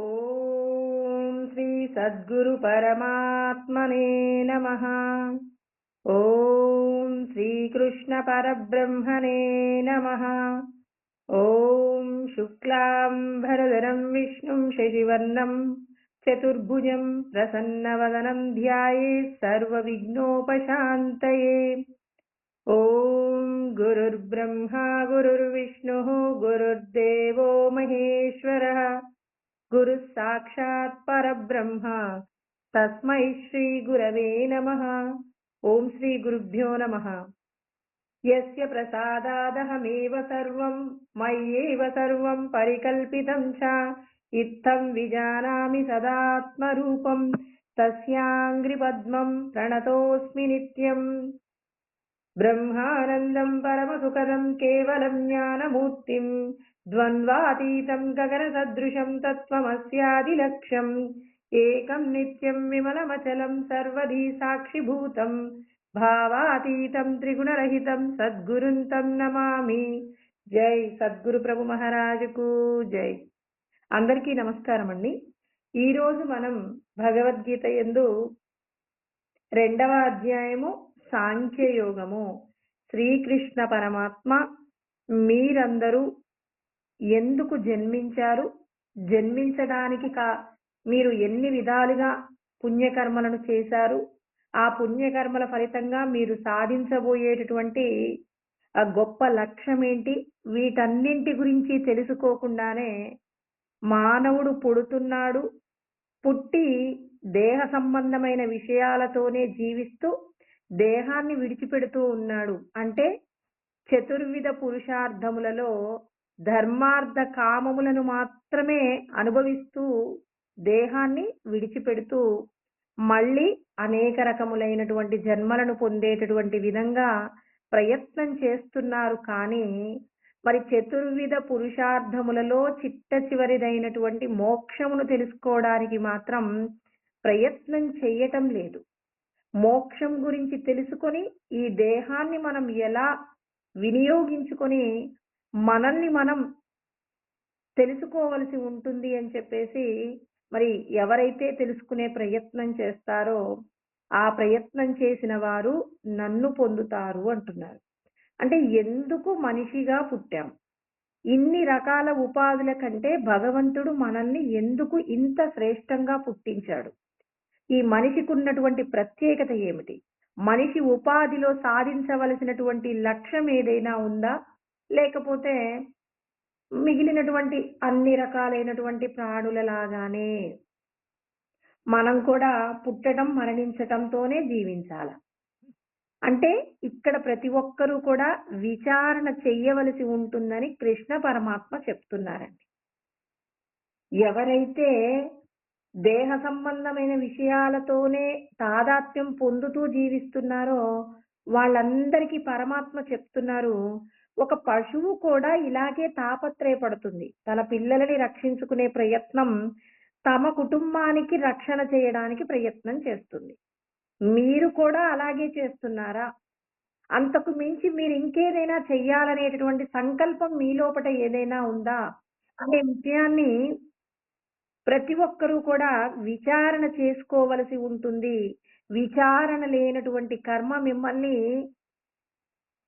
ఓం శ్రీ సద్గురు పరమాత్మనే నమః. ఓం శ్రీకృష్ణ పరబ్రహ్మణే నమః. ఓం శుక్లాంబరధరం విష్ణుం శశివర్ణం చతుర్భుజం ప్రసన్నవదనం ధ్యాయేత్ సర్వవిఘ్నోపశాంతయే. ఓం గురుర్బ్రహ్మా గురుర్విష్ణుః గురుర్దేవో మహేశ్వరః గురు సాక్షాత్ పరబ్రహ్మ తస్మై శ్రీ గురవే నమః. ఓం శ్రీ గురుభ్యో నమః. యస్య ప్రసాదాదహమేవ సర్వం మయ్యేవ సర్వం పరికల్పితం చ ఇత్థం విజానామి సదాత్మరూపం తస్యాంగ్రి పద్మం ప్రణతోస్మి నిత్యం. బ్రహ్మానందం పరమసుఖదం కేవలం జ్ఞానమూర్తిం ద్వంద్వాతీతం గగన సదృశం తత్వమస్యాదిలక్ష్యం ఏకం నిత్యం విమలమచలం సర్వధీ సాక్షిభూతం భావాతీతం త్రిగుణరహితం సద్గురుం తం నమామి. జై సద్గురు ప్రభు మహారాజుకు జై. అందరికీ నమస్కారం అండి. ఈరోజు మనం భగవద్గీత యందు 2వ అధ్యాయము సాంఖ్యయోగము. శ్రీకృష్ణ పరమాత్మ మీరందరూ ఎందుకు జన్మించారు, జన్మించడానికి మీరు ఎన్ని విధాలుగా పుణ్యకర్మలను చేశారు, ఆ పుణ్యకర్మల ఫలితంగా మీరు సాధించబోయేటటువంటి ఆ గొప్ప లక్ష్యం ఏంటి, వీటన్నింటి గురించి తెలుసుకోకుండానే మానవుడు పుడుతున్నాడు. పుట్టి దేహ సంబంధమైన విషయాలతోనే జీవిస్తూ దేహాన్ని విడిచిపెడుతూ ఉన్నాడు. అంటే చతుర్విధ పురుషార్థములలో ధర్మార్థ కామములను మాత్రమే అనుభవిస్తూ దేహాన్ని విడిచిపెడుతూ మళ్ళీ అనేక రకములైనటువంటి జన్మలను పొందేటటువంటి విధంగా ప్రయత్నం చేస్తున్నారు. కానీ మరి చతుర్విధ పురుషార్థములలో చిట్ట చివరిదైనటువంటి మోక్షమును తెలుసుకోవడానికి మాత్రం ప్రయత్నం చేయటం లేదు. మోక్షం గురించి తెలుసుకొని ఈ దేహాన్ని మనం ఎలా వినియోగించుకొని మనల్ని మనం తెలుసుకోవలసి ఉంటుంది అని చెప్పేసి మరి ఎవరైతే తెలుసుకునే ప్రయత్నం చేస్తారో ఆ ప్రయత్నం చేసిన వారు నన్ను పొందుతారు అంటున్నారు. అంటే ఎందుకు మనిషిగా పుట్టాం, ఇన్ని రకాల ఉపాధుల కంటే భగవంతుడు మనల్ని ఎందుకు ఇంత శ్రేష్టంగా పుట్టించాడు, ఈ మనిషికి ఉన్నటువంటి ప్రత్యేకత ఏమిటి, మనిషి ఉపాధిలో సాధించవలసినటువంటి లక్ష్యం ఏదైనా ఉందా, లేకపోతే మిగిలినటువంటి అన్ని రకాలైనటువంటి ప్రాణులలాగానే మనం కూడా పుట్టడం మరణించటంతోనే జీవించాల అంటే ఇక్కడ ప్రతి ఒక్కరూ కూడా విచారణ చెయ్యవలసి ఉంటుందని కృష్ణ పరమాత్మ చెప్తున్నారండి. ఎవరైతే దేహ సంబంధమైన విషయాలతోనే తాదాత్మ్యం పొందుతూ జీవిస్తున్నారో వాళ్ళందరికీ పరమాత్మ చెప్తున్నారు, ఒక పశువు కూడా ఇలాగే తాపత్రయపడుతుంది. తన పిల్లలని రక్షించుకునే ప్రయత్నం, తమ కుటుంబానికి రక్షణ చేయడానికి ప్రయత్నం చేస్తుంది. మీరు కూడా అలాగే చేస్తున్నారా? అంతకు మించి మీరు ఇంకేదైనా చెయ్యాలనేటటువంటి సంకల్పం మీ లోపట ఏదైనా ఉందా అనే విషయాన్ని ప్రతి ఒక్కరూ కూడా విచారణ చేసుకోవలసి ఉంటుంది. విచారణ లేనటువంటి కర్మ మిమ్మల్ని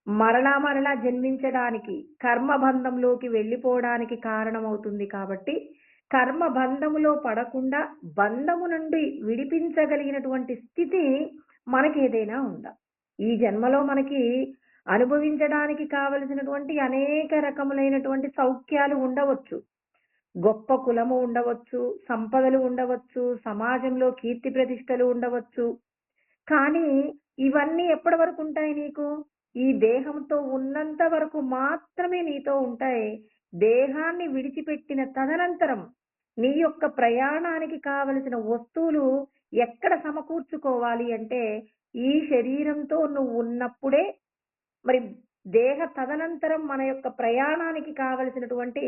మరలా మరలా జన్మించడానికి, కర్మబంధంలోకి వెళ్ళిపోవడానికి కారణమవుతుంది. కాబట్టి కర్మబంధములో పడకుండా బంధము నుండి విడిపించగలిగినటువంటి స్థితి మనకి ఏదైనా ఉందా? ఈ జన్మలో మనకి అనుభవించడానికి కావలసినటువంటి అనేక రకములైనటువంటి సౌఖ్యాలు ఉండవచ్చు, గొప్ప కులము ఉండవచ్చు, సంపదలు ఉండవచ్చు, సమాజంలో కీర్తి ప్రతిష్టలు ఉండవచ్చు. కానీ ఇవన్నీ ఎప్పటి వరకు ఉంటాయి నీకు? ఈ దేహంతో ఉన్నంత వరకు మాత్రమే నీతో ఉంటాయి. దేహాన్ని విడిచిపెట్టిన తదనంతరం నీ యొక్క ప్రయాణానికి కావలసిన వస్తువులు ఎక్కడ సమకూర్చుకోవాలి అంటే ఈ శరీరంతో నువ్వు ఉన్నప్పుడే మరి దేహ తదనంతరం మన యొక్క ప్రయాణానికి కావలసినటువంటి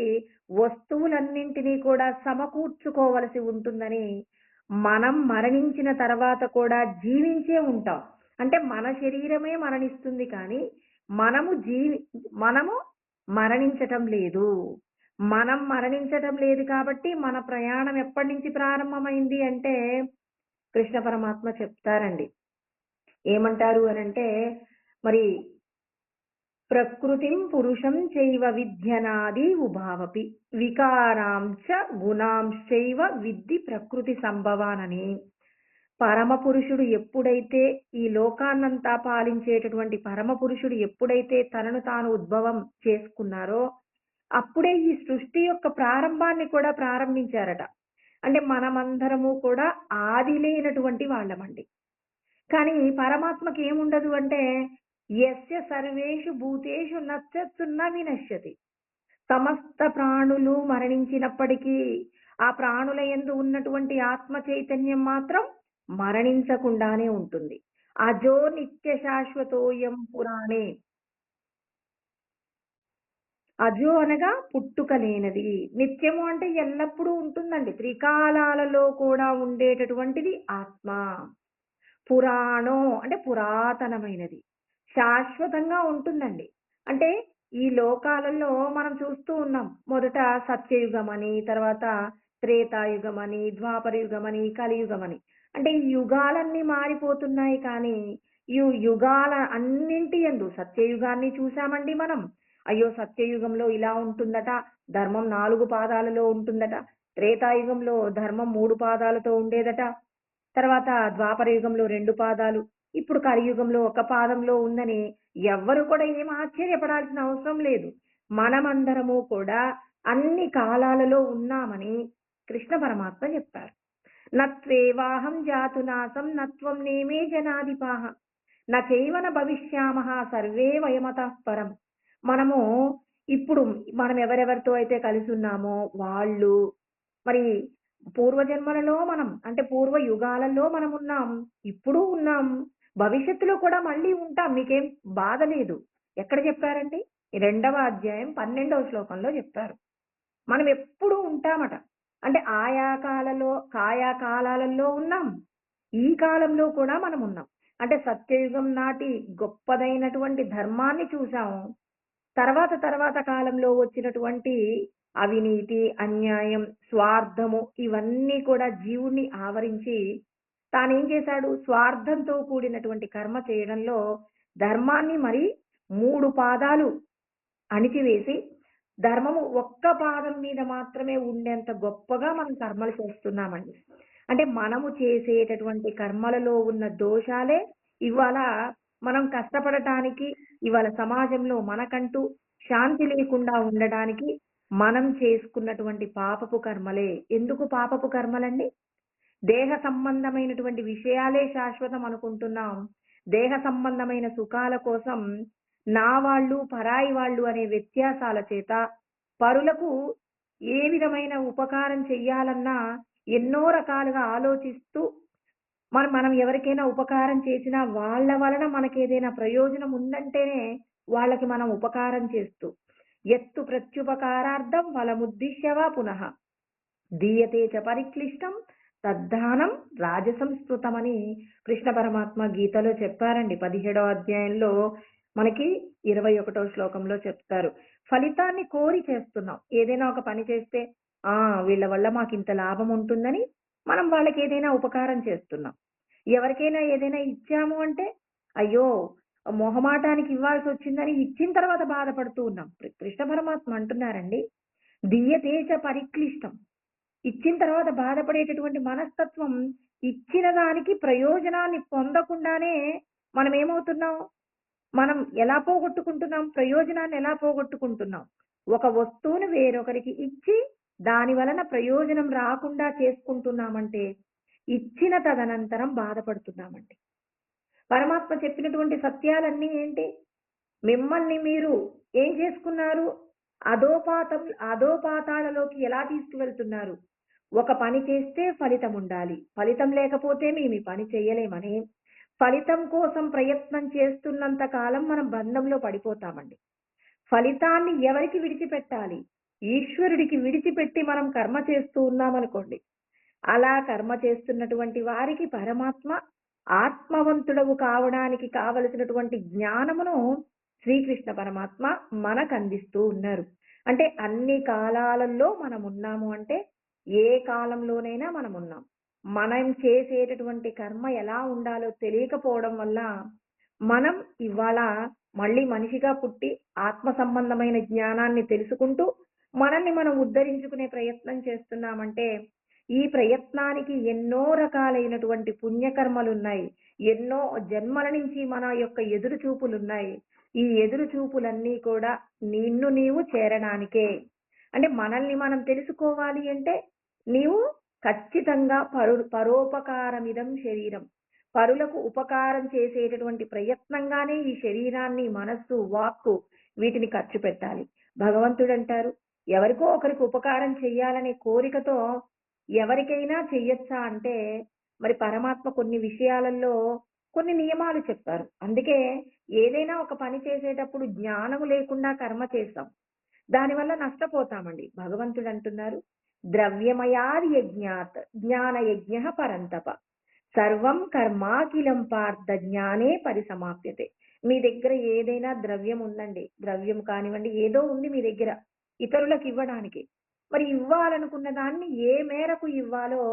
వస్తువులన్నింటినీ కూడా సమకూర్చుకోవలసి ఉంటుందని, మనం మరణించిన తర్వాత కూడా జీవించే ఉంటాం. అంటే మన శరీరమే మరణిస్తుంది కానీ మనము మరణించటం లేదు. మనం మరణించటం లేదు కాబట్టి మన ప్రయాణం ఎప్పటి నుంచి ప్రారంభమైంది అంటే కృష్ణ పరమాత్మ చెప్తారండి. ఏమంటారు అనంటే మరి ప్రకృతిం పురుషం చైవ విద్యనాది ఉభావపి వికారాంశ గుణాంశైవ విద్ధి ప్రకృతి సంభవానని. పరమ పురుషుడు ఎప్పుడైతే ఈ లోకాన్నంతా పాలించేటటువంటి పరమ పురుషుడు ఎప్పుడైతే తనను తాను ఉద్భవం చేసుకున్నారో అప్పుడే ఈ సృష్టి యొక్క ప్రారంభాన్ని కూడా ప్రారంభించారట. అంటే మనమందరము కూడా ఆది లేనటువంటి వాళ్ళమండి. కానీ పరమాత్మకి ఏముండదు అంటే యస్య సర్వేషు భూతేషు నశ్యత్సున్న వినశ్యతి. సమస్త ప్రాణులు మరణించినప్పటికీ ఆ ప్రాణుల యందు ఉన్నటువంటి ఆత్మ చైతన్యం మాత్రం మరణించకుండానే ఉంటుంది. అజో నిత్య శాశ్వతోయం పురాణే. అజో అనగా పుట్టుక లేనది. నిత్యము అంటే ఎల్లప్పుడూ ఉంటుందండి. త్రికాలాలలో కూడా ఉండేటటువంటిది ఆత్మ. పురాణో అంటే పురాతనమైనది. శాశ్వతంగా ఉంటుందండి. అంటే ఈ లోకాలలో మనం చూస్తూ ఉన్నాం. మొదట సత్యయుగం అని, తర్వాత త్రేతాయుగం అని, ద్వాపర యుగం అని, కలియుగం అని. అంటే ఈ యుగాలన్నీ మారిపోతున్నాయి కానీ ఈ యుగాల అన్నింటి యందు సత్యయుగాన్ని చూసామండి మనం. అయ్యో సత్యయుగంలో ఇలా ఉంటుందట, ధర్మం 4 పాదాలలో ఉంటుందట. త్రేతాయుగంలో ధర్మం 3 పాదాలతో ఉండేదట. తర్వాత ద్వాపర యుగంలో 2 పాదాలు, ఇప్పుడు కలియుగంలో 1 పాదంలో ఉందని ఎవ్వరు కూడా ఏం ఆశ్చర్యపడాల్సిన అవసరం లేదు. మనమందరము కూడా అన్ని కాలాలలో ఉన్నామని కృష్ణ పరమాత్మ చెప్పారు. నత్వేవాహం జాతునాసం నత్వం నేమే జనాధిపాహ నచైవన భవిష్యామః సర్వే వయమతః పరం. మనము ఇప్పుడు మనం ఎవరెవరితో అయితే కలిసి ఉన్నామో వాళ్ళు మరి పూర్వజన్మలలో మనం అంటే పూర్వ యుగాలలో మనం ఉన్నాం, ఇప్పుడు ఉన్నాం, భవిష్యత్తులో కూడా మళ్ళీ ఉంటాం. మీకేం బాధ లేదు. ఎక్కడ చెప్పారండి? ఈ 2వ అధ్యాయం 12వ శ్లోకంలో చెప్పారు. మనం ఎప్పుడు ఉంటామట. అంటే ఆయా కాలాలలో ఉన్నాం. ఈ కాలంలో కూడా మనం ఉన్నాం. అంటే సత్యయుగం నాటి గొప్పదైనటువంటి ధర్మాన్ని చూసాము. తర్వాత కాలంలో వచ్చినటువంటి అవినీతి, అన్యాయం, స్వార్థము ఇవన్నీ కూడా జీవుణ్ణి ఆవరించి తానేం చేశాడు? స్వార్థంతో కూడినటువంటి కర్మ చేయడంలో ధర్మాన్ని మరి 3 పాదాలు అణిచివేసి ధర్మము ఒక్క పాదం మీద మాత్రమే ఉండేంత గొప్పగా మనం కర్మలు చేస్తున్నామండి. అంటే మనము చేసేటటువంటి కర్మలలో ఉన్న దోషాలే ఇవాళ మనం కష్టపడటానికి, ఇవాళ సమాజంలో మనకంటూ శాంతి లేకుండా ఉండడానికి మనం చేసుకున్నటువంటి పాపపు కర్మలే. ఎందుకు పాపపు కర్మలండి? దేహ సంబంధమైనటువంటి విషయాలే శాశ్వతం అనుకుంటున్నాం. దేహ సంబంధమైన సుఖాల కోసం నా వాళ్ళు, పరాయి వాళ్ళు అనే వ్యత్యాసాల చేత పరులకు ఏ విధమైన ఉపకారం చెయ్యాలన్నా ఎన్నో రకాలుగా ఆలోచిస్తూ మనం ఎవరికైనా ఉపకారం చేసినా వాళ్ళ వలన మనకేదైనా ప్రయోజనం ఉందంటేనే వాళ్ళకి మనం ఉపకారం చేస్తూ ఎత్తు ప్రత్యుపకారార్థం ఫలముద్దిశ్యవా పునః దీయతే చ పరిక్లిష్టం తద్దానం రాజసంస్కృతమని కృష్ణ పరమాత్మ గీతలో చెప్పారండి. 17వ అధ్యాయంలో మనకి 21వ శ్లోకంలో చెప్తారు. ఫలితాన్ని కోరి చేస్తున్నాం. ఏదైనా ఒక పని చేస్తే వీళ్ళ వల్ల మాకు ఇంత లాభం ఉంటుందని మనం వాళ్ళకి ఏదైనా ఉపకారం చేస్తున్నాం. ఎవరికైనా ఏదైనా ఇచ్చాము అంటే అయ్యో మొహమాటానికి ఇవ్వాల్సి వచ్చిందని ఇచ్చిన తర్వాత బాధపడుతూ ఉన్నాం. కృష్ణ పరమాత్మ అంటున్నారండి, దీయతేచ పరిక్లిష్టం. ఇచ్చిన తర్వాత బాధపడేటటువంటి మనస్తత్వం ఇచ్చిన దానికి ప్రయోజనాన్ని పొందకుండానే మనం ఏమవుతున్నాం? మనం ఎలా పోగొట్టుకుంటున్నాం? ప్రయోజనాన్ని ఎలా పోగొట్టుకుంటున్నాం? ఒక వస్తువును వేరొకరికి ఇచ్చి దాని వలన ప్రయోజనం రాకుండా చేసుకుంటున్నామంటే ఇచ్చిన తదనంతరం బాధపడుతున్నామండి. పరమాత్మ చెప్పినటువంటి సత్యాలన్నీ ఏంటి? మిమ్మల్ని మీరు ఏం చేసుకున్నారు? అధోపాతాళలోకి ఎలా తీసుకువెళ్తున్నారు? ఒక పని చేస్తే ఫలితం ఉండాలి, ఫలితం లేకపోతే మేము ఈ పని చేయలేమని ఫలితం కోసం ప్రయత్నం చేస్తున్నంత కాలం మనం బంధంలో పడిపోతామండి. ఫలితాన్ని ఎవరికి విడిచిపెట్టాలి? ఈశ్వరుడికి విడిచిపెట్టి మనం కర్మ చేస్తూ ఉన్నామనుకోండి, అలా కర్మ చేస్తున్నటువంటి వారికి పరమాత్మ ఆత్మవంతుడవు కావడానికి కావలసినటువంటి జ్ఞానమును శ్రీకృష్ణ పరమాత్మ మనకు అందిస్తూ ఉన్నారు. అంటే అన్ని కాలాలలో మనమున్నాము అంటే, ఏ కాలంలోనైనా మనమున్నాం. మనం చేసేటటువంటి కర్మ ఎలా ఉండాలో తెలియకపోవడం వల్ల, మనం ఇవాళ మళ్ళీ మనిషిగా పుట్టి ఆత్మ సంబంధమైన జ్ఞానాన్ని తెలుసుకుంటూ, మనల్ని మనం ఉద్ధరించుకునే ప్రయత్నం చేస్తున్నామంటే, ఈ ప్రయత్నానికి ఎన్నో రకాలైనటువంటి పుణ్యకర్మలున్నాయి. ఎన్నో జన్మల నుంచి మన యొక్క ఎదురు చూపులున్నాయి. ఈ ఎదురు చూపులన్నీ కూడా నిన్ను నీవు చేరడానికే. అంటే మనల్ని మనం తెలుసుకోవాలి అంటే, నీవు ఖచ్చితంగా పరోపకారమిదం శరీరం. పరులకు ఉపకారం చేసేటటువంటి ప్రయత్నంగానే ఈ శరీరాన్ని, మనస్సు, వాక్కు వీటిని ఖర్చు పెట్టాలి. భగవంతుడంటారు, ఎవరికో ఒకరికి ఉపకారం చెయ్యాలనే కోరికతో ఎవరికైనా చెయ్యొచ్చా అంటే, మరి పరమాత్మ కొన్ని విషయాలలో కొన్ని నియమాలు చెప్పారు. అందుకే ఏదైనా ఒక పని చేసేటప్పుడు జ్ఞానము లేకుండా కర్మ చేస్తాం. దానివల్ల నష్టపోతామండి. భగవంతుడంటున్నారు, ద్రవ్యమయాది యజ్ఞాత్ జ్ఞాన యజ్ఞః పరంతప. సర్వం కర్మాఖిలం పార్థ జ్ఞానే పరిసమాప్యతే. మీ దగ్గర ఏదైనా ద్రవ్యం ఉందండి. ద్రవ్యం కానివ్వండి, ఏదో ఉంది మీ దగ్గర ఇతరులకు ఇవ్వడానికి. మరి ఇవ్వాలనుకున్న దాన్ని ఏ మేరకు ఇవ్వాలో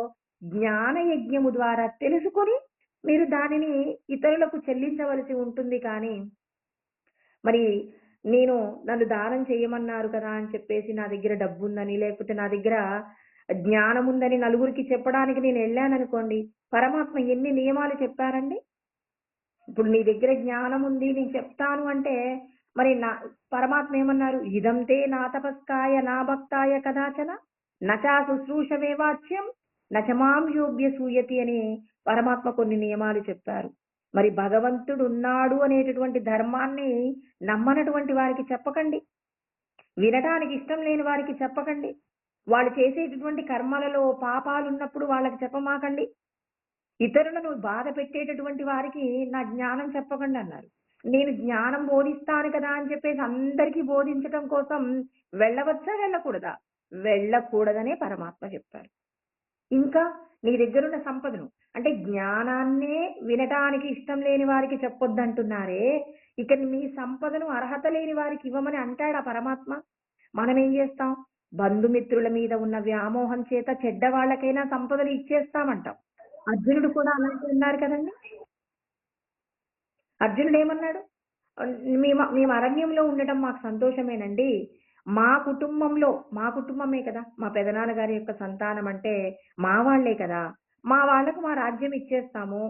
జ్ఞాన యజ్ఞము ద్వారా తెలుసుకొని మీరు దానిని ఇతరులకు చెల్లించవలసి ఉంటుంది కానీ, మరి నేను నన్ను దానం చేయమన్నారు కదా అని చెప్పేసి నా దగ్గర డబ్బుందని, లేకపోతే నా దగ్గర జ్ఞానం ఉందని నలుగురికి చెప్పడానికి నేను వెళ్ళాననుకోండి, పరమాత్మ ఎన్ని నియమాలు చెప్పారండి? ఇప్పుడు నీ దగ్గర జ్ఞానం ఉంది నేను చెప్తాను అంటే, మరి నా పరమాత్మ ఏమన్నారు? ఇదం తే నా తపస్కాయ నా భక్తాయ కదాచన నచా శుశ్రూషవే వాచ్యం నచ మాం యోగ్య సూయతి అని పరమాత్మ కొన్ని నియమాలు చెప్పారు. మరి భగవంతుడు ఉన్నాడు అనేటటువంటి ధర్మాన్ని నమ్మనటువంటి వారికి చెప్పకండి. వినటానికి ఇష్టం లేని వారికి చెప్పకండి. వాళ్ళు చేసేటటువంటి కర్మలలో పాపాలున్నప్పుడు వాళ్ళకి చెప్పమాకండి. ఇతరులను బాధ పెట్టేటటువంటి వారికి నా జ్ఞానం చెప్పకండి అన్నారు. నేను జ్ఞానం బోధిస్తాను కదా అని చెప్పేసి అందరికీ బోధించటం కోసం వెళ్ళవచ్చా? వెళ్ళకూడదా? వెళ్ళకూడదనే పరమాత్మ చెప్పారు. ఇంకా నీ దగ్గరున్న సంపదను అంటే జ్ఞానాన్నే వినటానికి ఇష్టం లేని వారికి చెప్పొద్దంటున్నారే, ఇక మీ సంపదను అర్హత లేని వారికి ఇవ్వమని అంటాడా పరమాత్మ? మనం ఏం చేస్తాం? బంధుమిత్రుల మీద ఉన్న వ్యామోహం చేత చెడ్డ వాళ్ళకైనా సంపదలు ఇచ్చేస్తామంటాం. అర్జునుడు కూడా అలాగే ఉన్నారు కదండి. అర్జునుడు ఏమన్నాడు? మేము అరణ్యంలో ఉండటం మాకు సంతోషమేనండి. మా కుటుంబమే కదా! మా పెదనాన్నగారి యొక్క సంతానం అంటే మా వాళ్ళే కదా! మా వాళ్ళకు మా రాజ్యం ఇచ్చేస్తాము.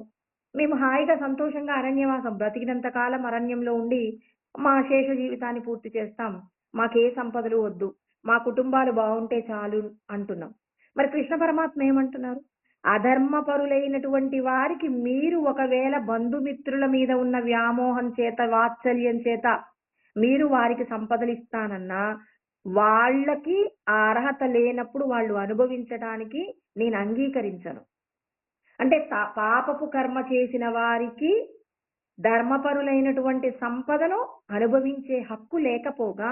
మేము హాయిగా సంతోషంగా అరణ్యవాసం బ్రతికినంత కాలం అరణ్యంలో ఉండి మా శేష జీవితాన్ని పూర్తి చేస్తాం. మాకే సంపదలు వద్దు. మా కుటుంబాలు బావుంటే చాలు అంటున్నాం. మరి కృష్ణ పరమాత్మ ఏమంటున్నారు? అధర్మపరులైనటువంటి వారికి మీరు ఒకవేళ బంధుమిత్రుల మీద ఉన్న వ్యామోహం చేత, వాత్సల్యం చేత మీరు వారికి సంపదలిస్తానన్నా, వాళ్ళకి ఆ అర్హత లేనప్పుడు వాళ్ళు అనుభవించటానికి నేను అంగీకరించను. అంటే పాపపు కర్మ చేసిన వారికి ధర్మపరులైనటువంటి సంపదను అనుభవించే హక్కు లేకపోగా,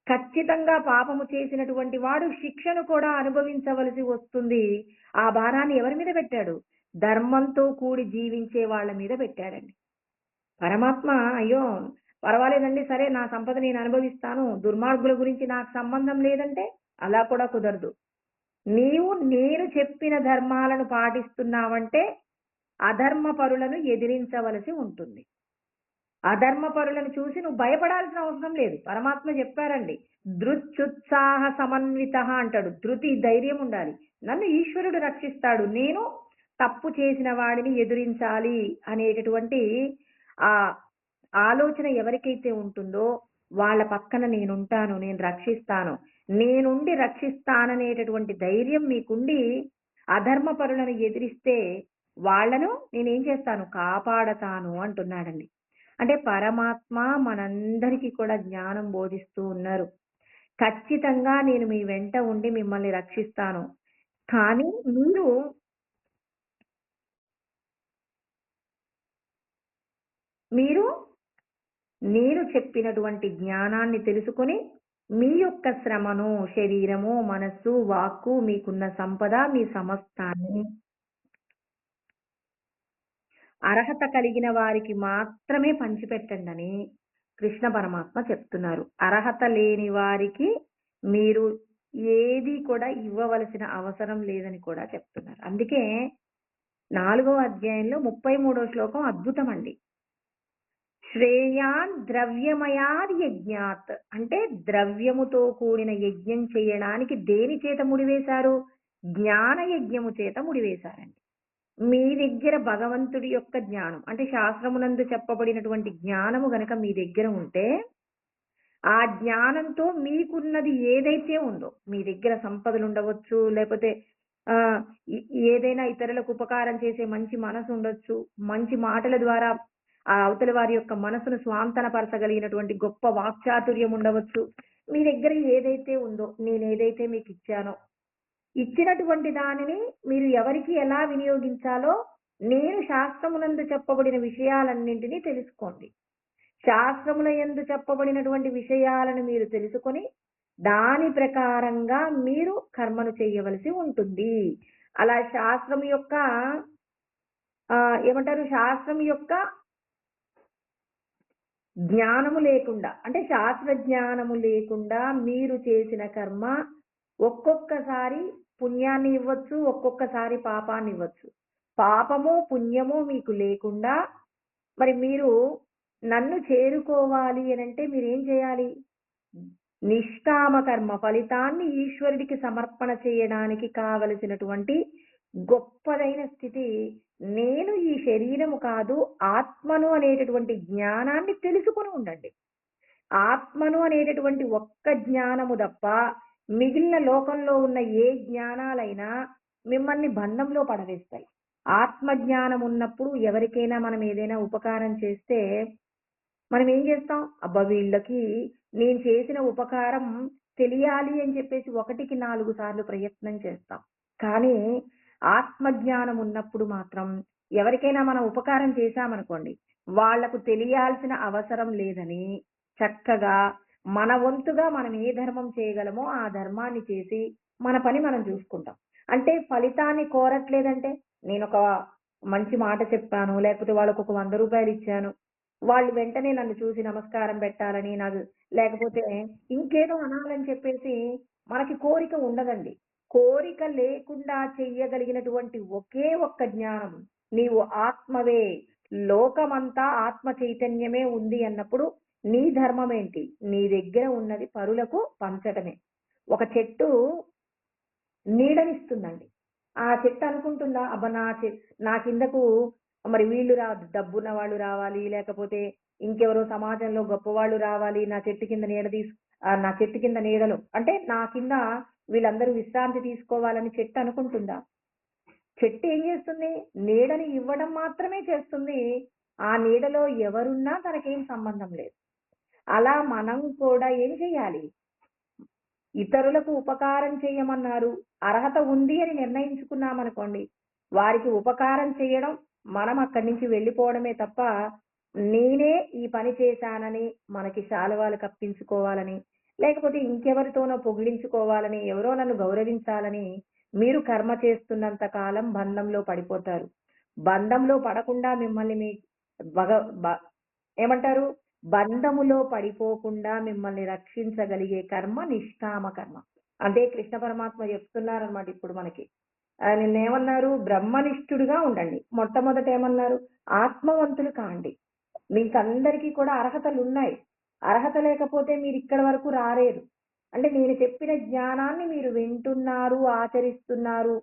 ఖచ్చితంగా పాపము చేసినటువంటి వాడు శిక్షను కూడా అనుభవించవలసి వస్తుంది. ఆ భారాన్ని ఎవరి మీద పెట్టాడు? ధర్మంతో కూడి జీవించే వాళ్ళ మీద పెట్టాడండి. పరమాత్మ అయ్యో! పర్వాలేదండి సరే నా సంపద నేను అనుభవిస్తాను. దుర్మార్గుల గురించి నాకు సంబంధం లేదంటే అలా కూడా కుదరదు. నీవు నేను చెప్పిన ధర్మాలను పాటిస్తున్నావంటే అధర్మ పరులను ఎదిరించవలసి ఉంటుంది. అధర్మపరులను చూసి నువ్వు భయపడాల్సిన అవసరం లేదు. పరమాత్మ చెప్పారండి. దృత్యుత్సాహ సమన్వితః అంటాడు. ధృతి ధైర్యం ఉండాలి. నన్ను ఈశ్వరుడు రక్షిస్తాడు. నేను తప్పు చేసిన వాడిని ఎదిరించాలి అనేటటువంటి ఆ ఆలోచన ఎవరికైతే ఉంటుందో వాళ్ళ పక్కన నేనుంటాను. నేను రక్షిస్తాను. నేనుండి రక్షిస్తాననేటటువంటి ధైర్యం మీకుండి అధర్మపరులను ఎదిరిస్తే వాళ్ళను నేనేం చేస్తాను? కాపాడతాను అంటున్నాడండి. అంటే పరమాత్మ మనందరికీ కూడా జ్ఞానం బోధిస్తూ ఉన్నారు. ఖచ్చితంగా నేను మీ వెంట ఉండి మిమ్మల్ని రక్షిస్తాను. కానీ మీరు మీరు నేను చెప్పినటువంటి జ్ఞానాన్ని తెలుసుకొని మీ యొక్క శ్రమను, శరీరము, మనస్సు, వాక్కు, మీకున్న సంపద, మీ సమస్తాన్ని అర్హత కలిగిన వారికి మాత్రమే పంచిపెట్టండని కృష్ణ పరమాత్మ చెప్తున్నారు. అర్హత లేని వారికి మీరు ఏది కూడా ఇవ్వవలసిన అవసరం లేదని కూడా చెప్తున్నారు. అందుకే 4వ అధ్యాయంలో 33వ శ్లోకం అద్భుతమండి. శ్రేయాన్ ద్రవ్యమయాద్ యజ్ఞాత్ అంటే ద్రవ్యముతో కూడిన యజ్ఞం చేయడానికి దేని చేత ముడివేశారు? జ్ఞాన యజ్ఞము చేత ముడివేశారండి. మీ దగ్గర భగవంతుడి యొక్క జ్ఞానం అంటే శాస్త్రమునందు చెప్పబడినటువంటి జ్ఞానము గనక మీ దగ్గర ఉంటే ఆ జ్ఞానంతో మీకున్నది ఏదైతే ఉందో మీ దగ్గర సంపదలు ఉండవచ్చు, లేకపోతే ఆ ఏదైనా ఇతరులకు ఉపకారం చేసే మంచి మనసు ఉండొచ్చు, మంచి మాటల ద్వారా ఆ అవతల వారి యొక్క మనసును స్వాంతనపరచగలిగినటువంటి గొప్ప వాక్చాతుర్యం ఉండవచ్చు. మీ దగ్గర ఏదైతే ఉందో, నేనేదైతే మీకు ఇచ్చానో, ఇచ్చినటువంటి దానిని మీరు ఎవరికి ఎలా వినియోగించాలో నేను శాస్త్రమునందు చెప్పబడిన విషయాలన్నింటినీ తెలుసుకోండి. శాస్త్రముల యందు చెప్పబడినటువంటి విషయాలను మీరు తెలుసుకొని దాని ప్రకారంగా మీరు కర్మను చేయవలసి ఉంటుంది. అలా శాస్త్రం యొక్క ఏమంటారు, శాస్త్రం యొక్క జ్ఞానము లేకుండా అంటే శాస్త్ర జ్ఞానము లేకుండా మీరు చేసిన కర్మ ఒక్కొక్కసారి పుణ్యాన్ని ఇవ్వచ్చు, ఒక్కొక్కసారి పాపాన్ని ఇవ్వచ్చు. పాపము పుణ్యము మీకు లేకుండా మరి మీరు నన్ను చేరుకోవాలి అనంటే మీరేం చేయాలి? నిష్కామ కర్మ ఫలితాన్ని ఈశ్వరుడికి సమర్పణ చేయడానికి కావలసినటువంటి గొప్పదైన స్థితి నేను ఈ శరీరము కాదు ఆత్మను అనేటటువంటి జ్ఞానాన్ని తెలుసుకొని ఉండండి. ఆత్మను అనేటటువంటి ఒక్క జ్ఞానము తప్ప మిగిలిన లోకంలో ఉన్న ఏ జ్ఞానాలైనా మిమ్మల్ని బంధంలో పడవేస్తాయి. ఆత్మ జ్ఞానం ఉన్నప్పుడు ఎవరికైనా మనం ఏదైనా ఉపకారం చేస్తే మనం ఏం చేస్తాం? అబ్బా వీళ్ళకి నేను చేసిన ఉపకారం తెలియాలి అని చెప్పేసి 1కి 4 సార్లు ప్రయత్నం చేస్తాం. కానీ ఆత్మజ్ఞానం ఉన్నప్పుడు మాత్రం ఎవరికైనా మనం ఉపకారం చేశామనుకోండి, వాళ్లకు తెలియాల్సిన అవసరం లేదని చక్కగా మన వంతుగా మనం ఏ ధర్మం చేయగలమో ఆ ధర్మాన్ని చేసి మన పని మనం చూసుకుంటాం. అంటే ఫలితాన్ని కోరట్లేదంటే నేను ఒక మంచి మాట చెప్పాను, లేకపోతే వాళ్ళకు ఒక 100 రూపాయలు ఇచ్చాను, వాళ్ళు వెంటనే నన్ను చూసి నమస్కారం పెట్టాలని నాకు లేకపోతే ఇంకేదో అనాలని చెప్పేసి మనకి కోరిక ఉండదండి. కోరిక లేకుండా చెయ్యగలిగినటువంటి ఒకే ఒక్క జ్ఞానం నీవు ఆత్మవే, లోకమంతా ఆత్మ చైతన్యమే ఉంది అన్నప్పుడు నీ ధర్మం ఏంటి? నీ దగ్గర ఉన్నది పరులకు పంచటమే. ఒక చెట్టు నీడనిస్తుందండి. ఆ చెట్టు అనుకుంటుందా అబ్బా నా కిందకు మరి వీళ్ళు డబ్బున్న వాళ్ళు రావాలి, లేకపోతే ఇంకెవరో సమాజంలో గొప్పవాళ్ళు రావాలి, నా చెట్టు కింద నా చెట్టు కింద నీడలో అంటే నా కింద వీళ్ళందరూ విశ్రాంతి తీసుకోవాలని చెట్టు అనుకుంటుందా? చెట్టు ఏం చేస్తుంది? నీడని ఇవ్వడం మాత్రమే చేస్తుంది. ఆ నీడలో ఎవరున్నా తనకేం సంబంధం లేదు. అలా మనం కూడా ఏం చేయాలి? ఇతరులకు ఉపకారం చేయమన్నారు, అర్హత ఉంది అని నిర్ణయించుకున్నామనుకోండి, వారికి ఉపకారం చేయడం, మనం అక్కడి నుంచి వెళ్ళిపోవడమే తప్ప నేనే ఈ పని చేశానని మనకి శాలువాలు కప్పించుకోవాలని, లేకపోతే ఇంకెవరితోనో పొగిడించుకోవాలని, ఎవరో నన్ను గౌరవించాలని మీరు కర్మ చేస్తున్నంత కాలం బంధంలో పడిపోతారు. బంధంలో పడకుండా మిమ్మల్ని మీ ఏమంటారు, బంధములో పడిపోకుండా మిమ్మల్ని రక్షించగలిగే కర్మ నిష్కామ కర్మ. అదే కృష్ణ పరమాత్మ చెప్తున్నారనమాట ఇప్పుడు మనకి. నిన్నేమన్నారు? బ్రహ్మనిష్ఠుడుగా ఉండండి. మొట్టమొదట ఏమన్నారు? ఆత్మవంతులు కాండి. మీకందరికీ కూడా అర్హతలు ఉన్నాయి. అర్హత లేకపోతే మీరు ఇక్కడి వరకు రాలేరు. అంటే నేను చెప్పిన జ్ఞానాన్ని మీరు వింటున్నారు, ఆచరిస్తున్నారు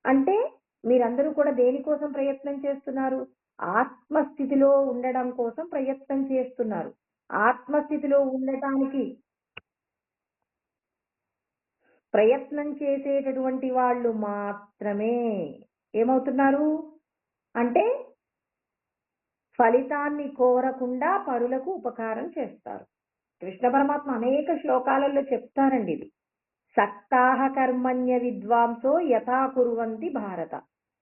అంటే మీరందరూ కూడా దేనికోసం ప్రయత్నం చేస్తున్నారు? ఆత్మస్థితిలో ఉండడం కోసం ప్రయత్నం చేస్తున్నారు. ఆత్మస్థితిలో ఉండటానికి ప్రయత్నం చేసేటటువంటి వాళ్ళు మాత్రమే ఏమవుతున్నారు అంటే ఫలితాన్ని కోరకుండా పరులకు ఉపకారం చేస్తారు. కృష్ణ పరమాత్మ అనేక శ్లోకాలలో చెప్తారండి ఇది. సక్తాహ కర్మణ్య విద్వాంసో యథా కుర్వంతి భారత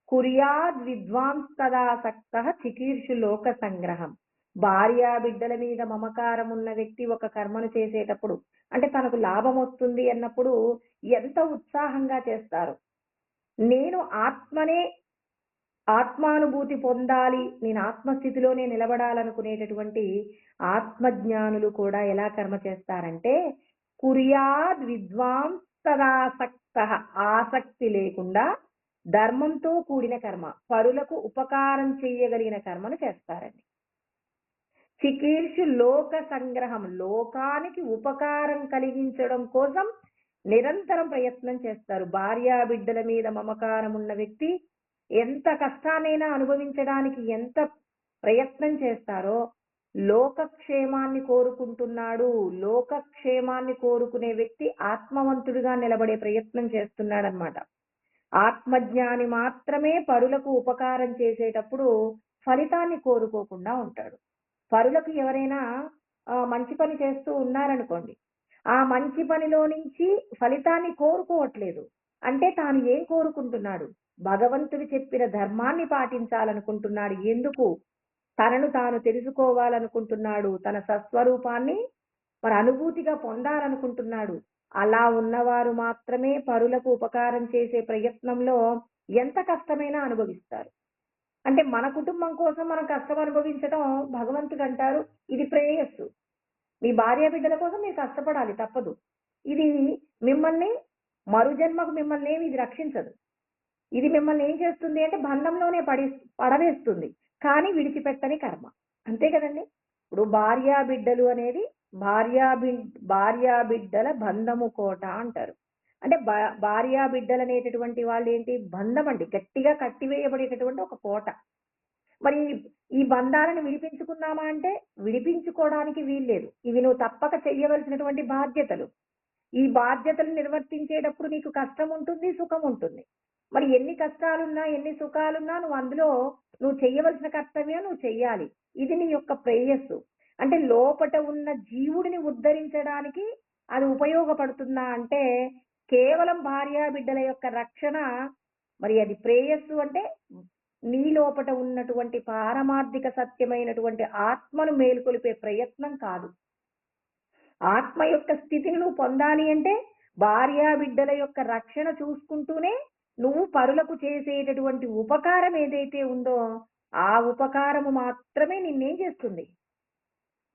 కుర్యాద్ విద్వాంస్ తదా సక్తః చికీర్షు లోక సంగ్రహం. భార్య బిడ్డల మీద మమకారం ఉన్న వ్యక్తి ఒక కర్మను చేసేటప్పుడు అంటే తనకు లాభం వస్తుంది అన్నప్పుడు ఎంత ఉత్సాహంగా చేస్తారు. నేను ఆత్మనే ఆత్మానుభూతి పొందాలి, నేను ఆత్మస్థితిలోనే నిలబడాలనుకునేటటువంటి ఆత్మజ్ఞానులు కూడా ఎలా కర్మ చేస్తారంటే, కుర్యాద్ విద్వాంస్ తదాసక్తః, ఆసక్తి లేకుండా ధర్మంతో కూడిన కర్మ, పరులకు ఉపకారం చేయగలిగిన కర్మను చేస్తారండి. చికీర్షు లోక సంగ్రహం, లోకానికి ఉపకారం కలిగించడం కోసం నిరంతరం ప్రయత్నం చేస్తారు. భార్యా బిడ్డల మీద మమకారం ఉన్న వ్యక్తి ఎంత కష్టాన్నైనా అనుభవించడానికి ఎంత ప్రయత్నం చేస్తారో, లోకక్షేమాన్ని కోరుకుంటున్నాడు, లోకక్షేమాన్ని కోరుకునే వ్యక్తి ఆత్మవంతుడిగా నిలబడే ప్రయత్నం చేస్తున్నాడనమాట. ఆత్మజ్ఞాని మాత్రమే పరులకు ఉపకారం చేసేటప్పుడు ఫలితాన్ని కోరుకోకుండా ఉంటాడు. పరులకు ఎవరైనా మంచి పని చేస్తూ ఉన్నారనుకోండి, ఆ మంచి పనిలో నుంచి ఫలితాన్ని కోరుకోవట్లేదు. అంటే తాను ఏం కోరుకుంటున్నాడు? భగవంతుడు చెప్పిన ధర్మాన్ని పాటించాలనుకుంటున్నాడు. ఎందుకు? తనను తాను తెలుసుకోవాలనుకుంటున్నాడు. తన సస్వరూపాన్ని మరి అనుభూతిగా పొందాలనుకుంటున్నాడు. అలా ఉన్నవారు మాత్రమే పరులకు ఉపకారం చేసే ప్రయత్నంలో ఎంత కష్టమైనా అనుభవిస్తారు. అంటే మన కుటుంబం కోసం మనం కష్టం అనుభవించడం భగవంతుడు అంటారు ఇది ప్రేయస్సు. మీ భార్య బిడ్డల కోసం మీరు కష్టపడాలి, తప్పదు. ఇది మిమ్మల్ని మరుజన్మకు మిమ్మల్ని ఏమి ఇది రక్షించదు. ఇది మిమ్మల్ని ఏం చేస్తుంది అంటే బంధంలోనే పడవేస్తుంది. కానీ విడిచిపెట్టని కర్మ. అంతే కదండి. ఇప్పుడు భార్యా బిడ్డలు అనేది భార్యా బిడ్డల బంధము కోట అంటారు. అంటే భార్యా బిడ్డలు అనేటటువంటి వాళ్ళు ఏంటి? బంధం అండి, గట్టిగా కట్టివేయబడేటటువంటి ఒక కోట. మరి ఈ బంధాలను విడిపించుకున్నామా అంటే విడిపించుకోవడానికి వీల్లేదు. ఇవి నువ్వు తప్పక చెయ్యవలసినటువంటి బాధ్యతలు. ఈ బాధ్యతలు నిర్వర్తించేటప్పుడు నీకు కష్టం ఉంటుంది, సుఖం ఉంటుంది. మరి ఎన్ని కష్టాలున్నా ఎన్ని సుఖాలున్నా నువ్వు అందులో నువ్వు చెయ్యవలసిన కర్తవ్యం నువ్వు చెయ్యాలి. ఇది నీ యొక్క ప్రేయస్సు. అంటే లోపట ఉన్న జీవుడిని ఉద్ధరించడానికి అది ఉపయోగపడుతుందా అంటే కేవలం భార్యా బిడ్డల యొక్క రక్షణ. మరి అది ప్రేయస్సు అంటే నీ లోపట ఉన్నటువంటి పారమార్థిక సత్యమైనటువంటి ఆత్మను మేలుకొలిపే ప్రయత్నం కాదు. ఆత్మ యొక్క స్థితిని నువ్వు పొందాలి అంటే భార్యా బిడ్డల యొక్క రక్షణ చూసుకుంటూనే నువ్వు పరులకు చేసేటటువంటి ఉపకారం ఏదైతే ఉందో ఆ ఉపకారము మాత్రమే నిన్నేం చేస్తుంది?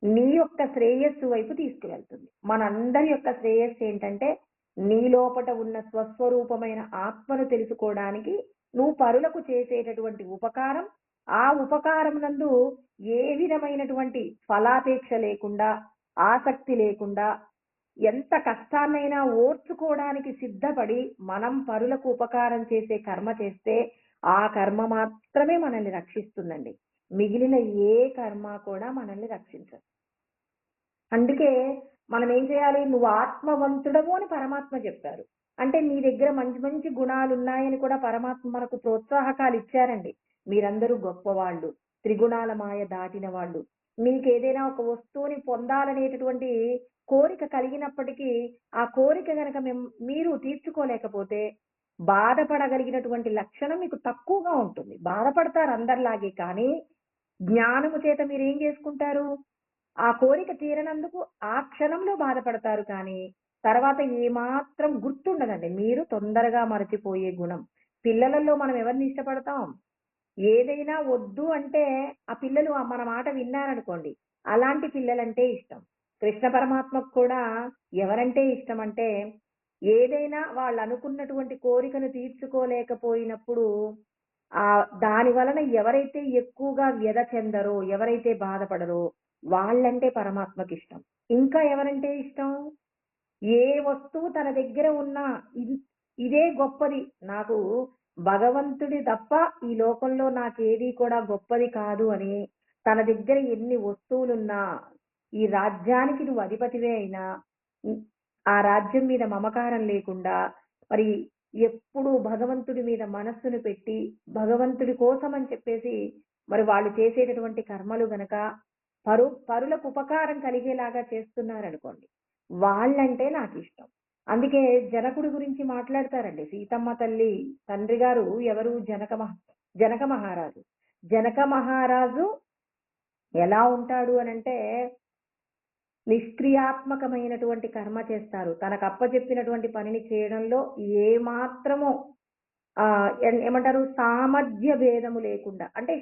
నీ యొక్క శ్రేయస్సు వైపు తీసుకువెళ్తుంది. మనందరి యొక్క శ్రేయస్సు ఏంటంటే నీ లోపట ఉన్న స్వస్వరూపమైన ఆత్మను తెలుసుకోవడానికి నువ్వు పరులకు చేసేటటువంటి ఉపకారం, ఆ ఉపకారం నందు ఏ విధమైనటువంటి ఫలాపేక్ష లేకుండా, ఆసక్తి లేకుండా, ఎంత కష్టాన్నైనా ఓర్చుకోవడానికి సిద్ధపడి మనం పరులకు ఉపకారం చేసే కర్మ చేస్తే ఆ కర్మ మాత్రమే మనల్ని రక్షిస్తుందండి. మిగిలిన ఏ కర్మ కూడా మనల్ని రక్షించదు. అందుకే మనం ఏం చేయాలి? నువ్వు ఆత్మవంతుడవు అని పరమాత్మ చెప్పారు. అంటే నీ దగ్గర మంచి మంచి గుణాలు ఉన్నాయని కూడా పరమాత్మ మనకు ప్రోత్సాహకాలు ఇచ్చారండి. మీరందరూ గొప్పవాళ్ళు, త్రిగుణాల మాయ దాటిన వాళ్ళు. మీకేదైనా ఒక వస్తువుని పొందాలనేటటువంటి కోరిక కలిగినప్పటికీ ఆ కోరిక గనక మీరు తీర్చుకోలేకపోతే బాధపడగలిగినటువంటి లక్షణం మీకు తక్కువగా ఉంటుంది. బాధపడతారు అందరిలాగే. కానీ జ్ఞానము చేత మీరేం చేసుకుంటారు? ఆ కోరిక తీరనందుకు ఆ క్షణంలో బాధపడతారు. కానీ తర్వాత ఏమాత్రం గుర్తుండదండి. మీరు తొందరగా మరచిపోయే గుణం. పిల్లలలో మనం ఎవరిని ఇష్టపడతాం? ఏదైనా వద్దు అంటే ఆ పిల్లలు మన మాట విన్నారనుకోండి, అలాంటి పిల్లలంటే ఇష్టం. కృష్ణ పరమాత్మకు కూడా ఎవరంటే ఇష్టం అంటే ఏదైనా వాళ్ళు అనుకున్నటువంటి కోరికను తీర్చుకోలేకపోయినప్పుడు దాని వలన ఎవరైతే ఎక్కువగా వ్యధ చెందరో, ఎవరైతే బాధపడరో వాళ్ళంటే పరమాత్మకి ఇష్టం. ఇంకా ఎవరంటే ఇష్టం? ఏ వస్తువు తన దగ్గర ఉన్నా ఇదే గొప్పది, నాకు భగవంతుడి తప్ప ఈ లోకంలో నాకేది కూడా గొప్పది కాదు అని తన దగ్గర ఎన్ని వస్తువులున్నా, ఈ రాజ్యానికి నువ్వు అధిపతివే అయినా ఆ రాజ్యం మీద మమకారం లేకుండా మరి ఎప్పుడు భగవంతుడి మీద మనస్సును పెట్టి భగవంతుడి కోసం అని చెప్పేసి మరి వాళ్ళు చేసేటటువంటి కర్మలు గనక పరులకు ఉపకారం కలిగేలాగా చేస్తున్నారనుకోండి, వాళ్ళంటే నాకు ఇష్టం. అందుకే జనకుడి గురించి మాట్లాడతారండి. సీతమ్మ తల్లి తండ్రి గారు ఎవరు? జనక మహారాజు. జనక మహారాజు ఎలా ఉంటాడు అనంటే నిష్క్రియాత్మకమైనటువంటి కర్మ చేస్తారు. తనకు అప్పచెప్పినటువంటి పనిని చేయడంలో ఏ మాత్రమో ఏమంటారు, సామర్థ్య భేదము లేకుండా, అంటే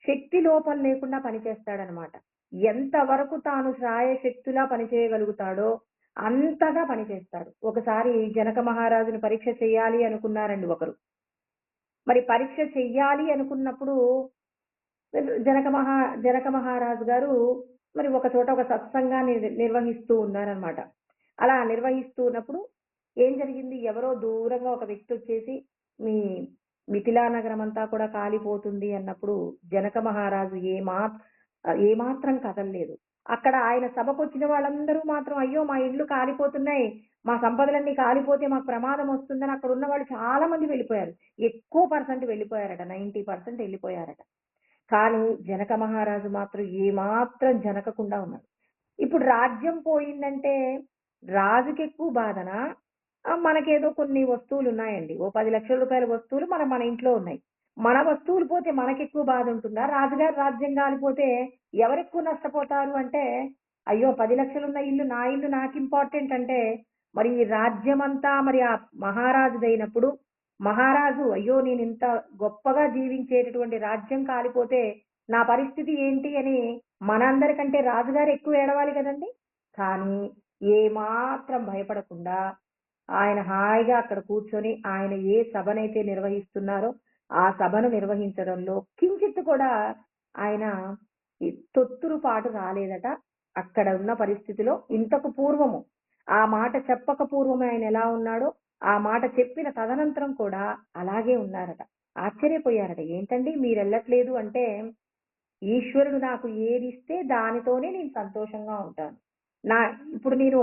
శక్తి లోపం లేకుండా పనిచేస్తాడనమాట. ఎంతవరకు తాను శాయశక్తులా పనిచేయగలుగుతాడో అంతగా పనిచేస్తాడు. ఒకసారి జనక మహారాజుని పరీక్ష చేయాలి అనుకున్నారండి ఒకరు. మరి పరీక్ష చెయ్యాలి అనుకున్నప్పుడు జనక మహా జనక మహారాజు గారు మరి ఒక చోట ఒక సత్సంగాన్ని నిర్వహిస్తూ ఉన్నారనమాట. అలా నిర్వహిస్తూ ఉన్నప్పుడు ఏం జరిగింది, ఎవరో దూరంగా ఒక వ్యక్తి వచ్చేసి మీ మిథిలా నగరం అంతా కూడా కాలిపోతుంది అన్నప్పుడు జనక మహారాజు ఏమాత్రం కదలలేదు. అక్కడ ఆయన సభకొచ్చిన వాళ్ళందరూ మాత్రం అయ్యో మా ఇళ్ళు కాలిపోతున్నాయి, మా సంపదలన్నీ కాలిపోతే మాకు ప్రమాదం వస్తుందని అక్కడ ఉన్న వాళ్ళు చాలా మంది వెళ్ళిపోయారు. ఎక్కువ పర్సెంట్ వెళ్ళిపోయారట, 90% వెళ్ళిపోయారట. కానీ జనక మహారాజు మాత్రం ఏమాత్రం జనకకుండా ఉన్నారు. ఇప్పుడు రాజ్యం పోయిందంటే రాజుకి ఎక్కువ బాధనా, మనకేదో కొన్ని వస్తువులు ఉన్నాయండి, ఓ 10 లక్షల రూపాయల వస్తువులు మన ఇంట్లో ఉన్నాయి. మన వస్తువులు పోతే మనకెక్కువ బాధ ఉంటుందా? రాజుగారి రాజ్యం కాలిపోతే ఎవరెక్కువ నష్టపోతారు అంటే, అయ్యో 10 లక్షలున్న ఇల్లు నా ఇల్లు నాకు ఇంపార్టెంట్ అంటే, మరి ఈ రాజ్యమంతా మరి ఆ మహారాజుదైనప్పుడు మహారాజు అయ్యో నేను ఇంత గొప్పగా జీవించేటటువంటి రాజ్యం కాలిపోతే నా పరిస్థితి ఏంటి అని మనందరికంటే రాజుగారు ఎక్కువ ఏడవాలి కదండి. కానీ ఏమాత్రం భయపడకుండా ఆయన హాయిగా అక్కడ కూర్చొని ఆయన ఏ సభనైతే నిర్వహిస్తున్నారో ఆ సభను నిర్వహించడంలో కించిత్ కూడా ఆయన తొత్తురుపాటు రాలేదట. అక్కడ ఉన్న పరిస్థితిలో ఇంతకు పూర్వము ఆ మాట చెప్పక పూర్వమే ఆయన ఎలా ఉన్నాడో ఆ మాట చెప్పిన తదనంతరం కూడా అలాగే ఉన్నారట. ఆశ్చర్యపోయారట, ఏంటండి మీరు వెళ్ళట్లేదు అంటే, ఈశ్వరుడు నాకు ఏదిస్తే దానితోనే నేను సంతోషంగా ఉంటాను. నా ఇప్పుడు నేను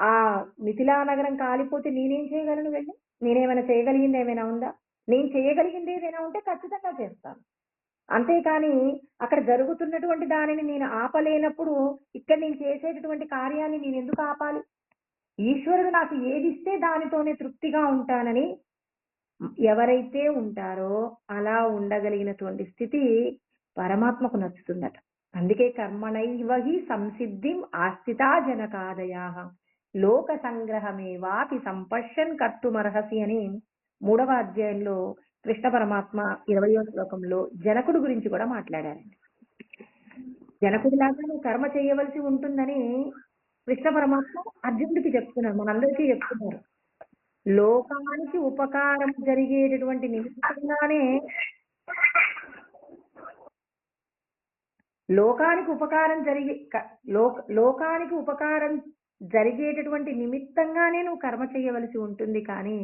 ఆ మిథిలా నగరం కాలిపోతే నేనేం చేయగలను వెళ్ళి? నేనేమైనా చేయగలిగింది ఏమైనా ఉందా? నేను చేయగలిగింది ఏదైనా ఉంటే ఖచ్చితంగా చేస్తాను. అంతేకాని అక్కడ జరుగుతున్నటువంటి దానిని నేను ఆపలేనప్పుడు ఇక్కడ నేను చేసేటటువంటి కార్యాన్ని నేను ఎందుకు ఆపాలి? ఈశ్వరుడు నాకు ఏదిస్తే దానితోనే తృప్తిగా ఉంటానని ఎవరైతే ఉంటారో అలా ఉండగలిగినటువంటి స్థితి పరమాత్మకు నచ్చుతుందట. అందుకే కర్మణైవ హి సంసిద్ధిం ఆస్థితా జనకాదయాః లోక సంగ్రహమేవాపి సంపశ్యన్ కర్తుమర్హసి అని 3వ అధ్యాయంలో కృష్ణ పరమాత్మ 20వ శ్లోకంలో జనకుడు గురించి కూడా మాట్లాడారండి. జనకుడిలాగా నువ్వు కర్మ చేయవలసి ఉంటుందని కృష్ణ పరమాత్మ అర్జునుడికి చెప్తున్నారు, మనందరికీ చెప్తున్నారు. లోకానికి ఉపకారం జరిగేటటువంటి నిమిత్తంగానే లోకానికి ఉపకారం జరిగేటటువంటి నిమిత్తంగానే నువ్వు కర్మ చేయవలసి ఉంటుంది. కానీ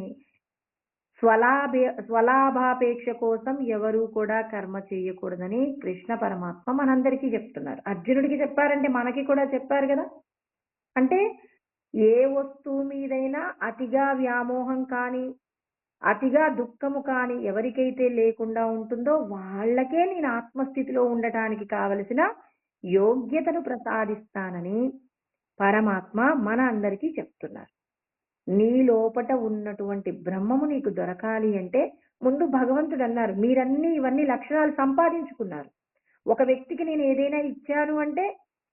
స్వలాభాపేక్ష కోసం ఎవరు కూడా కర్మ చేయకూడదని కృష్ణ పరమాత్మ మనందరికీ చెప్తున్నారు. అర్జునుడికి చెప్పారంటే మనకి కూడా చెప్పారు కదా. అంటే ఏ వస్తువు మీదైనా అతిగా వ్యామోహం కానీ అతిగా దుఃఖము కానీ ఎవరికైతే లేకుండా ఉంటుందో వాళ్ళకే నేను ఆత్మస్థితిలో ఉండటానికి కావలసిన యోగ్యతను ప్రసాదిస్తానని పరమాత్మ మన అందరికీ చెప్తున్నారు. నీ లోపట ఉన్నటువంటి బ్రహ్మము నీకు దొరకాలి అంటే ముందు భగవంతుడు అన్నారు, ఇవన్నీ లక్షణాలు సంపాదించుకున్నారు. ఒక వ్యక్తికి నేను ఏదైనా ఇచ్చాను అంటే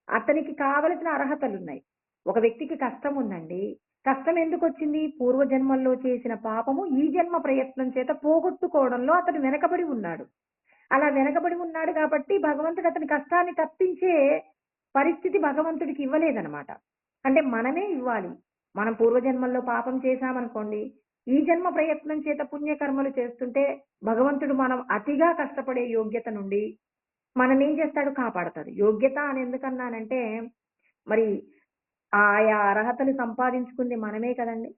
అతనికి కావలసిన అర్హతలు ఉన్నాయి. ఒక వ్యక్తికి కష్టం ఉందండి, కష్టం ఎందుకు వచ్చింది? పూర్వజన్మల్లో చేసిన పాపము ఈ జన్మ ప్రయత్నం చేత పోగొట్టుకోవడంలో అతను వెనకబడి ఉన్నాడు. అలా వెనకబడి ఉన్నాడు కాబట్టి భగవంతుడు అతని కష్టాన్ని తప్పించే పరిస్థితి భగవంతుడికి ఇవ్వలేదనమాట. అంటే మనమే ఇవ్వాలి. మనం పూర్వజన్మల్లో పాపం చేశామనుకోండి, ఈ జన్మ ప్రయత్నం చేత పుణ్యకర్మలు చేస్తుంటే భగవంతుడు మనం అతిగా కష్టపడే యోగ్యత నుండి మనం ఏం చేస్తాడు? కాపాడతాడు. యోగ్యత అని ఎందుకన్నానంటే మరి ఆయా అర్హతలు సంపాదించుకుంది మనమే కదండి.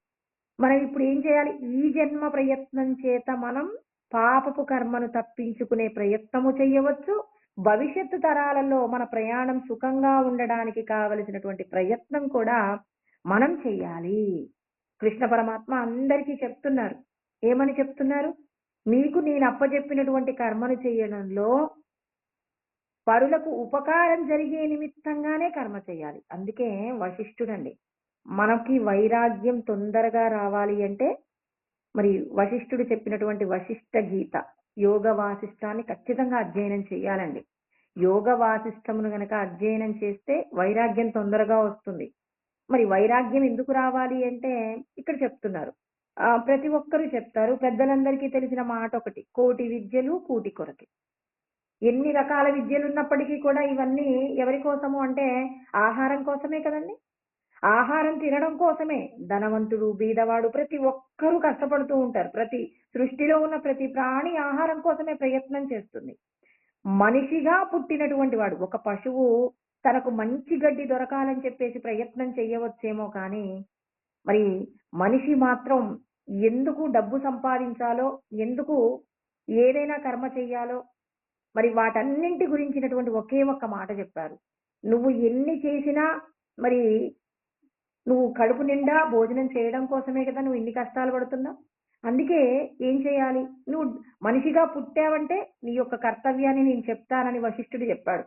మనం ఇప్పుడు ఏం చేయాలి? ఈ జన్మ ప్రయత్నం చేత మనం పాపపు కర్మను తప్పించుకునే ప్రయత్నము చేయవచ్చు. భవిష్యత్తు తరాలలో మన ప్రయాణం సుఖంగా ఉండడానికి కావలసినటువంటి ప్రయత్నం కూడా మనం చెయ్యాలి. కృష్ణ పరమాత్మ అందరికీ చెప్తున్నారు. ఏమని చెప్తున్నారు? మీకు నేను అప్పచెప్పినటువంటి కర్మను చేయడంలో పరులకు ఉపకారం జరిగే నిమిత్తంగానే కర్మ చేయాలి. అందుకే వశిష్ఠుడండి, మనకి వైరాగ్యం తొందరగా రావాలి అంటే మరి వశిష్ఠుడు చెప్పినటువంటి వశిష్ఠ గీత యోగ వాసిష్టాన్ని ఖచ్చితంగా అధ్యయనం చేయాలండి. యోగ వాసిష్టమును గనక అధ్యయనం చేస్తే వైరాగ్యం తొందరగా వస్తుంది. మరి వైరాగ్యం ఎందుకు రావాలి అంటే ఇక్కడ చెప్తున్నారు, ప్రతి ఒక్కరు చెప్తారు. పెద్దలందరికీ తెలిసిన మాటొకటి. కోటి విద్యలు కూటి కొరకే. ఎన్ని రకాల విద్యలున్నప్పటికీ కూడా ఇవన్నీ ఎవరి కోసము అంటే ఆహారం కోసమే కదండీ! ఆహారం తినడం కోసమే. ధనవంతుడు, బీదవాడు ప్రతి ఒక్కరూ కష్టపడుతూ ఉంటారు. సృష్టిలో ఉన్న ప్రతి ప్రాణి ఆహారం కోసమే ప్రయత్నం చేస్తుంది. మనిషిగా పుట్టినటువంటి వాడు ఒక పశువు తనకు మంచి గడ్డి దొరకాలని చెప్పేసి ప్రయత్నం చెయ్యవచ్చేమో కానీ, మరి మనిషి మాత్రం ఎందుకు డబ్బు సంపాదించాలో, ఎందుకు ఏదైనా కర్మ చెయ్యాలో, మరి వాటన్నింటి గురించినటువంటి ఒకే ఒక్క మాట చెప్పారు. నువ్వు ఎన్ని చేసినా మరి నువ్వు కడుపు నిండా భోజనం చేయడం కోసమే కదా నువ్వు ఇన్ని కష్టాలు పడుతున్నావు. అందుకే ఏం చేయాలి? నువ్వు మనిషిగా పుట్టావంటే నీ యొక్క కర్తవ్యాన్ని నేను చెప్తానని వశిష్ఠుడు చెప్పాడు.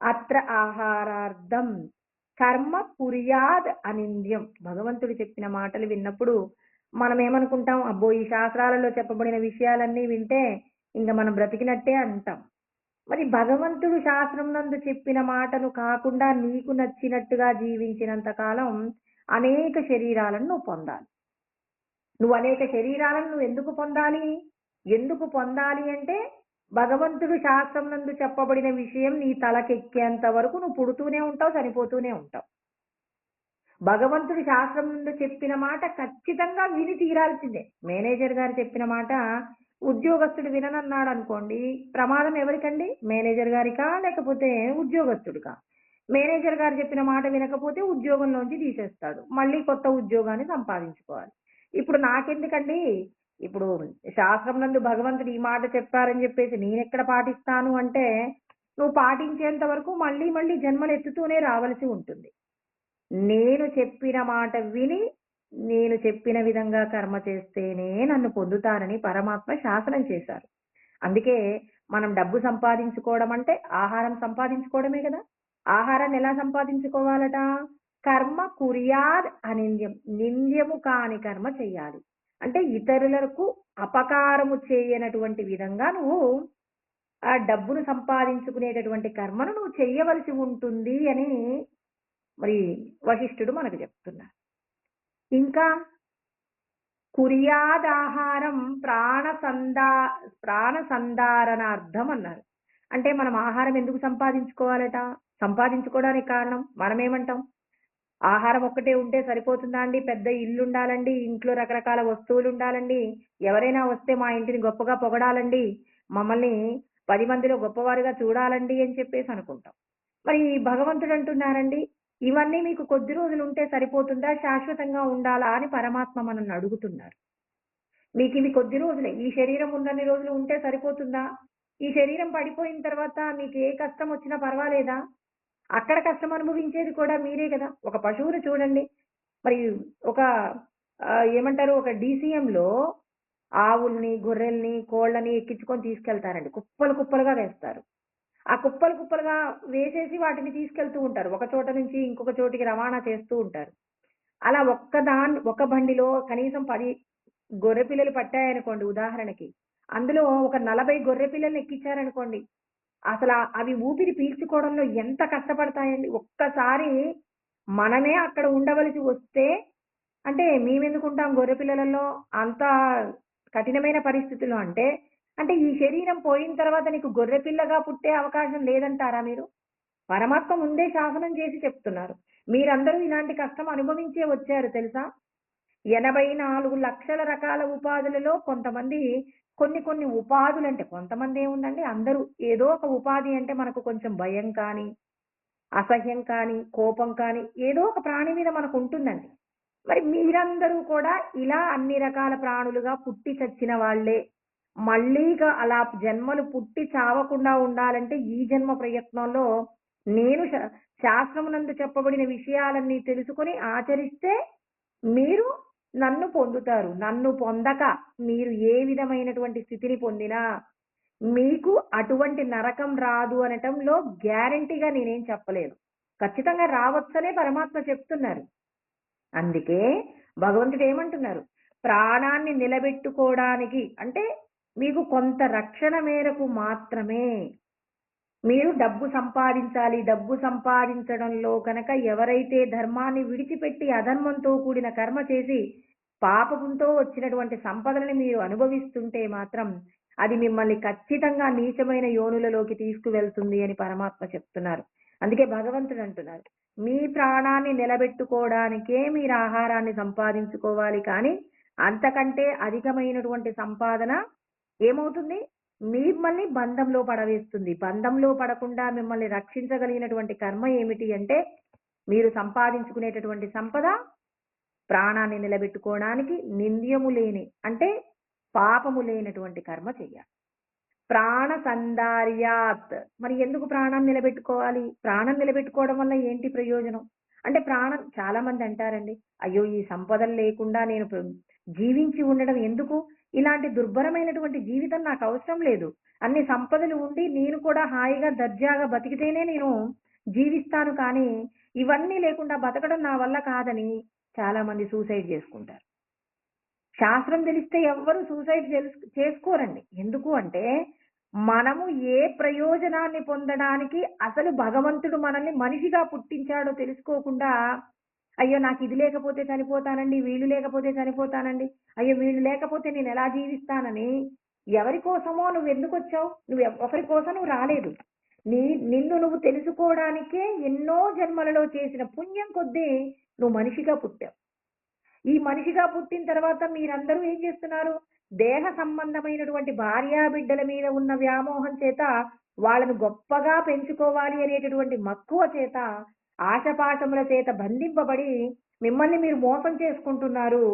అత్ర ఆహారార్థం కర్మ కుర్యాద్ అనింద్యం. భగవంతుడు చెప్పిన మాటలు విన్నప్పుడు మనం ఏమనుకుంటాం? అబ్బో! ఈ శాస్త్రాలలో చెప్పబడిన విషయాలన్నీ వింటే ఇంక మనం బ్రతికినట్టే అంటాం. మరి భగవంతుడు శాస్త్రం నందు చెప్పిన మాటను కాకుండా నీకు నచ్చినట్టుగా జీవించినంత కాలం అనేక శరీరాలను నువ్వు పొందాలి. నువ్వు అనేక శరీరాలను నువ్వెందుకు పొందాలి? ఎందుకు పొందాలి అంటే, భగవంతుడు శాస్త్రం నందు చెప్పబడిన విషయం నీ తలకెక్కేంత వరకు నువ్వు పుడుతూనే ఉంటావు, చనిపోతూనే ఉంటావు. భగవంతుడు శాస్త్రం నుండి చెప్పిన మాట ఖచ్చితంగా విని తీరాల్సిందే. మేనేజర్ గారు చెప్పిన మాట ఉద్యోగస్తుడు విననన్నాడనుకోండి, ప్రమాదం ఎవరికండి? మేనేజర్ గారికా? లేకపోతే ఉద్యోగస్తుడికా? మేనేజర్ గారు చెప్పిన మాట వినకపోతే ఉద్యోగంలోంచి తీసేస్తాడు. మళ్ళీ కొత్త ఉద్యోగాన్ని సంపాదించుకోవాలి. ఇప్పుడు నాకెందుకండి? ఇప్పుడు శాస్త్రం నందు భగవంతుడు ఈ మాట చెప్పారని చెప్పేసి నేనెక్కడ పాటిస్తాను అంటే, నువ్వు పాటించేంత వరకు మళ్ళీ మళ్ళీ జన్మలెత్తుతూనే రావలసి ఉంటుంది. నేను చెప్పిన మాట విని, నేను చెప్పిన విధంగా కర్మ చేస్తేనే నన్ను పొందుతారని పరమాత్మ శాసనం చేశారు. అందుకే మనం డబ్బు సంపాదించుకోవడం అంటే ఆహారం సంపాదించుకోవడమే కదా! ఆహారాన్ని ఎలా సంపాదించుకోవాలట? కర్మ కుర్యాద్ అనింద్యం. నింద్యము కాని కర్మ చెయ్యాలి. అంటే ఇతరులకు అపకారము చేయనటువంటి విధంగా నువ్వు ఆ డబ్బును సంపాదించుకునేటటువంటి కర్మను నువ్వు చెయ్యవలసి ఉంటుంది అని మరి వశిష్ఠుడు మనకు చెప్తున్నారు. ఇంకా కుర్యాదాహారం ప్రాణ సంధారణార్థం అన్నారు. అంటే మనం ఆహారం ఎందుకు సంపాదించుకోవాలట? సంపాదించుకోవడానికి కారణం మనమేమంటాం? ఆహారం ఒక్కటే ఉంటే సరిపోతుందా అండి? పెద్ద ఇల్లు ఉండాలండి, ఇంట్లో రకరకాల వస్తువులు ఉండాలండి, ఎవరైనా వస్తే మా ఇంటిని గొప్పగా పొగడాలండి, మమ్మల్ని 10 మందిలో గొప్పవారుగా చూడాలండి అని చెప్పేసి అనుకుంటాం. మరి భగవంతుడు అంటున్నారండి, ఇవన్నీ మీకు కొద్ది రోజులు ఉంటే సరిపోతుందా? శాశ్వతంగా ఉండాలా? అని పరమాత్మ మనల్ని అడుగుతున్నారు. మీకివి కొద్ది రోజులే. ఈ శరీరం ఉన్నన్ని రోజులు ఉంటే సరిపోతుందా? ఈ శరీరం పడిపోయిన తర్వాత మీకు ఏ కష్టం వచ్చినా పర్వాలేదా? అక్కడ కష్టం అనుభవించేది కూడా మీరే గదా! ఒక పశువుని చూడండి. మరి ఒక ఏమంటారు? ఒక డీసీఎంలో ఆవుల్ని, గొర్రెల్ని, కోళ్ళని ఎక్కించుకొని తీసుకెళ్తారండి. కుప్పలు కుప్పలుగా వేస్తారు. ఆ కుప్పలు కుప్పలుగా వేసేసి వాటిని తీసుకెళ్తూ ఉంటారు. ఒక చోట నుంచి ఇంకొక చోటికి రవాణా చేస్తూ ఉంటారు. అలా ఒక బండిలో కనీసం 10 గొర్రె పిల్లలు పట్టాయనుకోండి ఉదాహరణకి. అందులో ఒక 40 గొర్రె పిల్లల్ని ఎక్కించారనుకోండి. అవి ఊపిరి పీల్చుకోవడంలో ఎంత కష్టపడతాయండి. ఒక్కసారి మనమే అక్కడ ఉండవలసి వస్తే అంటే మేమెందుకుంటాం గొర్రె పిల్లలలో అంత కఠినమైన పరిస్థితుల్లో అంటే ఈ శరీరం పోయిన తర్వాత నీకు గొర్రె పిల్లగా పుట్టే అవకాశం లేదంటారా మీరు? పరమాత్మ ముందే శాసనం చేసి చెప్తున్నారు. మీరందరూ ఇలాంటి కష్టం అనుభవించే వచ్చారు తెలుసా? 84 లక్షల రకాల ఉపాధులలో కొంతమంది కొన్ని కొన్ని ఉపాధులంటే కొంతమంది ఏముందండి అందరూ ఏదో ఒక ఉపాధి అంటే మనకు కొంచెం భయం కానీ, అసహ్యం కానీ, కోపం కానీ ఏదో ఒక ప్రాణి మీద మనకుంటుందండి. మరి మీరందరూ కూడా ఇలా అన్ని రకాల ప్రాణులుగా పుట్టి చచ్చిన వాళ్ళే. అలా జన్మలు పుట్టి చావకుండా ఉండాలంటే ఈ జన్మ ప్రయత్నంలో నేను శాస్త్రమునందు చెప్పబడిన విషయాలన్నీ తెలుసుకొని ఆచరిస్తే మీరు నన్ను పొందుతారు. నన్ను పొందక మీరు ఏ విధమైనటువంటి స్థితిని పొందినా మీకు అటువంటి నరకం రాదు అనటంలో గ్యారంటీగా నేనేం చెప్పలేను. ఖచ్చితంగా రావచ్చనే పరమాత్మ చెప్తున్నారు. అందుకే భగవంతుడు ఏమంటున్నారు? ప్రాణాన్ని నిలబెట్టుకోవడానికి అంటే మీకు కొంత రక్షణ మేరకు మాత్రమే మీరు డబ్బు సంపాదించాలి. డబ్బు సంపాదించడంలో గనక ఎవరైతే ధర్మాన్ని విడిచిపెట్టి అధర్మంతో కూడిన కర్మ చేసి పాపంతో వచ్చినటువంటి సంపదలని మీరు అనుభవిస్తుంటే మాత్రం అది మిమ్మల్ని ఖచ్చితంగా నీచమైన యోనులలోకి తీసుకువెళ్తుంది అని పరమాత్మ చెప్తున్నారు. అందుకే భగవంతుడు అంటున్నారు, మీ ప్రాణాన్ని నిలబెట్టుకోవడానికే మీరు ఆహారాన్ని సంపాదించుకోవాలి, కానీ అంతకంటే అధికమైనటువంటి సంపాదన ఏమవుతుంది, మిమ్మల్ని బంధంలో పడవేస్తుంది. బంధంలో పడకుండా మిమ్మల్ని రక్షించగలిగినటువంటి కర్మ ఏమిటి అంటే, మీరు సంపాదించుకునేటటువంటి సంపద ప్రాణాన్ని నిలబెట్టుకోవడానికి నింద్యము లేని, అంటే పాపము లేనటువంటి కర్మ చెయ్యాలి. ప్రాణ సందార్యాత్. మరి ఎందుకు ప్రాణాన్ని నిలబెట్టుకోవాలి? ప్రాణం నిలబెట్టుకోవడం వల్ల ఏంటి ప్రయోజనం అంటే, ప్రాణం చాలా మంది అంటారండి, అయ్యో ఈ సంపదలు లేకుండా నేను జీవించి ఉండడం ఎందుకు, ఇలాంటి దుర్భరమైనటువంటి జీవితం నాకు అవసరం లేదు, అన్ని సంపదలు ఉండి నేను కూడా హాయిగా దర్జాగా బతికితేనే నేను జీవిస్తాను, కానీ ఇవన్నీ లేకుండా బతకడం నా వల్ల కాదని చాలా మంది సూసైడ్ చేసుకుంటారు. శాస్త్రం తెలిస్తే ఎవ్వరు సూసైడ్ చేసుకోరండి. ఎందుకు అంటే, మనము ఏ ప్రయోజనాన్ని పొందడానికి అసలు భగవంతుడు మనల్ని మనిషిగా పుట్టించాడో తెలుసుకోకుండా, అయ్యో నాకు ఇది లేకపోతే చనిపోతానండి, వీళ్ళు లేకపోతే చనిపోతానండి, అయ్యో వీళ్ళు లేకపోతే నేను ఎలా జీవిస్తానని, ఎవరి కోసమో నువ్వు ఎందుకు వచ్చావు? నువ్వు ఒకరి కోసం నువ్వు రాలేదు. నిన్ను నువ్వు తెలుసుకోవడానికే ఎన్నో జన్మలలో చేసిన పుణ్యం కొద్దీ నువ్వు మనిషిగా పుట్టావు. ఈ మనిషిగా పుట్టిన తర్వాత మీరందరూ ఏం చేస్తున్నారు? దేహ సంబంధమైనటువంటి భార్యా బిడ్డల మీద ఉన్న వ్యామోహం చేత, వాళ్ళను గొప్పగా పెంచుకోవాలి అనేటటువంటి మక్కువ చేత, ఆశపాశముల చేత బంధింపబడి మిమ్మల్ని మీరు మోసం చేసుకుంటున్నారు.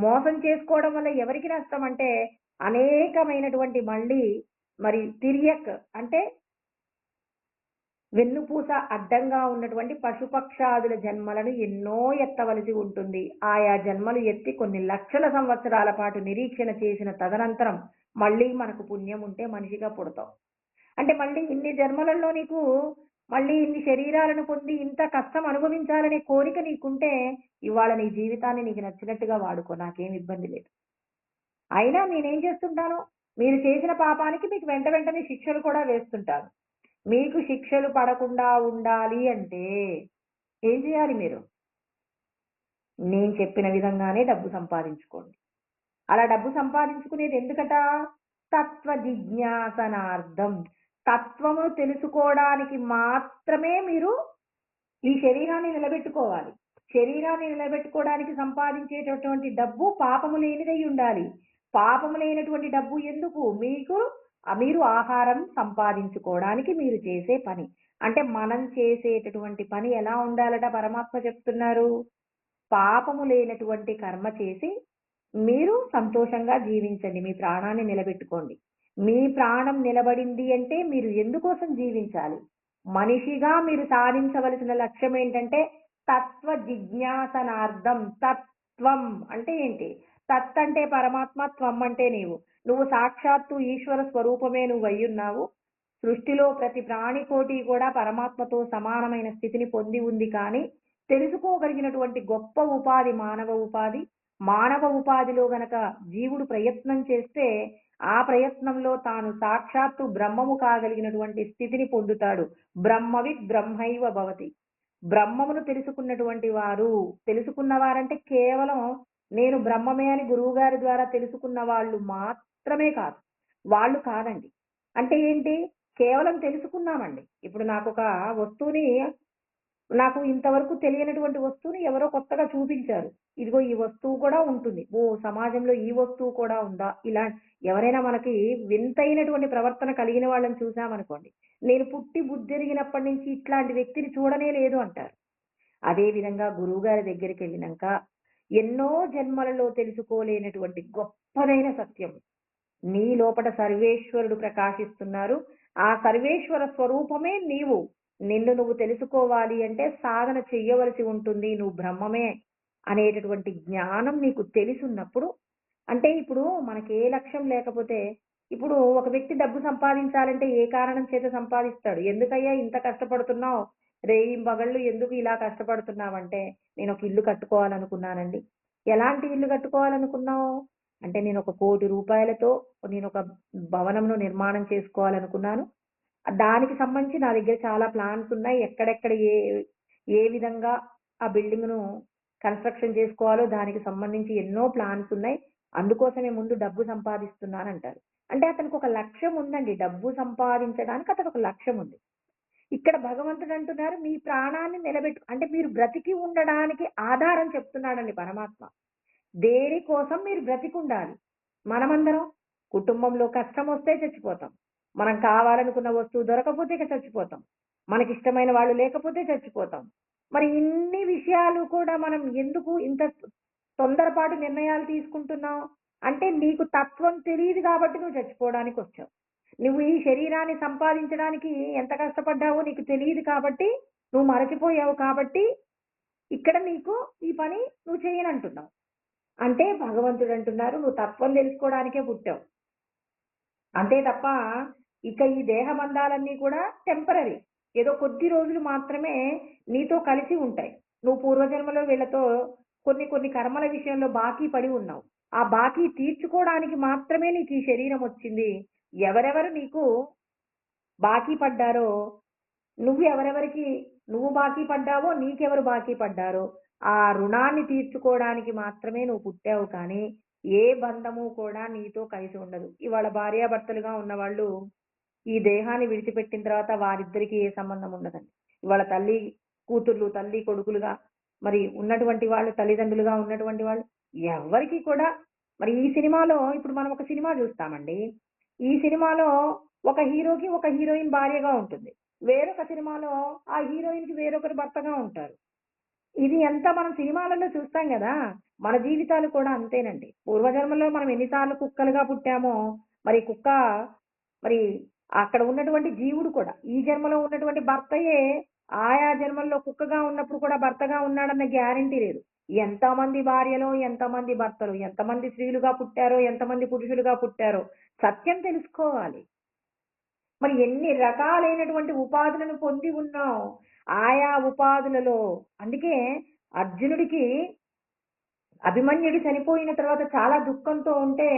మోసం చేసుకోవడం వల్ల ఎవరికి నష్టం అంటే, అనేకమైనటువంటి మళ్ళీ మరి తిరియక్ అంటే వెన్నుపూస అడ్డంగా ఉన్నటువంటి పశుపక్షాదుల జన్మలను ఎన్నో ఎత్తవలసి ఉంటుంది. ఆయా జన్మలు ఎత్తి కొన్ని లక్షల సంవత్సరాల పాటు నిరీక్షణ చేసిన తదనంతరం మళ్ళీ మనకు పుణ్యం ఉంటే మనిషిగా పుడతాం. అంటే మళ్ళీ ఇన్ని జన్మలలో నీకు మళ్ళీ ఇన్ని శరీరాలను పొంది ఇంత కష్టం అనుభవించాలనే కోరిక నీకుంటే, ఇవాళ నీ జీవితాన్ని నీకు నచ్చినట్టుగా వాడుకో, నాకేం ఇబ్బంది లేదు. అయినా నేనేం చేస్తుంటాను, మీరు చేసిన పాపానికి మీకు వెంటనే శిక్షలు కూడా వేస్తుంటాను. మీకు శిక్షలు పడకుండా ఉండాలి అంటే ఏం చేయాలి? మీరు నేను చెప్పిన విధంగానే డబ్బు సంపాదించుకోండి. అలా డబ్బు సంపాదించుకునేది ఎందుకట? తత్వ జిజ్ఞాసనార్థం. తత్వమును తెలుసుకోవడానికి మాత్రమే మీరు ఈ శరీరాన్ని నిలబెట్టుకోవాలి. శరీరాన్ని నిలబెట్టుకోవడానికి సంపాదించేటటువంటి డబ్బు పాపము లేనిదై ఉండాలి. పాపము లేనటువంటి డబ్బు ఎందుకు? మీరు ఆహారం సంపాదించుకోవడానికి మీరు చేసే పని. అంటే మనం చేసేటటువంటి పని ఎలా ఉండాలట పరమాత్మ చెప్తున్నారు? పాపము లేనటువంటి కర్మ చేసి మీరు సంతోషంగా జీవించండి, మీ ప్రాణాన్ని నిలబెట్టుకోండి. మీ ప్రాణం నిలబడింది అంటే మీరు ఎందుకోసం జీవించాలి? మనిషిగా మీరు సాధించవలసిన లక్ష్యం ఏంటంటే తత్వ జిజ్ఞాసనార్థం. తత్వం అంటే ఏంటి? తత్ అంటే పరమాత్మ, త్వం అంటే నువ్వు సాక్షాత్తు ఈశ్వర స్వరూపమే నువ్వు అయ్యున్నావు. సృష్టిలో ప్రతి ప్రాణికోటి కూడా పరమాత్మతో సమానమైన స్థితిని పొంది ఉంది, కానీ తెలుసుకోగలిగినటువంటి గొప్ప ఉపాధి మానవ ఉపాధి. మానవ ఉపాధిలో గనక జీవుడు ప్రయత్నం చేస్తే ఆ ప్రయత్నంలో తాను సాక్షాత్తు బ్రహ్మము కాగలిగినటువంటి స్థితిని పొందుతాడు. బ్రహ్మవిద్ బ్రహ్మైవ భవతి. బ్రహ్మమును తెలుసుకున్నవారంటే కేవలం నేను బ్రహ్మమే అని గురువు గారి ద్వారా తెలుసుకున్న వాళ్ళు మాత్రమే కాదు, వాళ్ళు కాదండి. అంటే ఏంటి? కేవలం తెలుసుకున్నామండి. ఇప్పుడు నాకు ఇంతవరకు తెలియనటువంటి వస్తువుని ఎవరో కొత్తగా చూపించారు, ఇదిగో ఈ వస్తువు కూడా ఉంటుంది, ఓ సమాజంలో ఈ వస్తువు కూడా ఉందా, ఇలా ఎవరైనా మనకి వింతైనటువంటి ప్రవర్తన కలిగిన వాళ్ళని చూసామనుకోండి, నేను పుట్టి బుద్ధెరిగినప్పటి నుంచి ఇట్లాంటి వ్యక్తిని చూడనే లేదు అంటారు. అదే విధంగా గురువు గారి దగ్గరికి వెళ్ళినాక ఎన్నో జన్మలలో తెలుసుకోలేనటువంటి గొప్పదైన సత్యం నీ లోపల సర్వేశ్వరుడు ప్రకాశిస్తున్నారు. ఆ సర్వేశ్వర స్వరూపమే నిన్ను నువ్వు తెలుసుకోవాలి అంటే సాధన చెయ్యవలసి ఉంటుంది. నువ్వు బ్రహ్మమే అనేటటువంటి జ్ఞానం నీకు తెలిసున్నప్పుడు, అంటే ఇప్పుడు మనకి ఏ లక్ష్యం లేకపోతే, ఇప్పుడు ఒక వ్యక్తి డబ్బు సంపాదించాలంటే ఏ కారణం చేత సంపాదిస్తాడు? ఎందుకయ్యా ఇంత కష్టపడుతున్నావు, రేయింబగళ్ళు ఎందుకు ఇలా కష్టపడుతున్నావంటే, నేను ఒక ఇల్లు కట్టుకోవాలనుకున్నానండి. ఎలాంటి ఇల్లు కట్టుకోవాలనుకున్నావు అంటే, నేను ఒక 1,00,00,000 రూపాయలతో నేను ఒక భవనంను నిర్మాణం చేసుకోవాలనుకున్నాను. దానికి సంబంధించి నా దగ్గర చాలా ప్లాన్స్ ఉన్నాయి. ఎక్కడెక్కడ ఏ ఏ విధంగా ఆ బిల్డింగ్‌ను కన్స్ట్రక్షన్ చేసుకోవాలో దానికి సంబంధించి ఎన్నో ప్లాన్స్ ఉన్నాయి. అందుకోసమే ముందు డబ్బు సంపాదిస్తున్నానంటారు. అంటే అతనికి ఒక లక్ష్యం ఉందండి. డబ్బు సంపాదించడానికి అతనికి ఒక లక్ష్యం ఉంది. ఇక్కడ భగవంతుడు అంటున్నారు మీ ప్రాణాన్ని నిలబెట్టు అంటే మీరు బ్రతికి ఉండడానికి ఆధారం చెప్తున్నాడండి పరమాత్మ. దేనికోసం మీరు బ్రతికుండాలి. మనమందరం కుటుంబంలో కష్టం వస్తే చచ్చిపోతాం. మనం కావాలనుకున్న వస్తువు దొరకకపోతే ఇక చచ్చిపోతాం. మనకిష్టమైన వాళ్ళు లేకపోతే చచ్చిపోతాం. మరి ఇన్ని విషయాలు కూడా మనం ఎందుకు ఇంత తొందరపాటు నిర్ణయాలు తీసుకుంటున్నావు? అంటే నీకు తత్వం తెలియదు కాబట్టి నువ్వు చచ్చిపోవడానికి వచ్చావు. నువ్వు ఈ శరీరాన్ని సంపాదించడానికి ఎంత కష్టపడ్డావో నీకు తెలియదు కాబట్టి నువ్వు మరచిపోయావు కాబట్టి ఇక్కడ నీకు ఈ పని నువ్వు చేయనంటున్నావు. అంటే భగవంతుడు అంటున్నారు నువ్వు తత్వం తెలుసుకోవడానికే పుట్టావు. అంతే తప్ప ఇక ఈ దేహబంధాలన్నీ కూడా టెంపరరీ. ఏదో కొద్ది రోజులు మాత్రమే నీతో కలిసి ఉంటాయి. నువ్వు పూర్వజన్మలో వీళ్ళతో కొన్ని కర్మల విషయంలో బాకీ పడి ఉన్నావు. ఆ బాకీ తీర్చుకోవడానికి మాత్రమే నీకు ఈ శరీరం వచ్చింది. ఎవరెవరు నీకు బాకీ పడ్డారో ఎవరెవరికి నువ్వు బాకీ పడ్డావో నీకెవరు బాకీ పడ్డారో ఆ రుణాన్ని తీర్చుకోవడానికి మాత్రమే నువ్వు పుట్టావు. కానీ ఏ బంధము కూడా నీతో కలిసి ఉండదు. ఇవాళ భార్యాభర్తలుగా ఉన్నవాళ్ళు ఈ దేహాన్ని విడిచిపెట్టిన తర్వాత వారిద్దరికి ఏ సంబంధం ఉండదండి. ఇవాళ తల్లి కూతుర్లు, తల్లి కొడుకులుగా మరి ఉన్నటువంటి వాళ్ళు, తల్లిదండ్రులుగా ఉన్నటువంటి వాళ్ళు ఎవరికి కూడా మరి ఈ సినిమాలో ఇప్పుడు మనం ఒక సినిమా చూస్తామండి. ఈ సినిమాలో ఒక హీరోకి ఒక హీరోయిన్ భార్యగా ఉంటుంది. వేరొక సినిమాలో ఆ హీరోయిన్ కి వేరొకరు భర్తగా ఉంటారు. ఇది ఎంత మనం సినిమాలలో చూస్తాం కదా. మన జీవితాలు కూడా అంతేనండి. పూర్వజన్మలో మనం ఎన్నిసార్లు కుక్కలుగా పుట్టామో మరి కుక్క మరి అక్కడ ఉన్నటువంటి జీవుడు కూడా ఈ జన్మలో ఉన్నటువంటి భర్తయే ఆయా జన్మల్లో కుక్కగా ఉన్నప్పుడు కూడా భర్తగా ఉన్నాడన్న గ్యారంటీ లేదు. ఎంతమంది భార్యలో ఎంతమంది భర్తలు, ఎంతమంది స్త్రీలుగా పుట్టారో, ఎంతమంది పురుషులుగా పుట్టారో సత్యం తెలుసుకోవాలి. మరి ఎన్ని రకాలైనటువంటి ఉపాధులను పొంది ఉన్నావు ఆయా ఉపాధులలో. అందుకే అర్జునుడికి అభిమన్యుడు చనిపోయిన తర్వాత చాలా దుఃఖంతో ఉంటే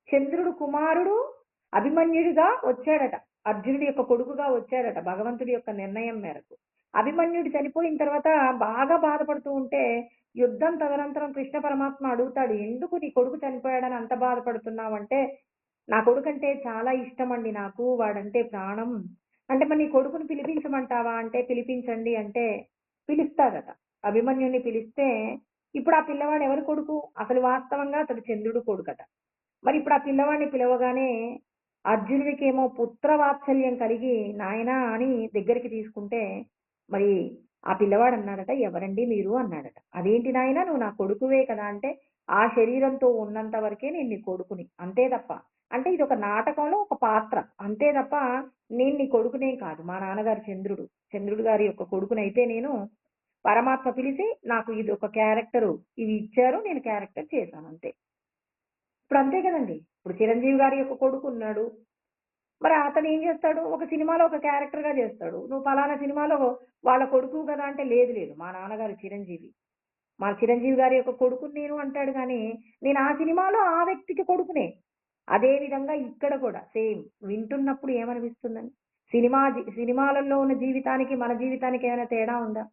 చంద్రుడు కుమారుడు అభిమన్యుడిగా వచ్చాడట. అర్జునుడి యొక్క కొడుకుగా వచ్చాడట భగవంతుడి యొక్క నిర్ణయం మేరకు. అభిమన్యుడు చనిపోయిన తర్వాత బాగా బాధపడుతూ ఉంటే యుద్ధం తదనంతరం కృష్ణ పరమాత్మ అడుగుతాడు, ఎందుకు నీ కొడుకు చనిపోయాడని అంత బాధపడుతున్నావు అంటే, నా కొడుకు అంటే చాలా ఇష్టం అండి నాకు, వాడంటే ప్రాణం. అంటే మరి నీ కొడుకుని పిలిపించమంటావా అంటే, పిలిపించండి అంటే పిలుస్తాడట. అభిమన్యుని పిలిస్తే ఇప్పుడు ఆ పిల్లవాడు ఎవరి కొడుకు? అసలు వాస్తవంగా అతడు చంద్రుడు కొడుకట. మరి ఇప్పుడు ఆ పిల్లవాడిని పిలవగానే అర్జునుడికేమో పుత్ర వాత్సల్యం కలిగి నాయనా అని దగ్గరికి తీసుకుంటే మరి ఆ పిల్లవాడు అన్నాడట, ఎవరండి మీరు అన్నాడట. అదేంటి నాయనా నువ్వు నా కొడుకువే కదా అంటే, ఆ శరీరంతో ఉన్నంత వరకే నేను నీ కొడుకుని, అంతే తప్ప. అంటే ఇది ఒక నాటకంలో ఒక పాత్ర, అంతే తప్ప నేను నీ కొడుకునేం కాదు. మా నాన్నగారు చంద్రుడు గారి యొక్క కొడుకునైతే నేను పరమాత్మ పిలిచి నాకు ఇది ఒక క్యారెక్టర్ ఇవి ఇచ్చారు, నేను క్యారెక్టర్ చేశాను అంతే. ఇప్పుడు అంతే కదండి. ఇప్పుడు చిరంజీవి గారి యొక్క కొడుకు ఉన్నాడు, మరి అతను ఏం చేస్తాడు? ఒక సినిమాలో ఒక క్యారెక్టర్ గా చేస్తాడు. నువ్వు పలానా సినిమాలో వాళ్ళ కొడుకు కదా అంటే, లేదు లేదు మా నాన్నగారు చిరంజీవి, మా చిరంజీవి గారి యొక్క కొడుకుని నేను అంటాడు. కానీ నేను ఆ సినిమాలో ఆ వ్యక్తికి కొడుకునే. అదే విధంగా ఇక్కడ కూడా సేమ్. వింటున్నప్పుడు ఏమనిపిస్తుందని, సినిమాలలో ఉన్న జీవితానికి మన జీవితానికి ఏమైనా తేడా ఉందా?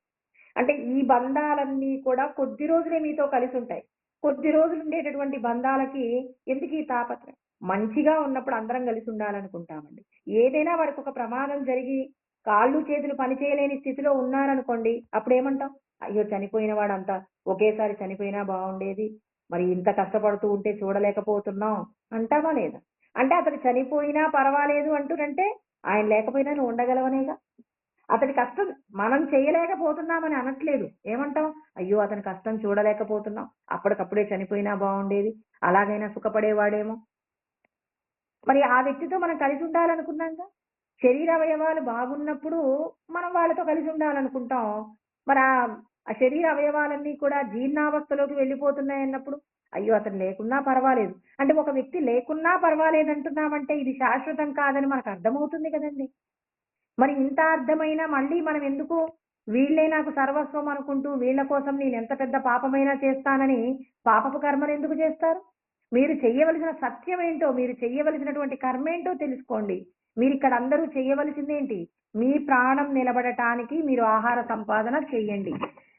అంటే ఈ బంధాలన్నీ కూడా కొద్ది రోజులే మీతో కలిసి ఉంటాయి. కొద్ది రోజులు ఉండేటటువంటి బంధాలకి ఎందుకు ఈ తాపత్రయం? మంచిగా ఉన్నప్పుడు అందరం కలిసి ఉండాలనుకుంటామండి. ఏదైనా వాడికి ఒక ప్రమాదం జరిగి కాళ్ళు చేతులు పని చేయలేని స్థితిలో ఉన్నారనుకోండి, అప్పుడేమంటాం? అయ్యో చనిపోయిన వాడంతా ఒకేసారి చనిపోయినా బాగుండేది, మరి ఇంత కష్టపడుతూ ఉంటే చూడలేకపోతున్నాం అంటామా లేదా? అంటే అతను చనిపోయినా పర్వాలేదు అంటూనంటే ఆయన లేకపోయినా నువ్వు ఉండగలవనేగా. అతడి కష్టం మనం చేయలేకపోతున్నామని అనట్లేదు. ఏమంటాం? అయ్యో అతని కష్టం చూడలేకపోతున్నాం, అప్పటికప్పుడే చనిపోయినా బాగుండేది, అలాగైనా సుఖపడేవాడేమో. మరి ఆ వ్యక్తితో మనం కలిసి ఉండాలనుకున్నాంగా. శరీర అవయవాలు బాగున్నప్పుడు మనం వాళ్ళతో కలిసి ఉండాలనుకుంటాం. మరి ఆ శరీర అవయవాలన్నీ కూడా జీర్ణావస్థలోకి వెళ్ళిపోతున్నాయి అన్నప్పుడు అయ్యో అతను లేకున్నా పర్వాలేదు. అంటే ఒక వ్యక్తి లేకున్నా పర్వాలేదు అంటున్నామంటే ఇది శాశ్వతం కాదని మనకు అర్థమవుతుంది కదండి. మరి ఇంత అర్థమైనా మళ్ళీ మనం ఎందుకు వీళ్ళే నాకు సర్వస్వం అనుకుంటూ వీళ్ళ కోసం నేను ఎంత పెద్ద పాపమైనా చేస్తానని పాపపు కర్మలు ఎందుకు చేస్తారు? మీరు చెయ్యవలసిన సత్యం ఏంటో, మీరు చెయ్యవలసినటువంటి కర్మ ఏంటో తెలుసుకోండి. మీరు ఇక్కడ అందరూ చెయ్యవలసిందేంటి? మీ ప్రాణం నిలబడటానికి మీరు ఆహార సంపాదన చేయండి.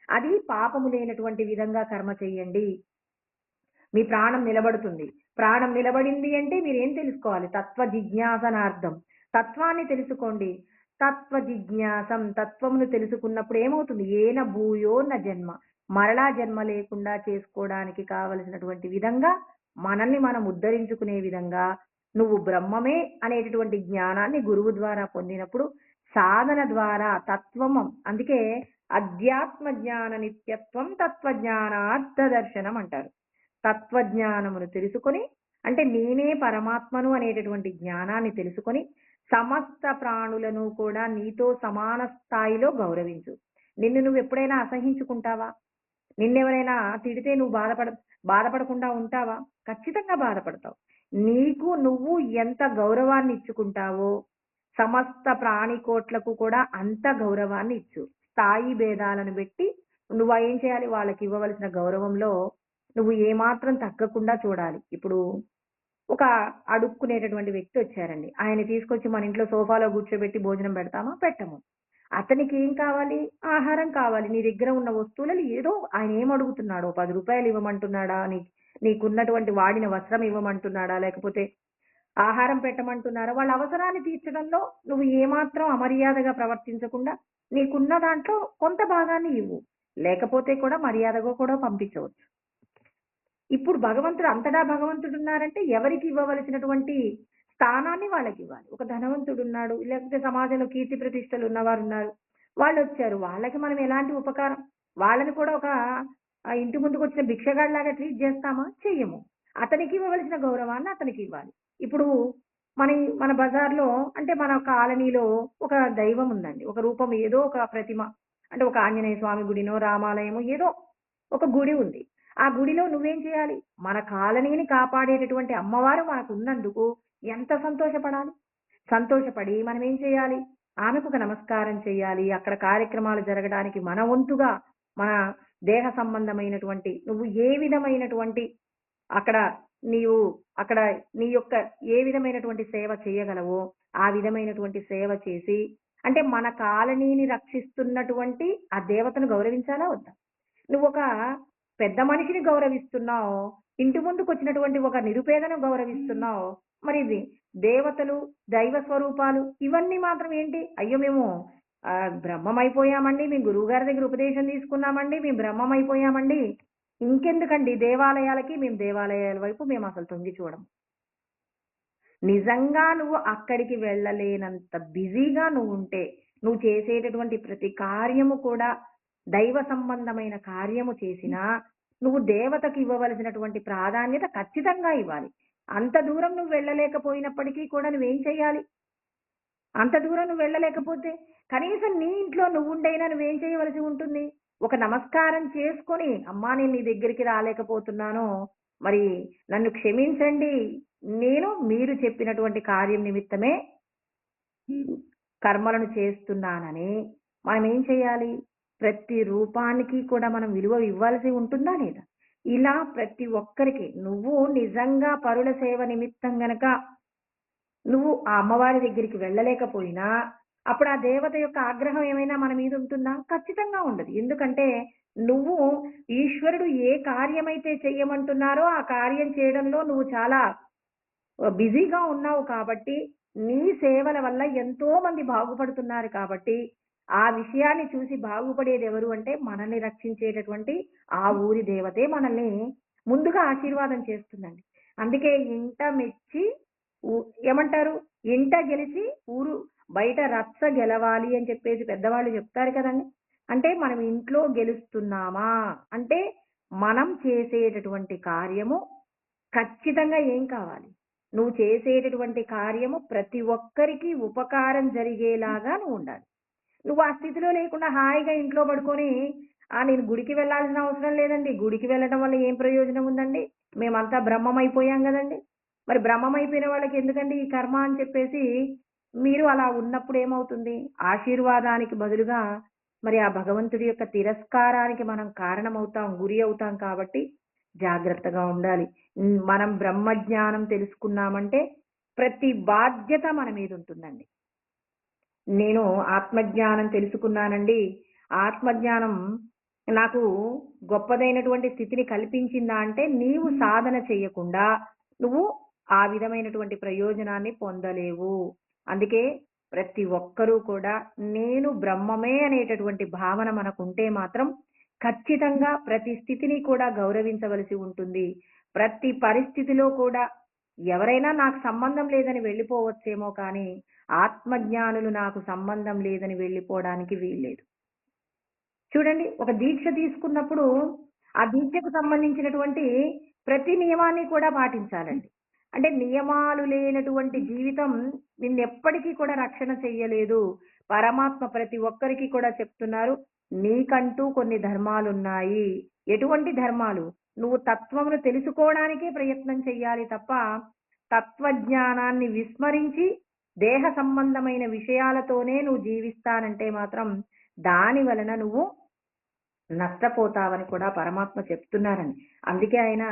అది పాపము లేనటువంటి విధంగా కర్మ చెయ్యండి. మీ ప్రాణం నిలబడుతుంది. ప్రాణం నిలబడింది అంటే మీరేం తెలుసుకోవాలి? తత్వ జిజ్ఞాసనార్థం. తత్వాన్ని తెలుసుకోండి. తత్వ జిజ్ఞాసం తత్వమును తెలుసుకున్నప్పుడు ఏమవుతుంది? ఏన భూయో న జన్మ. మరలా జన్మ లేకుండా చేసుకోవడానికి కావలసినటువంటి విధంగా మనల్ని మనం ఉద్ధరించుకునే విధంగా నువ్వు బ్రహ్మమే అనేటటువంటి జ్ఞానాన్ని గురువు ద్వారా పొందినప్పుడు సాధన ద్వారా తత్వము, అందుకే అధ్యాత్మ జ్ఞాన నిత్యత్వం తత్వజ్ఞానార్థ దర్శనం అంటారు. తత్వజ్ఞానమును తెలుసుకొని, అంటే నేనే పరమాత్మను అనేటటువంటి జ్ఞానాన్ని తెలుసుకొని సమస్త ప్రాణులను కూడా నీతో సమాన స్థాయిలో గౌరవించు. నిన్ను నువ్వు ఎప్పుడైనా అసహించుకుంటావా? నిన్నెవరైనా తిడితే నువ్వు బాధపడకుండా ఉంటావా? ఖచ్చితంగా బాధపడతావు. నీకు నువ్వు ఎంత గౌరవాన్ని ఇచ్చుకుంటావో సమస్త ప్రాణికోట్లకు కూడా అంత గౌరవాన్ని ఇచ్చు. స్థాయి భేదాలను బట్టి నువ్వు ఏం చేయాలి? వాళ్ళకి ఇవ్వవలసిన గౌరవంలో నువ్వు ఏమాత్రం తగ్గకుండా చూడాలి. ఇప్పుడు ఒక అడుక్కునేటటువంటి వ్యక్తి వచ్చారండి. ఆయన తీసుకొచ్చి మన ఇంట్లో సోఫాలో కూర్చోబెట్టి భోజనం పెడతామా? పెట్టము. అతనికి ఏం కావాలి? ఆహారం కావాలి. నీ దగ్గర ఉన్న వస్తువులలో ఏదో ఆయన ఏం అడుగుతున్నాడో, 10 రూపాయలు ఇవ్వమంటున్నాడా, నీకున్నటువంటి వాడిన వస్త్రం ఇవ్వమంటున్నాడా, లేకపోతే ఆహారం పెట్టమంటున్నారా? వాళ్ళ అవసరాన్ని తీర్చడంలో నువ్వు ఏమాత్రం అమర్యాదగా ప్రవర్తించకుండా నీకున్న దాంట్లో కొంత భాగాన్ని ఇవ్వు. లేకపోతే కూడా మర్యాదగా కూడా పంపించవచ్చు. ఇప్పుడు భగవంతుడు అంతటా భగవంతుడు ఉన్నారంటే ఎవరికి ఇవ్వవలసినటువంటి స్థానాన్ని వాళ్ళకి ఇవ్వాలి. ఒక ధనవంతుడు ఉన్నాడు, లేకపోతే సమాజంలో కీర్తి ప్రతిష్టలు ఉన్నవారు ఉన్నారు, వాళ్ళు వచ్చారు, వాళ్ళకి మనం ఎలాంటి ఉపకారం, వాళ్ళని కూడా ఒక ఇంటి ముందుకు వచ్చిన భిక్షగాడిలాగా ట్రీట్ చేస్తామా? చెయ్యము. అతనికి ఇవ్వవలసిన గౌరవాన్ని అతనికి ఇవ్వాలి. ఇప్పుడు మన మన బజార్లో, అంటే మన కాలనీలో ఒక దైవం ఉందండి, ఒక రూపం, ఏదో ఒక ప్రతిమ, అంటే ఒక ఆంజనేయ స్వామి గుడినో రామాలయమో ఏదో ఒక గుడి ఉంది. ఆ గుడిలో నువ్వేం చేయాలి? మన కాలనీని కాపాడేటటువంటి అమ్మవారు మనకు ఉన్నందుకు ఎంత సంతోషపడాలి? సంతోషపడి మనం ఏం చేయాలి? ఆమెకు ఒక నమస్కారం చేయాలి. అక్కడ కార్యక్రమాలు జరగడానికి మన వంతుగా, మన దేహ సంబంధమైనటువంటి నువ్వు ఏ విధమైనటువంటి అక్కడ నీవు అక్కడ నీ యొక్క ఏ విధమైనటువంటి సేవ చేయగలవో ఆ విధమైనటువంటి సేవ చేసి, అంటే మన కాలనీని రక్షిస్తున్నటువంటి ఆ దేవతను గౌరవించాలా వద్దా? నువ్వు ఒక పెద్ద మనిషిని గౌరవిస్తున్నావు, ఇంటి ముందుకు వచ్చినటువంటి ఒక నిరుపేదను గౌరవిస్తున్నావు, మరి ఇది దేవతలు, దైవ స్వరూపాలు ఇవన్నీ మాత్రం ఏంటి? అయ్యో మేము బ్రహ్మమైపోయామండి, మేము గురువు గారి దగ్గర ఉపదేశం తీసుకున్నామండి, మేము బ్రహ్మమైపోయామండి, ఇంకెందుకండి దేవాలయాలకి, మేము దేవాలయాల వైపు మేము అసలు తొంగి చూడం. నిజంగా నువ్వు అక్కడికి వెళ్ళలేనంత బిజీగా నువ్వు ఉంటే, నువ్వు చేసేటటువంటి ప్రతి కార్యము కూడా దైవ సంబంధమైన కార్యము చేసినా నువ్వు దేవతకి ఇవ్వవలసినటువంటి ప్రాధాన్యత ఖచ్చితంగా ఇవ్వాలి. అంత దూరం నువ్వు వెళ్ళలేకపోయినప్పటికీ కూడా నువ్వేం చేయాలి? అంత దూరం నువ్వు వెళ్ళలేకపోతే కనీసం నీ ఇంట్లో నువ్వుండైనా నువ్వేం చేయవలసి ఉంటుంది? ఒక నమస్కారం చేసుకొని, అమ్మా నేను నీ దగ్గరికి రాలేకపోతున్నాను, మరి నన్ను క్షమించండి, నేను మీరు చెప్పినటువంటి కార్యం నిమిత్తమే కర్మలను చేస్తున్నానని మనం ఏం చేయాలి? ప్రతి రూపానికి కూడా మనం విలువ ఇవ్వాల్సి ఉంటుందా లేదా? ఇలా ప్రతి ఒక్కరికి నువ్వు నిజంగా పరుల సేవ నిమిత్తం గనక నువ్వు ఆ అమ్మవారి దగ్గరికి వెళ్ళలేకపోయినా అప్పుడు ఆ దేవత యొక్క ఆగ్రహం ఏమైనా మన మీద ఉంటుందా? ఖచ్చితంగా ఉండదు. ఎందుకంటే నువ్వు ఈశ్వరుడు ఏ కార్యమైతే చెయ్యమంటున్నారో ఆ కార్యం చేయడంలో నువ్వు చాలా బిజీగా ఉన్నావు కాబట్టి, నీ సేవల వల్ల ఎంతో మంది బాగుపడుతున్నారు కాబట్టి, ఆ విషయాన్ని చూసి బాగుపడేది ఎవరు అంటే మనల్ని రక్షించేటటువంటి ఆ ఊరి దేవతే మనల్ని ముందుగా ఆశీర్వాదం చేస్తుందండి. అందుకే ఇంట మెచ్చి ఏమంటారు? ఇంట గెలిచి ఊరు బయట రచ్చ గెలవాలి అని చెప్పేసి పెద్దవాళ్ళు చెప్తారు కదండి. అంటే మనం ఇంట్లో గెలుస్తున్నామా అంటే మనం చేసేటటువంటి కార్యము ఖచ్చితంగా ఏం కావాలి? నువ్వు చేసేటటువంటి కార్యము ప్రతి ఒక్కరికి ఉపకారం జరిగేలాగా నువ్వు ఉండాలి. నువ్వు ఆ స్థితిలో లేకుండా హాయిగా ఇంట్లో పడుకొని నేను గుడికి వెళ్ళాల్సిన అవసరం లేదండి, గుడికి వెళ్ళడం వల్ల ఏం ప్రయోజనం ఉందండి, మేమంతా బ్రహ్మమైపోయాం కదండి, మరి బ్రహ్మమైపోయిన వాళ్ళకి ఎందుకండి ఈ కర్మ అని చెప్పేసి మీరు అలా ఉన్నప్పుడు ఏమవుతుంది? ఆశీర్వాదానికి బదులుగా మరి ఆ భగవంతుడి యొక్క తిరస్కారానికి మనం కారణమవుతాం, గురి అవుతాం. కాబట్టి జాగ్రత్తగా ఉండాలి. మనం బ్రహ్మజ్ఞానం తెలుసుకున్నామంటే ప్రతి బాధ్యత మన మీద ఉంటుందండి. నేను ఆత్మజ్ఞానం తెలుసుకున్నానండి, ఆత్మజ్ఞానం నాకు గొప్పదైనటువంటి స్థితిని కల్పించిందా అంటే, నీవు సాధన చెయ్యకుండా నువ్వు ఆ విధమైనటువంటి ప్రయోజనాన్ని పొందలేవు. అందుకే ప్రతి ఒక్కరూ కూడా నేను బ్రహ్మమే అనేటటువంటి భావన మనకుంటే మాత్రం ఖచ్చితంగా ప్రతి స్థితిని కూడా గౌరవించవలసి ఉంటుంది. ప్రతి పరిస్థితిలో కూడా ఎవరైనా నాకు సంబంధం లేదని వెళ్ళిపోవచ్చేమో కానీ, ఆత్మజ్ఞానులు నాకు సంబంధం లేదని వెళ్ళిపోవడానికి వీల్లేదు. చూడండి, ఒక దీక్ష తీసుకున్నప్పుడు ఆ దీక్షకు సంబంధించినటువంటి ప్రతి నియమాన్ని కూడా పాటించాలండి. అంటే నియమాలు లేనటువంటి జీవితం నిన్నెప్పటికీ కూడా రక్షణ చెయ్యలేదు. పరమాత్మ ప్రతి ఒక్కరికి కూడా చెప్తున్నారు, నీకంటూ కొన్ని ధర్మాలున్నాయి. ఎటువంటి ధర్మాలు? నువ్వు తత్వమును తెలుసుకోవడానికే ప్రయత్నం చెయ్యాలి తప్ప, తత్వజ్ఞానాన్ని విస్మరించి దేహ సంబంధమైన విషయాలతోనే నువ్వు జీవిస్తానంటే మాత్రం దాని వలన నువ్వు నష్టపోతావని కూడా పరమాత్మ చెప్తున్నారని. అందుకే ఆయన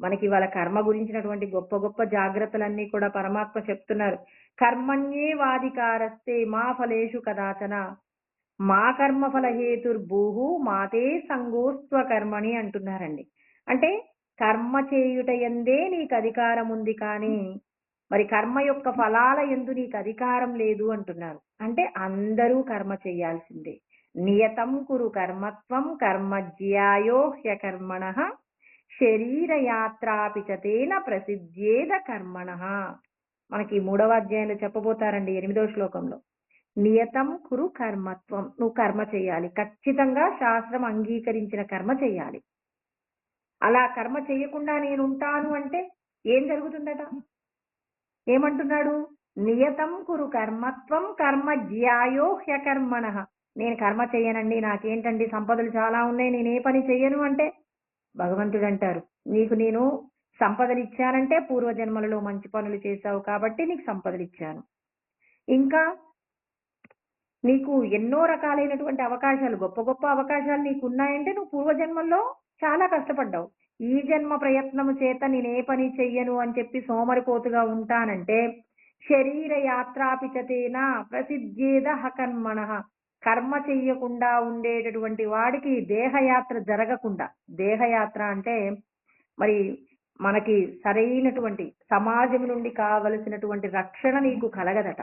మనకి వాళ్ళ కర్మ గురించినటువంటి గొప్ప గొప్ప జాగ్రత్తలన్నీ కూడా పరమాత్మ చెప్తున్నారు. కర్మణ్యేవాధికారస్తే మా ఫలేషు కదాచన మా కర్మ ఫల హేతుర్భూహు మాతే సంగోస్త్వ కర్మణి అంటున్నారండి. అంటే కర్మ చేయుట ఎందే నీకు అధికారం ఉంది కానీ మరి కర్మ యొక్క ఫలాల యందు నీకు అధికారం లేదు అంటున్నారు. అంటే అందరూ కర్మ చేయాల్సిందే. నియతం కురు కర్మత్వం కర్మజ్యాయో హ్యకర్మణః శరీరయాత్రాపి చ తేన ప్రసిద్ధ్యేద కర్మణః. మనకి 3వ అధ్యాయంలో చెప్పబోతారండి 8వ శ్లోకంలో. నియతం కురు కర్మత్వం, నువ్వు కర్మ చేయాలి. ఖచ్చితంగా శాస్త్రం అంగీకరించిన కర్మ చేయాలి. అలా కర్మ చేయకుండా నేనుంటాను అంటే ఏం జరుగుతుందట? ఏమంటున్నాడు? నియతం కురు కర్మత్వం కర్మ జ్యాయో హ్యకర్మణః. నేను కర్మ చేయనండి, నాకేంటండి సంపదలు చాలా ఉన్నాయి, నేను ఏ పని చెయ్యను అంటే భగవంతుడు అంటారు, నీకు నేను సంపదలు ఇచ్చానంటే పూర్వజన్మలలో మంచి పనులు చేశావు కాబట్టి నీకు సంపదలు ఇచ్చాను. ఇంకా నీకు ఎన్నో రకాలైనటువంటి అవకాశాలు, గొప్ప గొప్ప అవకాశాలు నీకు ఉన్నాయంటే నువ్వు పూర్వజన్మల్లో చాలా కష్టపడ్డావు. ఈ జన్మ ప్రయత్నము చేత నేను ఏ పని చెయ్యను అని చెప్పి సోమరిపోతుగా ఉంటానంటే శరీర యాత్రాపిచతేన ప్రసిద్ధేద హకర్మణః. కర్మ చెయ్యకుండా ఉండేటటువంటి వాడికి దేహయాత్ర జరగకుండా, దేహయాత్ర అంటే మరి మనకి సరైనటువంటి సమాజం నుండి కావలసినటువంటి రక్షణ నీకు కలగదట.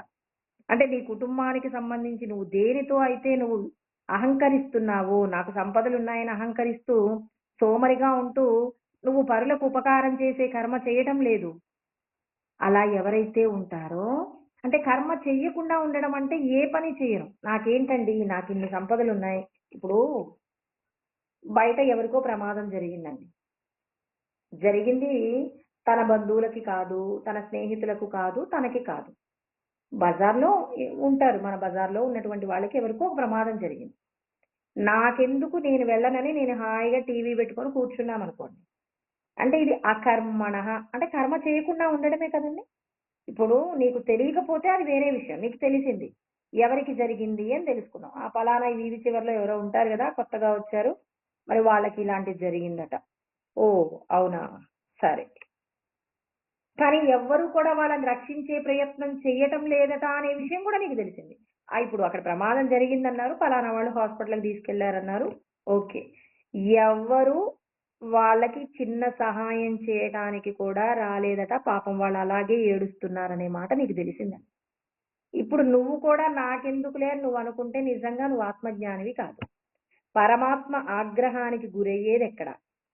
అంటే నీ కుటుంబానికి సంబంధించి నువ్వు దేనితో అయితే నువ్వు అహంకరిస్తున్నావో, నాకు సంపదలు ఉన్నాయని అహంకరిస్తూ సోమరిగా ఉంటూ నువ్వు పరులకు ఉపకారం చేసే కర్మ చేయటం లేదు. అలా ఎవరైతే ఉంటారో, అంటే కర్మ చెయ్యకుండా ఉండడం అంటే ఏ పని చేయరు. నాకేంటండి, నాకు ఇన్ని సంపదలు ఉన్నాయి. ఇప్పుడు బయట ఎవరికో ప్రమాదం జరిగిందండి. జరిగింది తన బంధువులకి కాదు, తన స్నేహితులకు కాదు, తనకి కాదు. బజార్‌లో ఉంటారు. మన బజార్‌లో ఉన్నటువంటి వాళ్ళకి ఎవరికో ఒక ప్రమాదం జరిగింది. నాకెందుకు, నేను వెళ్ళనని నేను హాయిగా టీవీ పెట్టుకొని కూర్చున్నామనుకోండి. అంటే ఇది అకర్మణః. అంటే కర్మ చేయకుండా ఉండడమే కదండీ! ఇప్పుడు నీకు తెలియకపోతే అది వేరే విషయం. నీకు తెలిసింది. ఎవరికి జరిగింది అని తెలుసుకున్నాం. ఆ పలానా ఈ వీధి చివరలో ఎవరో ఉంటారు గదా! కొత్తగా వచ్చారు. మరి వాళ్ళకి ఇలాంటిది జరిగిందట. ఓహ్! అవునా! సరే. కానీ ఎవ్వరు కూడా వాళ్ళని రక్షించే ప్రయత్నం చెయ్యటం లేదట అనే విషయం కూడా నీకు తెలిసింది. ఇప్పుడు అక్కడ ప్రమాదం జరిగిందన్నారు. పలానా వాళ్ళు హాస్పిటల్‌కి తీసుకెళ్లారన్నారు. ఓకే. ఎవ్వరు వాళ్ళకి చిన్న సహాయం చేయటానికి కూడా రాలేదట. పాపం వాళ్ళు అలాగే ఏడుస్తున్నారనే మాట నీకు తెలిసిందండి. ఇప్పుడు నువ్వు కూడా నాకెందుకులే అని నువ్వు అనుకుంటే నిజంగా నువ్వు ఆత్మజ్ఞానివి కాదు. పరమాత్మ ఆగ్రహానికి గురయ్యేదెక్కడ?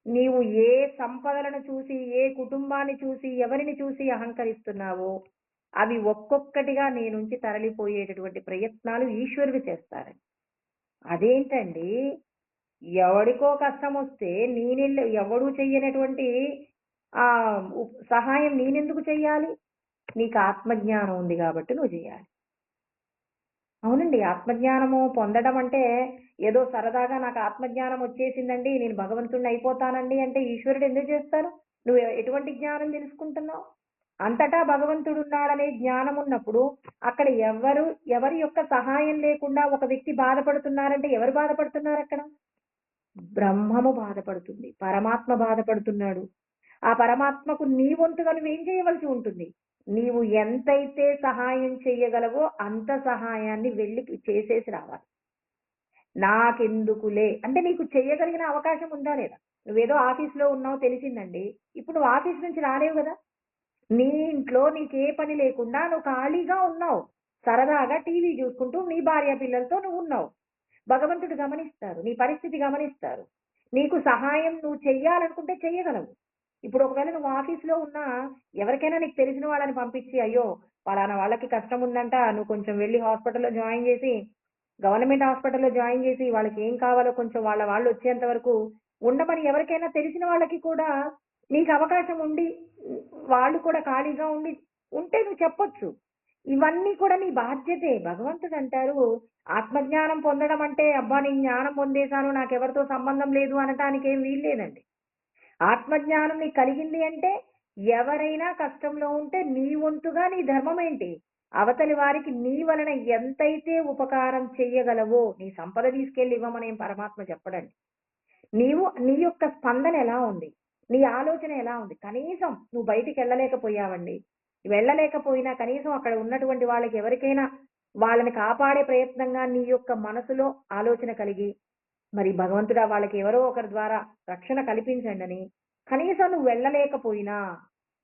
నీవు ఏ సంపదలను చూసి, ఏ కుటుంబాన్ని చూసి, ఎవరిని చూసి అహంకరిస్తున్నావో అవి ఒక్కొక్కటిగా నీ నుంచి తరలిపోయేటటువంటి ప్రయత్నాలు ఈశ్వరుడు చేస్తారండి. అదేంటండి, ఎవడికో కష్టమొస్తే ఎవడు చెయ్యనటువంటి సహాయం నేనెందుకు చెయ్యాలి? నీకు ఆత్మజ్ఞానం ఉంది కాబట్టి నువ్వు చెయ్యాలి. అవునండి. ఆత్మజ్ఞానము పొందడం అంటే ఏదో సరదాగా నాకు ఆత్మజ్ఞానం వచ్చేసిందండి, నేను భగవంతుడిని అయిపోతానండి అంటే ఈశ్వరుడు ఎందుకు చేస్తారు? నువ్వు ఎటువంటి జ్ఞానం తెలుసుకుంటున్నావు? అంతటా భగవంతుడున్నాడనే జ్ఞానం ఉన్నప్పుడు అక్కడ ఎవరి యొక్క సహాయం లేకుండా ఒక వ్యక్తి బాధపడుతున్నారంటే ఎవరు బాధపడుతున్నారక్కడ? బ్రహ్మము బాధపడుతుంది. పరమాత్మ బాధపడుతున్నాడు. ఆ పరమాత్మకు నీ వంతుగా నువ్వేం చేయవలసి ఉంటుంది? నీవు ఎంతైతే సహాయం చెయ్యగలవో అంత సహాయాన్ని వెళ్లి చేసేసి రావాలి. నాకెందుకులే అంటే నీకు చెయ్యగలిగిన అవకాశం ఉందా లేదా? నువ్వేదో ఆఫీస్‌లో ఉన్నావు తెలిసిందండి. ఇప్పుడు నువ్వు ఆఫీస్ నుంచి రాలేవు గదా! నీ ఇంట్లో నీకే పని లేకుండా నువ్వు ఖాళీగా ఉన్నావు. సరదాగా టీవీ జూసుకుంటూ నీ భార్య పిల్లలతో నువ్వున్నావు. భగవంతుడు గమనిస్తారు. నీ పరిస్థితి గమనిస్తారు. నీకు సహాయం నువ్వు చెయ్యాలనుకుంటే చెయ్యగలవు. ఇప్పుడు ఒకవేళ నువ్వు ఆఫీస్‌లో ఉన్నా ఎవరికైనా నీకు తెలిసిన వాళ్ళని పంపించి, అయ్యో! పలానా వాళ్ళకి కష్టం ఉందంట. నువ్వు కొంచెం వెళ్లి హాస్పిటల్‌లో జాయిన్ జేసి, గవర్నమెంట్ హాస్పిటల్‌లో జాయిన్ జేసి వాళ్ళకి ఏం కావాలో కొంచెం వాళ్ళొచ్చేంత వరకు ఉండమని ఎవరికైనా తెలిసిన వాళ్ళకి కూడా నీకు అవకాశం ఉండి, వాళ్ళు కూడా ఖాళీగా ఉంటే నువ్వు చెప్పొచ్చు. ఇవన్నీ కూడా నీ బాధ్యతే. భగవంతుడంటారు, ఆత్మజ్ఞానం పొందడం అంటే, అబ్బా! నేను జ్ఞానం పొందేశాను, నాకెవరితో సంబంధం లేదు అనటానికేం వీల్లేదండి. ఆత్మజ్ఞానం నీకు కలిగింది అంటే, ఎవరైనా కష్టంలో ఉంటే నీ వంతుగా నీ ధర్మమేంటి? అవతలి వారికి నీ వలన ఎంతైతే ఉపకారం చెయ్యగలవో, నీ సంపద తీసుకెళ్ళి ఇవ్వమనేం పరమాత్మ చెప్పడండి. నీ యొక్క స్పందన ఎలా ఉంది? నీ ఆలోచన ఎలా ఉంది? కనీసం నువ్వు బయటికెళ్ళలేకపోయావండి. వెళ్ళలేకపోయినా కనీసం అక్కడ ఉన్నటువంటి వాళ్ళకి ఎవరికైనా వాళ్ళని కాపాడే ప్రయత్నంగా నీ యొక్క మనసులో ఆలోచన కలిగి, మరి భగవంతుడా వాళ్ళకి ఎవరో ఒకరి ద్వారా రక్షణ కల్పించండని, కనీసం నువ్వు వెళ్ళలేకపోయినా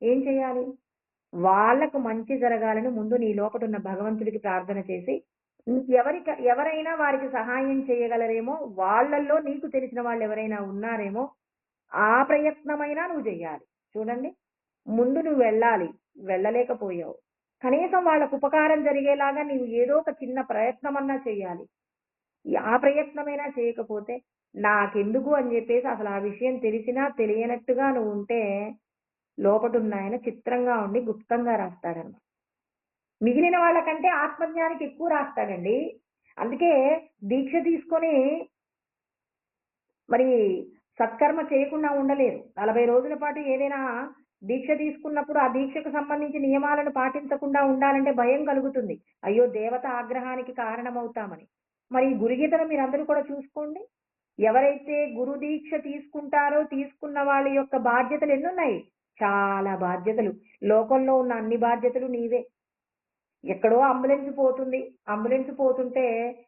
ఏం చేయాలి? వాళ్ళకు మంచి జరగాలని ముందు నీ లోపటున్న భగవంతుడికి ప్రార్థన చేసి, ఎవరైనా వారికి సహాయం చేయగలరేమో, వాళ్ళల్లో నీకు తెలిసిన వాళ్ళెవరైనా ఉన్నారేమో, ఆ ప్రయత్నమైనా నువ్వు చెయ్యాలి. చూడండి, ముందు నువ్వు వెళ్ళాలి. వెళ్ళలేకపోయావు. కనీసం వాళ్ళకు ఉపకారం జరిగేలాగా నీవు ఏదో ఒక చిన్న ప్రయత్నమన్నా చెయ్యాలి. ఆ ప్రయత్నమైనా చేయకపోతే, నాకెందుకు అని జెప్పేసి అసలు ఆ విషయం తెలిసినా తెలియనట్టుగా నువ్వుంటే, లోపటున్నాయన చిత్రంగా ఉండి గుప్తంగా రాస్తాడనమాట. మిగిలిన వాళ్ళకంటే ఆత్మజ్ఞానికి ఎక్కువ రాస్తాడండి. అందుకే దీక్ష తీసుకొని మరి సత్కర్మ చేయకుండా ఉండలేరు. 40 రోజుల పాటు ఏదైనా దీక్ష తీసుకున్నప్పుడు, ఆ దీక్షకు సంబంధించి నియమాలను పాటించకుండా ఉండాలంటే భయం కలుగుతుంది. అయ్యో! దేవత ఆగ్రహానికి కారణమవుతామని. మరి ఈ గురుగీతను మీరందరూ కూడా చూసుకోండి. ఎవరైతే గురు దీక్ష తీసుకుంటారో, తీసుకున్న వాళ్ళ యొక్క బాధ్యతలు ఎన్నున్నాయి? చాలా బాధ్యతలు. లోకంలో ఉన్న అన్ని బాధ్యతలు నీవే. ఎక్కడో అంబులెన్స్ పోతుంది. అంబులెన్స్ పోతుంటే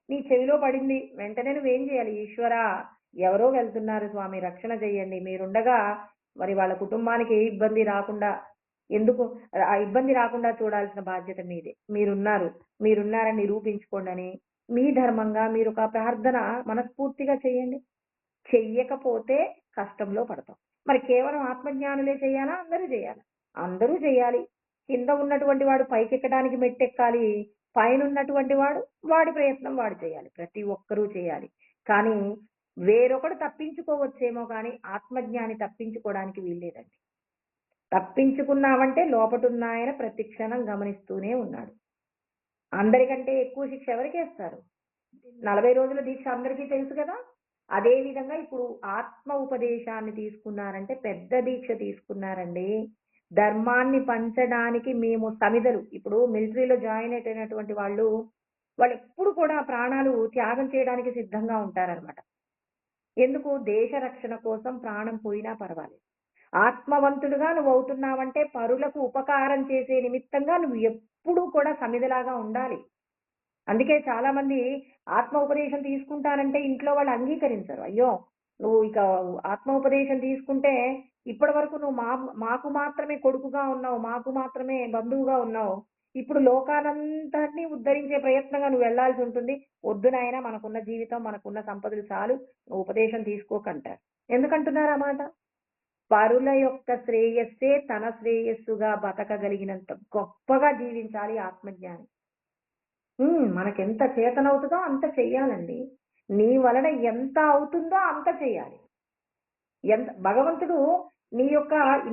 నీ చెవిలో పడింది. వెంటనే నువ్వేం చేయాలి? ఈశ్వరా! ఎవరో వెళ్తున్నారు స్వామి రక్షణ చెయ్యండి. మీరుండగా మరి వాళ్ళ కుటుంబానికి ఏ ఇబ్బంది రాకుండా ఎందుకు ఆ ఇబ్బంది రాకుండా చూడాల్సిన బాధ్యత మీదే. మీరున్నారని నిరూపించుకోండని మీ ధర్మంగా మీరొక ప్రార్థన మనస్ఫూర్తిగా చేయండి. చెయ్యకపోతే కష్టంలో పడతాం. మరి కేవలం ఆత్మజ్ఞానులే చేయాలా? అందరూ చేయాలా? అందరూ చేయాలి. కింద ఉన్నటువంటి వాడు పైకెక్కడానికి మెట్టెక్కాలి. పైనున్నటువంటి వాడు వాడి ప్రయత్నం వాడు చేయాలి. ప్రతి ఒక్కరూ చేయాలి. కానీ వేరొకడు తప్పించుకోవచ్చేమో కానీ ఆత్మజ్ఞాని తప్పించుకోవడానికి వీల్లేదండి. తప్పించుకున్నావంటే లోపటున్నాయన ప్రతి క్షణం గమనిస్తూనే ఉన్నాడు. అందరికంటే ఎక్కువ శిక్ష ఎవరికేస్తారు? 40 రోజుల దీక్ష అందరికీ తెలుసు కదా! అదే విధంగా ఇప్పుడు ఆత్మ ఉపదేశాన్ని తీసుకున్నారంటే పెద్ద దీక్ష తీసుకున్నారండి. ధర్మాన్ని పంచడానికి మేము సమిధలు ఇప్పుడు మిలిటరీలో జాయిన్ అయినటువంటి వాళ్ళెప్పుడు కూడా ప్రాణాలు త్యాగం చేయడానికి సిద్ధంగా ఉంటారనమాట. ఎందుకు? దేశ రక్షణ కోసం ప్రాణం పోయినా పర్వాలేదు. ఆత్మవంతుడుగా నువ్వవుతున్నావంటే పరులకు ఉపకారం చేసే నిమిత్తంగా నువ్వు ఎప్పుడూ కూడా సమిధలాగా ఉండాలి. అందుకే చాలా మంది ఆత్మోపదేశం తీసుకుంటారంటే ఇంట్లో వాళ్ళు అంగీకరించరు. అయ్యో! నువ్వు ఇక ఆత్మోపదేశం తీసుకుంటే ఇప్పటి వరకు నువ్వు మాకు మాత్రమే కొడుకుగా ఉన్నావు. మాకు మాత్రమే బంధువుగా ఉన్నావు. ఇప్పుడు లోకానంతటిని ఉద్ధరించే ప్రయత్నంగా నువ్వు వెళ్ళాల్సి ఉంటుంది. వద్దు నాయనా మనకున్న జీవితం, మనకున్న సంపదలు చాలు. నువ్వు ఉపదేశం తీసుకోకంటారు. ఎందుకంటున్నారు ఆ మాట? పరుల యొక్క శ్రేయస్సే తన శ్రేయస్సుగా బతకగలిగినంత గొప్పగా జీవించాలి ఆత్మజ్ఞాని. మనకెంత చేతనవుతదో అంత చెయ్యాలండి. నీ వలన ఎంత అవుతుందో అంత చెయ్యాలి. భగవంతుడు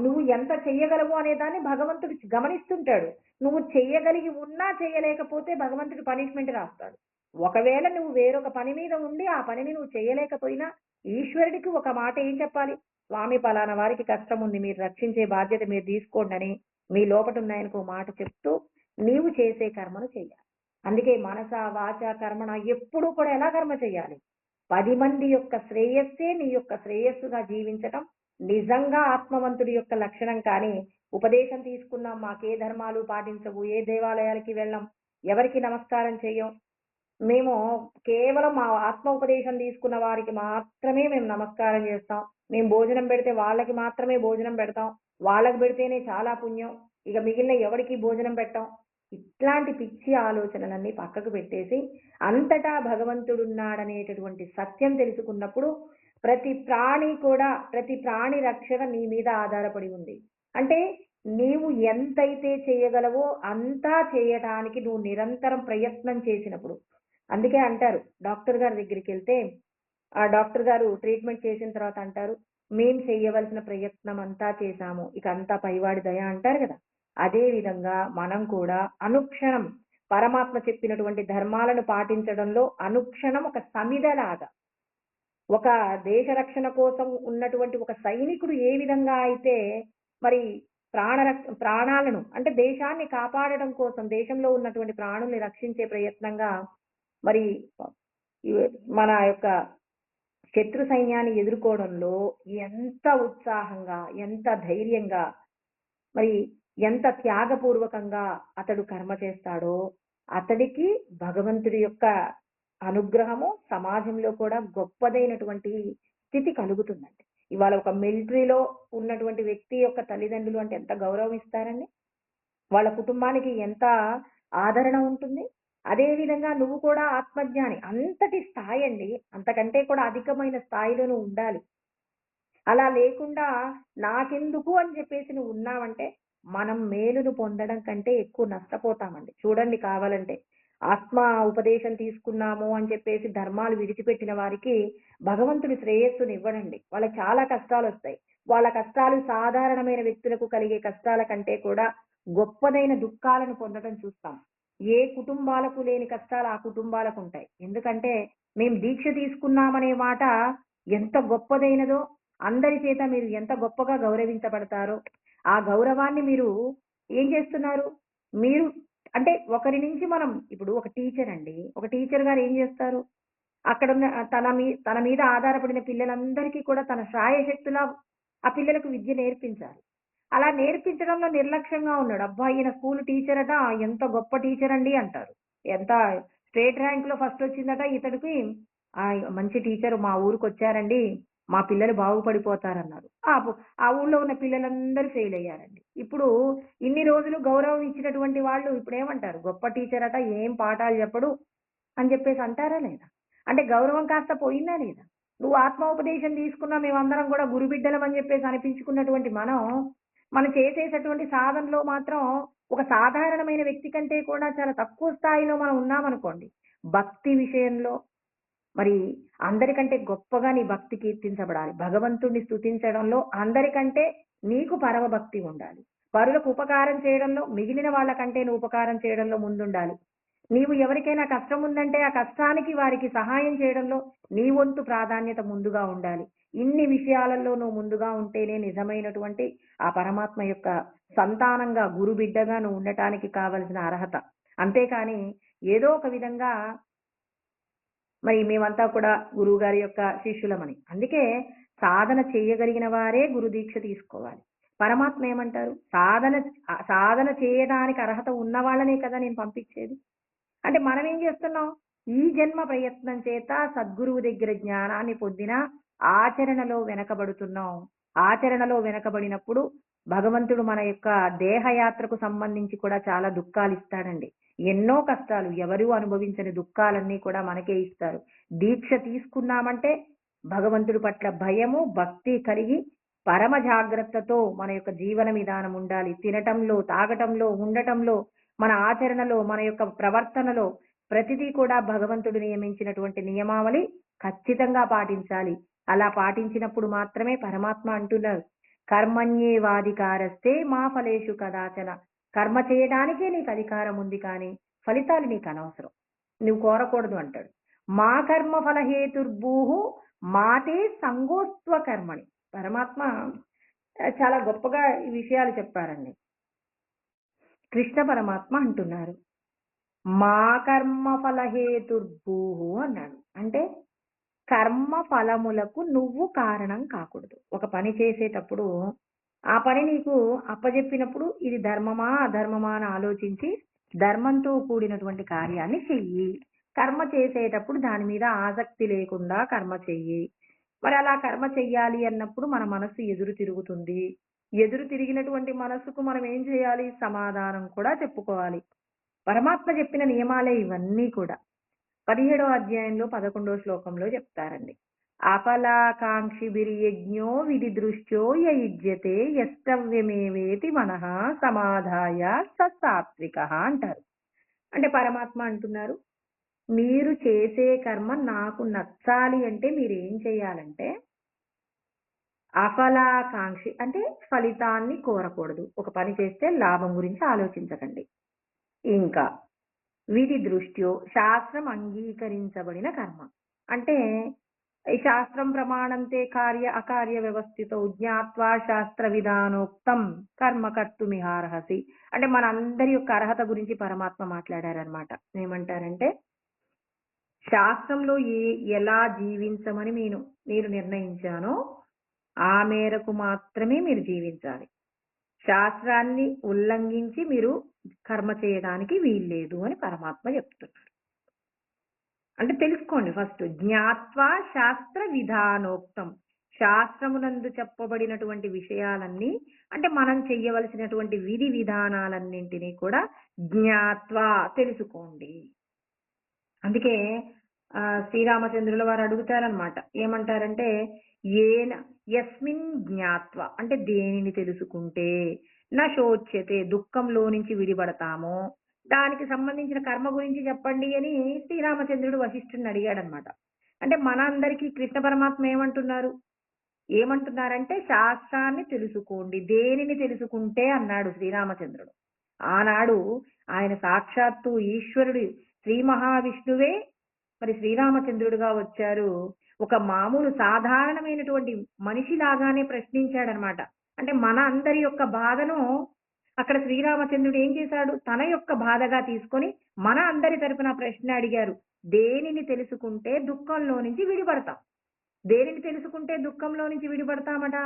నువ్వు ఎంత చెయ్యగలవు అనే దాన్ని భగవంతుడు గమనిస్తుంటాడు. నువ్వు చెయ్యగలిగి ఉన్నా చేయలేకపోతే భగవంతుడు పనిష్మెంట్ రాస్తాడు. ఒకవేళ నువ్వు వేరొక పని మీద ఉండి ఆ పనిని నువ్వు చేయలేకపోయినా ఈశ్వరుడికి ఒక మాట ఏం చెప్పాలి? స్వామి పలానా వారికి కష్టం ఉంది. మీరు రక్షించే బాధ్యత మీరు తీసుకోండని మీ లోపటున్నాయనకు ఓ మాట చెప్తూ నీవు చేసే కర్మను చెయ్యాలి. అందుకే మనస, వాచ, కర్మణ ఎప్పుడూ కూడా ఎలా కర్మ చేయాలి? 10 మంది యొక్క శ్రేయస్సే నీ యొక్క శ్రేయస్సుగా జీవించటం నిజంగా ఆత్మవంతుడి యొక్క లక్షణం. కానీ ఉపదేశం తీసుకున్నాం, మాకే ధర్మాలు పాటించవు, ఏ దేవాలయాలకి వెళ్ళం, ఎవరికి నమస్కారం చెయ్యం. మేము కేవలం మా ఆత్మోపదేశం తీసుకున్న వారికి మాత్రమే మేము నమస్కారం చేస్తాం. మేము భోజనం పెడితే వాళ్ళకి మాత్రమే భోజనం పెడతాం. వాళ్ళకి పెడితేనే చాలా పుణ్యం. ఇక మిగిలిన ఎవరికీ భోజనం పెట్టం. ఇట్లాంటి పిచ్చి ఆలోచనలన్నీ పక్కకు పెట్టేసి, అంతటా భగవంతుడున్నాడనేటటువంటి సత్యం తెలుసుకున్నప్పుడు ప్రతి ప్రాణి రక్షణ నీ మీద ఆధారపడి ఉంది. అంటే నీవు ఎంతైతే చేయగలవో అంతా చేయటానికి నువ్వు నిరంతరం ప్రయత్నం చేసినప్పుడు. అందుకే అంటారు డాక్టర్ గారి దగ్గరికెళ్తే, ఆ డాక్టర్ గారు ట్రీట్మెంట్ చేసిన తర్వాత అంటారు, "మేం చెయ్యవలసిన ప్రయత్నం అంతా చేశాము. ఇక అంతా పైవాడి దయ" అంటారు కదా! అదే విధంగా మనం కూడా అనుక్షణం పరమాత్మ చెప్పినటువంటి ధర్మాలను పాటించడంలో అనుక్షణం ఒక సమిధలాగా, ఒక దేశ రక్షణ కోసం ఉన్నటువంటి ఒక సైనికుడు ఏ విధంగా అయితే మరి ప్రాణాలను అంటే దేశాన్ని కాపాడడం కోసం, దేశంలో ఉన్నటువంటి ప్రాణుల్ని రక్షించే ప్రయత్నంగా మరి మన యొక్క శత్రు సైన్యాన్ని ఎదుర్కోవడంలో ఎంత ఉత్సాహంగా, ఎంత ధైర్యంగా, మరి ఎంత త్యాగపూర్వకంగా అతడు కర్మ చేస్తాడో, అతడికి భగవంతుడి యొక్క అనుగ్రహము సమాజంలో కూడా గొప్పదైనటువంటి స్థితి కలుగుతుందండి. ఇవాళ ఒక మిలిటరీలో ఉన్నటువంటి వ్యక్తి యొక్క తల్లిదండ్రులు అంటే ఎంత గౌరవం ఇస్తారండి? వాళ్ళ కుటుంబానికి ఎంత ఆదరణ ఉంటుంది? అదే విధంగా నువ్వు కూడా ఆత్మజ్ఞాని. అంతటి స్థాయి అండి. అంతకంటే కూడా అధికమైన స్థాయిలో నువ్వు ఉండాలి. అలా లేకుండా నాకెందుకు అని చెప్పేసి నువ్వు ఉన్నావంటే, మనం మేలును పొందడం కంటే ఎక్కువ నష్టపోతామండి. చూడండి కావాలంటే. ఆత్మ ఉపదేశం తీసుకున్నాము అని చెప్పేసి ధర్మాలు విడిచిపెట్టిన వారికి భగవంతుడు శ్రేయస్సునివ్వడండి. వాళ్ళకి చాలా కష్టాలొస్తాయి. వాళ్ళ కష్టాలు సాధారణమైన వ్యక్తులకు కలిగే కష్టాల కంటే కూడా గొప్పదైన దుఃఖాలను పొందడం చూస్తాం. ఏ కుటుంబాలకు లేని కష్టాలు ఆ కుటుంబాలకుంటాయి. ఎందుకంటే మేము దీక్ష తీసుకున్నామనే మాట ఎంత గొప్పదైనదో, అందరి చేత మీరు ఎంత గొప్పగా గౌరవించబడతారో, ఆ గౌరవాన్ని మీరు ఏం చేస్తున్నారు? మీరు అంటే ఒకరి నుంచి మనం ఇప్పుడు ఒక టీచర్ అండి. ఒక టీచర్ గారు ఏం చేస్తారు? అక్కడున్న తన మీద ఆధారపడిన పిల్లలందరికీ కూడా తన శాయశక్తులా ఆ పిల్లలకు విద్య నేర్పించాలి. అలా నేర్పించడంలో నిర్లక్ష్యంగా ఉన్నాడు. అబ్బా! ఈయన స్కూల్ టీచర్ అట, ఎంత గొప్ప టీచర్ అండి అంటారు. ఎంత స్టేట్ ర్యాంక్‌లో ఫస్ట్ వచ్చిందట ఇతడికి. మంచి టీచర్ మా ఊరికొచ్చారండి. మా పిల్లలు బాగుపడిపోతారన్నారు. ఆ ఊళ్ళో ఉన్న పిల్లలందరూ ఫెయిల్ అయ్యారండి. ఇప్పుడు ఇన్ని రోజులు గౌరవం ఇచ్చినటువంటి వాళ్ళు ఇప్పుడేమంటారు? గొప్ప టీచర్ అట, ఏం పాఠాలు చెప్పడు అని చెప్పేసి అంటారా లేదా? అంటే గౌరవం కాస్త పోయిందా లేదా? నువ్వు ఆత్మోపదేశం తీసుకున్నా మేమందరం కూడా గురుబిడ్డలం అని చెప్పేసి అనిపించుకున్నటువంటి మనం చేసేటటువంటి సాధనలో మాత్రం ఒక సాధారణమైన వ్యక్తి కంటే కూడా చాలా తక్కువ స్థాయిలో మనం ఉన్నామనుకోండి. భక్తి విషయంలో మరి అందరికంటే గొప్పగా నీ భక్తి కీర్తించబడాలి. భగవంతుడిని స్తుతించడంలో అందరికంటే నీకు పరమ భక్తి ఉండాలి. పరులకు ఉపకారం చేయడంలో మిగిలిన వాళ్ళకంటే నువ్వు ఉపకారం చేయడంలో ముందుండాలి. నీవు ఎవరికైనా కష్టం ఉందంటే ఆ కష్టానికి వారికి సహాయం చేయడంలో నీ వంతు ప్రాధాన్యత ముందుగా ఉండాలి. ఇన్ని విషయాలలో నువ్వు ముందుగా ఉంటేనే నిజమైనటువంటి ఆ పరమాత్మ యొక్క సంతానంగా, గురు బిడ్డగా నువ్వు ఉండటానికి కావలసిన అర్హత. అంతేకాని ఏదో ఒక విధంగా మరి మేమంతా కూడా గురువుగారి యొక్క శిష్యులమని. అందుకే సాధన చేయగలిగిన వారే గురు దీక్ష తీసుకోవాలి. పరమాత్మ ఏమంటారు? సాధన చేయడానికి అర్హత ఉన్న వాళ్ళనే కదా నేను పంపించేది. అంటే మనం ఏం చేస్తున్నాం? ఈ జన్మ ప్రయత్నం చేత సద్గురువు దగ్గర జ్ఞానాన్ని పొందిన ఆచరణలో వెనకబడుతున్నాం. ఆచరణలో వెనకబడినప్పుడు భగవంతుడు మన యొక్క దేహయాత్రకు సంబంధించి కూడా చాలా దుఃఖాలు ఇస్తాడండి. ఎన్నో కష్టాలు, ఎవరూ అనుభవించని దుఃఖాలన్నీ కూడా మనకే ఇస్తారు. దీక్ష తీసుకున్నామంటే భగవంతుడి పట్ల భయము, భక్తి కలిగి పరమ జాగ్రత్తతో మన యొక్క జీవన విధానం ఉండాలి. తినటంలో, తాగటంలో, ఉండటంలో, మన ఆచరణలో, మన యొక్క ప్రవర్తనలో ప్రతిదీ కూడా భగవంతుడు నియమించినటువంటి నియమావళి ఖచ్చితంగా పాటించాలి. అలా పాటించినప్పుడు మాత్రమే పరమాత్మ అంటున్నారు, కర్మణ్యేవాధికారస్తే మా ఫలేషు కదాచన. కర్మ చేయడానికే నీకు అధికారం ఉంది కానీ ఫలితాలు నీకు అనవసరం, నువ్వు కోరకూడదు అంటాడు. మా కర్మ ఫలహేతుర్భూహు మాతే సంగోస్త్వ కర్మణి. పరమాత్మ చాలా గొప్పగా ఈ విషయాలు చెప్పారండి. కృష్ణ పరమాత్మ అంటున్నారు, మా కర్మ ఫలహేతుర్భూహు అన్నాడు. అంటే కర్మ ఫలములకు నువ్వు కారణం కాకూడదు. ఒక పని చేసేటప్పుడు ఆ పని నీకు అప్పజెప్పినప్పుడు ఇది ధర్మమా అధర్మమా అని ఆలోచించి ధర్మంతో కూడినటువంటి కార్యాన్ని చెయ్యి. కర్మ చేసేటప్పుడు దాని మీద ఆసక్తి లేకుండా కర్మ చెయ్యి. మరి అలా కర్మ చెయ్యాలి అన్నప్పుడు మన మనస్సు ఎదురు తిరుగుతుంది. ఎదురు తిరిగినటువంటి మనస్సుకు మనం ఏం చేయాలి? సమాధానం కూడా చెప్పుకోవాలి. పరమాత్మ చెప్పిన నియమాలే ఇవన్నీ కూడా. 17వ అధ్యాయంలో 11వ శ్లోకంలో చెప్తారండి. అఫలాకాంక్షిభిర్యజ్ఞో విధిదృష్ట్యో యయుజ్యతే యస్తవ్యమేవేతి మనః సమాధాయ స సాత్వికః అంటారు. అంటే పరమాత్మ అంటున్నారు, మీరు చేసే కర్మ నాకు నచ్చాలి అంటే మీరేం చేయాలంటే, అఫలాకాంక్షి అంటే ఫలితాన్ని కోరకూడదు. ఒక పని చేస్తే లాభం గురించి ఆలోచించకండి. ఇంకా విధి దృష్ట్యో శాస్త్రం అంగీకరించబడిన కర్మ. అంటే ఈ శాస్త్రం ప్రమాణంతే కార్య అకార్య వ్యవస్థితో జ్ఞాత్వా శాస్త్ర విధానోక్తం కర్మ కర్తుమిహార్హసి. అంటే మనందరి యొక్క అర్హత గురించి పరమాత్మ మాట్లాడారనమాట. ఏమంటారంటే శాస్త్రంలో ఎలా జీవించమని మీరు నిర్ణయించానో ఆ మేరకు మాత్రమే మీరు జీవించాలి. శాస్త్రాన్ని ఉల్లంఘించి మీరు కర్మ చేయడానికి వీల్లేదు అని పరమాత్మ చెప్తున్నారు. అంటే తెలుసుకోండి ఫస్ట్. జ్ఞాత్వా శాస్త్ర విధానోక్తం. శాస్త్రమునందు చెప్పబడినటువంటి విషయాలన్నీ అంటే మనం చెయ్యవలసినటువంటి విధి విధానాలన్నింటినీ కూడా జ్ఞాత్వా తెలుసుకోండి. అందుకే శ్రీరామచంద్రుల వారు అడుగుతారనమాట. ఏమంటారంటే ఏన యస్మిన్ జ్ఞాత్వ అంటే దేనిని తెలుసుకుంటే నా శోచ్యతే దుఃఖంలో నుంచి విడిపడతామో దానికి సంబంధించిన కర్మ గురించి చెప్పండి అని శ్రీరామచంద్రుడు వశిష్ఠుడిని అడిగాడనమాట. అంటే మన అందరికీ కృష్ణ పరమాత్మ ఏమంటున్నారంటే శాస్త్రాన్ని తెలుసుకోండి. దేనిని తెలుసుకుంటే అన్నాడు శ్రీరామచంద్రుడు. ఆనాడు ఆయన సాక్షాత్తు ఈశ్వరుడు శ్రీ మహావిష్ణువే మరి శ్రీరామచంద్రుడుగా వచ్చారు. ఒక మామూలు సాధారణమైనటువంటి మనిషిలాగానే ప్రశ్నించాడనమాట. అంటే మన అందరి యొక్క బాధను అక్కడ శ్రీరామచంద్రుడు ఏం చేశాడు? తన యొక్క బాధగా తీసుకొని మన అందరి తరపున ప్రశ్న అడిగారు. దేనిని తెలుసుకుంటే దుఃఖంలో నుంచి విడిపడతాం? దేనిని తెలుసుకుంటే దుఃఖంలో నుంచి విడిపడతామట?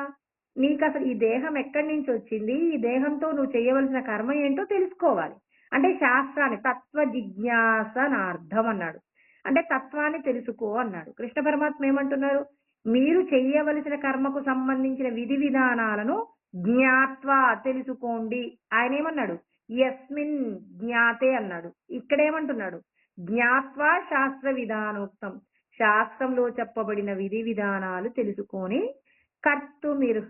నీకు అసలు ఈ దేహం ఎక్కడి నుంచి వచ్చింది? ఈ దేహంతో నువ్వు చేయవలసిన కర్మ ఏంటో తెలుసుకోవాలి. అంటే శాస్త్రాన్ని తత్వ జిజ్ఞాసనార్థం అన్నాడు. అంటే తత్వాన్ని తెలుసుకో అన్నాడు. కృష్ణ పరమాత్మ ఏమంటున్నారు? మీరు చెయ్యవలసిన కర్మకు సంబంధించిన విధి విధానాలను జ్ఞాత్వా తెలుసుకోండి. ఆయన ఏమన్నాడు? యస్మిన్ జ్ఞాతే అన్నాడు. ఇక్కడేమంటున్నాడు? జ్ఞాత్వా శాస్త్ర విధానోక్తం. శాస్త్రంలో చెప్పబడిన విధి విధానాలు తెలుసుకొని మీరు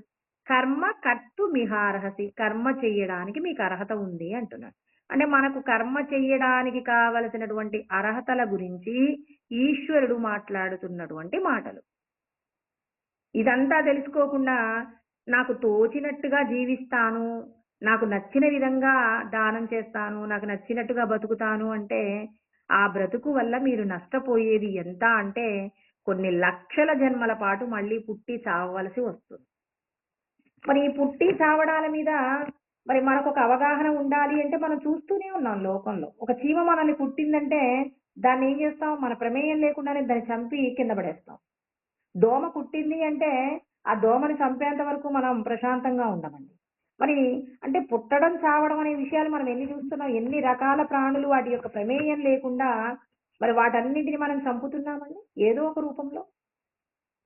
కర్మ కర్తుమిహార్హసి. కర్మ చెయ్యడానికి మీకు అర్హత ఉంది అంటున్నాడు. అంటే మనకు కర్మ చెయ్యడానికి కావలసినటువంటి అర్హతల గురించి ఈశ్వరుడు మాట్లాడుతున్నటువంటి మాటలు. ఇదంతా తెలుసుకోకుండా నాకు తోచినట్టుగా జీవిస్తాను, నాకు నచ్చిన విధంగా దానం చేస్తాను, నాకు నచ్చినట్టుగా బతుకుతాను అంటే ఆ బ్రతుకు వల్ల మీరు నష్టపోయేది ఎంత అంటే కొన్ని లక్షల జన్మల పాటు మళ్ళీ పుట్టి చావవలసి వస్తుంది. మరి ఈ పుట్టి చావడాల మీద మరి మనకు ఒక అవగాహన ఉండాలి అంటే మనం చూస్తూనే ఉన్నాం లోకంలో. ఒక చీమ మనల్ని పుట్టిందంటే దాన్ని ఏం చేస్తాం? మన ప్రమేయం లేకుండానే దాన్ని చంపి కింద పడేస్తాం. దోమ కుట్టింది అంటే ఆ దోమని చంపేంత వరకు మనం ప్రశాంతంగా ఉండమండి. మరి అంటే పుట్టడం చావడం అనే విషయాలు మనం ఎన్ని చూస్తున్నాం? ఎన్ని రకాల ప్రాణులు వాటి యొక్క ప్రమేయం లేకుండా మరి వాటన్నిటిని మనం చంపుతున్నామండి ఏదో ఒక రూపంలో.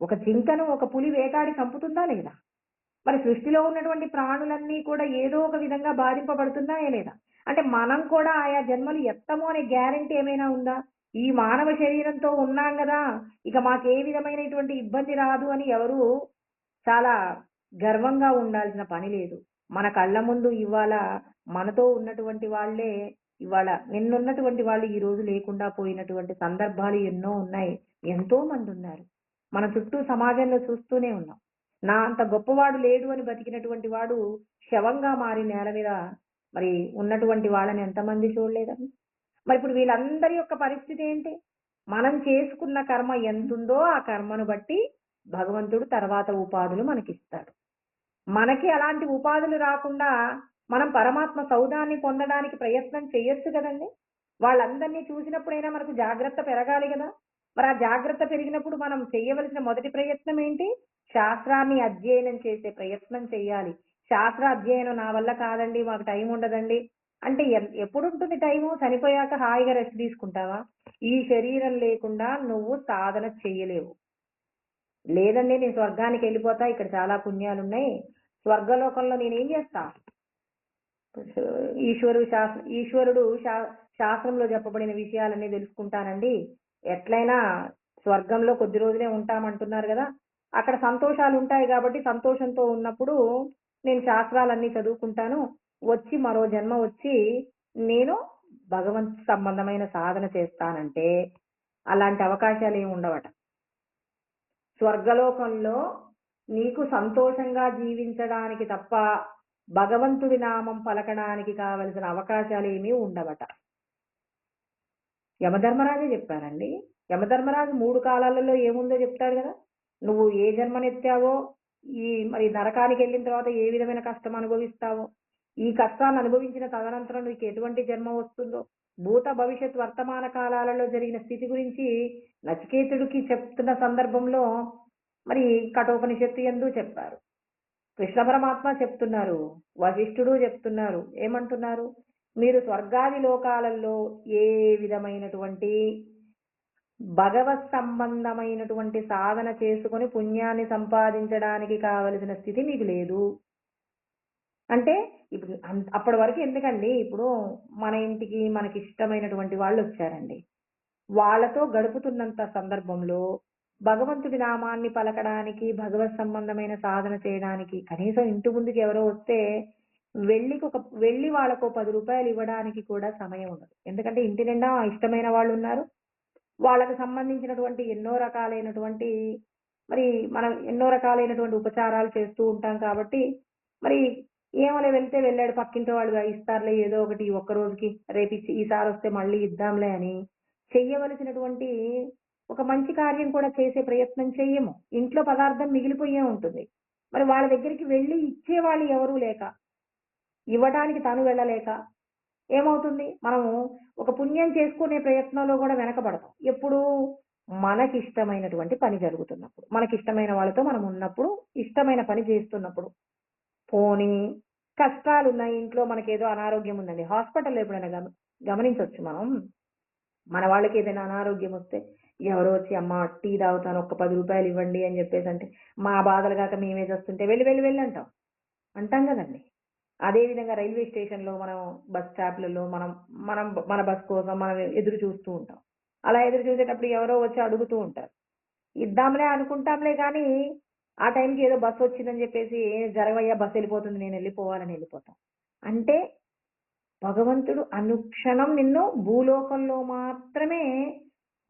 ఒక జింకను ఒక పులి వేటాడి చంపుతుందా లేదా? మరి సృష్టిలో ఉన్నటువంటి ప్రాణులన్నీ కూడా ఏదో ఒక విధంగా బాధింపబడుతున్నాయా లేదా? అంటే మనం కూడా ఆయా జన్మలు ఎత్తము అనే గ్యారెంటీ ఏమైనా ఉందా? ఈ మానవ శరీరంతో ఉన్నాం కదా, ఇక మాకే విధమైనటువంటి ఇబ్బంది రాదు అని ఎవరు చాలా గర్వంగా ఉండాల్సిన పని లేదు. మన కళ్ళ ముందు ఇవాళ మనతో ఉన్నటువంటి వాళ్ళే ఇవాళ నిన్నున్నటువంటి వాళ్ళు ఈ రోజు లేకుండా పోయినటువంటి సందర్భాలు ఎన్నో ఉన్నాయి. ఎంతో మంది ఉన్నారు. మన చుట్టూ సమాజంలో చూస్తూనే ఉన్నాం. నా అంత గొప్పవాడు లేడు అని బతికినటువంటి వాడు శవంగా మారి నేల మీద మరి ఉన్నటువంటి వాళ్ళని ఎంతమంది చూడలేదండి? మరి ఇప్పుడు వీళ్ళందరి యొక్క పరిస్థితి ఏంటి? మనం చేసుకున్న కర్మ ఎంతుందో ఆ కర్మను బట్టి భగవంతుడు తర్వాత ఉపాధులు మనకిస్తాడు. మనకి అలాంటి ఉపాధులు రాకుండా మనం పరమాత్మ సౌదాన్ని పొందడానికి ప్రయత్నం చేయొచ్చు కదండి. వాళ్ళందరినీ చూసినప్పుడైనా మనకు జాగ్రత్త పెరగాలి కదా. మరి ఆ జాగ్రత్త పెరిగినప్పుడు మనం చేయవలసిన మొదటి ప్రయత్నం ఏంటి? శాస్త్రాన్ని అధ్యయనం చేసే ప్రయత్నం చేయాలి. శాస్త్ర అధ్యయనం నా వల్ల కాదండి, మాకు టైం ఉండదండి అంటే ఎప్పుడు ఉంటుంది టైము? చనిపోయాక హాయిగా రెస్ట్ తీసుకుంటావా? ఈ శరీరం లేకుండా నువ్వు సాధన చెయ్యలేవు. లేదండి నేను స్వర్గానికి వెళ్ళిపోతా, ఇక్కడ చాలా పుణ్యాలున్నాయి, స్వర్గలోకంలో నేనేం చేస్తా? ఈశ్వరుడు శాస్త్రంలో చెప్పబడిన విషయాలన్నీ తెలుసుకుంటానండి. ఎట్లయినా స్వర్గంలో కొద్ది రోజులే ఉంటామంటున్నారు కదా, అక్కడ సంతోషాలు ఉంటాయి కాబట్టి సంతోషంతో ఉన్నప్పుడు నేను శాస్త్రాలన్నీ చదువుకుంటాను, వచ్చి మరో జన్మ వచ్చి నేను భగవంతు సంబంధమైన సాధన చేస్తానంటే అలాంటి అవకాశాలు ఏమి ఉండవట. స్వర్గలోకంలో నీకు సంతోషంగా జీవించడానికి తప్ప భగవంతుడి నామం పలకడానికి కావలసిన అవకాశాలు ఏమీ ఉండవట. యమధర్మరాజే చెప్పారండి. యమధర్మరాజు 3 కాలాలలో ఏముందో చెప్తాడు కదా. నువ్వు ఏ జన్మనెత్తావో, ఈ మరి నరకానికి వెళ్ళిన తర్వాత ఏ విధమైన కష్టం అనుభవిస్తావో, ఈ కష్టాన్ని అనుభవించిన తదనంతరం నీకు ఎటువంటి జన్మ వస్తుందో, భూత భవిష్యత్ వర్తమాన కాలాలలో జరిగిన స్థితి గురించి నచికేతుడికి చెప్తున్న సందర్భంలో మరి కఠోపనిషత్తు యందు చెప్పారు. కృష్ణ పరమాత్మ చెప్తున్నారు, వశిష్ఠుడు చెప్తున్నారు. ఏమంటున్నారు? మీరు స్వర్గాది లోకాలలో ఏ విధమైనటువంటి భగవత్ సంబంధమైనటువంటి సాధన చేసుకొని పుణ్యాన్ని సంపాదించడానికి కావలసిన స్థితి మీకు లేదు. అంటే ఇప్పుడు అప్పటి వరకు ఎందుకండి, ఇప్పుడు మన ఇంటికి మనకి ఇష్టమైనటువంటి వాళ్ళు వచ్చారండి, వాళ్ళతో గడుపుతున్నంత సందర్భంలో భగవంతుడి నామాన్ని పలకడానికి, భగవత్ సంబంధమైన సాధన చేయడానికి కనీసం ఇంటి ముందుకి ఎవరో వస్తే వెళ్ళి వాళ్ళకు 10 రూపాయలు ఇవ్వడానికి కూడా సమయం ఉండదు. ఎందుకంటే ఇంటి నిండా ఇష్టమైన వాళ్ళు ఉన్నారు, వాళ్ళకు సంబంధించినటువంటి ఎన్నో రకాలైనటువంటి మరి మనం ఎన్నో రకాలైనటువంటి ఉపచారాలు చేస్తూ ఉంటాం కాబట్టి మరి ఏమోలే వెళ్తే వెళ్ళాడు, పక్కింటి వాళ్ళు ఇస్తారులే ఏదో ఒకటి ఒక్క రోజుకి, రేపు ఈసారి వస్తే మళ్ళీ ఇద్దాంలే అని చెయ్యవలసినటువంటి ఒక మంచి కార్యం కూడా చేసే ప్రయత్నం చెయ్యము. ఇంట్లో పదార్థం మిగిలిపోయే ఉంటుంది. మరి వాళ్ళ దగ్గరికి వెళ్ళి ఇచ్చేవాళ్ళు ఎవరూ లేక, ఇవ్వడానికి తను వెళ్ళలేక ఏమవుతుంది, మనము ఒక పుణ్యం చేసుకునే ప్రయత్నంలో కూడా వెనకబడతాం. ఎప్పుడు మనకిష్టమైనటువంటి పని జరుగుతున్నప్పుడు, మనకిష్టమైన వాళ్ళతో మనం ఉన్నప్పుడు, ఇష్టమైన పని చేస్తున్నప్పుడు. పోనీ కష్టాలున్నాయి, ఇంట్లో మనకేదో అనారోగ్యం ఉందండి, హాస్పిటల్లో ఎప్పుడైనా గమనించవచ్చు మనం. మన వాళ్ళకి ఏదైనా అనారోగ్యం వస్తే ఎవరో వచ్చి అమ్మ టీ తాగుతాను ఒక్క 10 రూపాయలు ఇవ్వండి అని చెప్పేసి అంటే మా బాధలు కాక మేమే చేస్తుంటే వెళ్ళి వెళ్ళి వెళ్ళి అంటాం కదండి. అదేవిధంగా రైల్వే స్టేషన్లో మనం బస్ స్టాప్లలో మనం మనం మన బస్ కోసం మనం ఎదురు చూస్తూ ఉంటాం. అలా ఎదురు చూసేటప్పుడు ఎవరో వచ్చి అడుగుతూ ఉంటారు, ఇద్దాంలే అనుకుంటాంలే కానీ ఆ టైంకి ఏదో బస్సు వచ్చిందని చెప్పేసి జరగవయ్యా బస్సు వెళ్ళిపోతుంది నేను వెళ్ళిపోవాలని వెళ్ళిపోతాం. అంటే భగవంతుడు అనుక్షణం నిన్ను భూలోకంలో మాత్రమే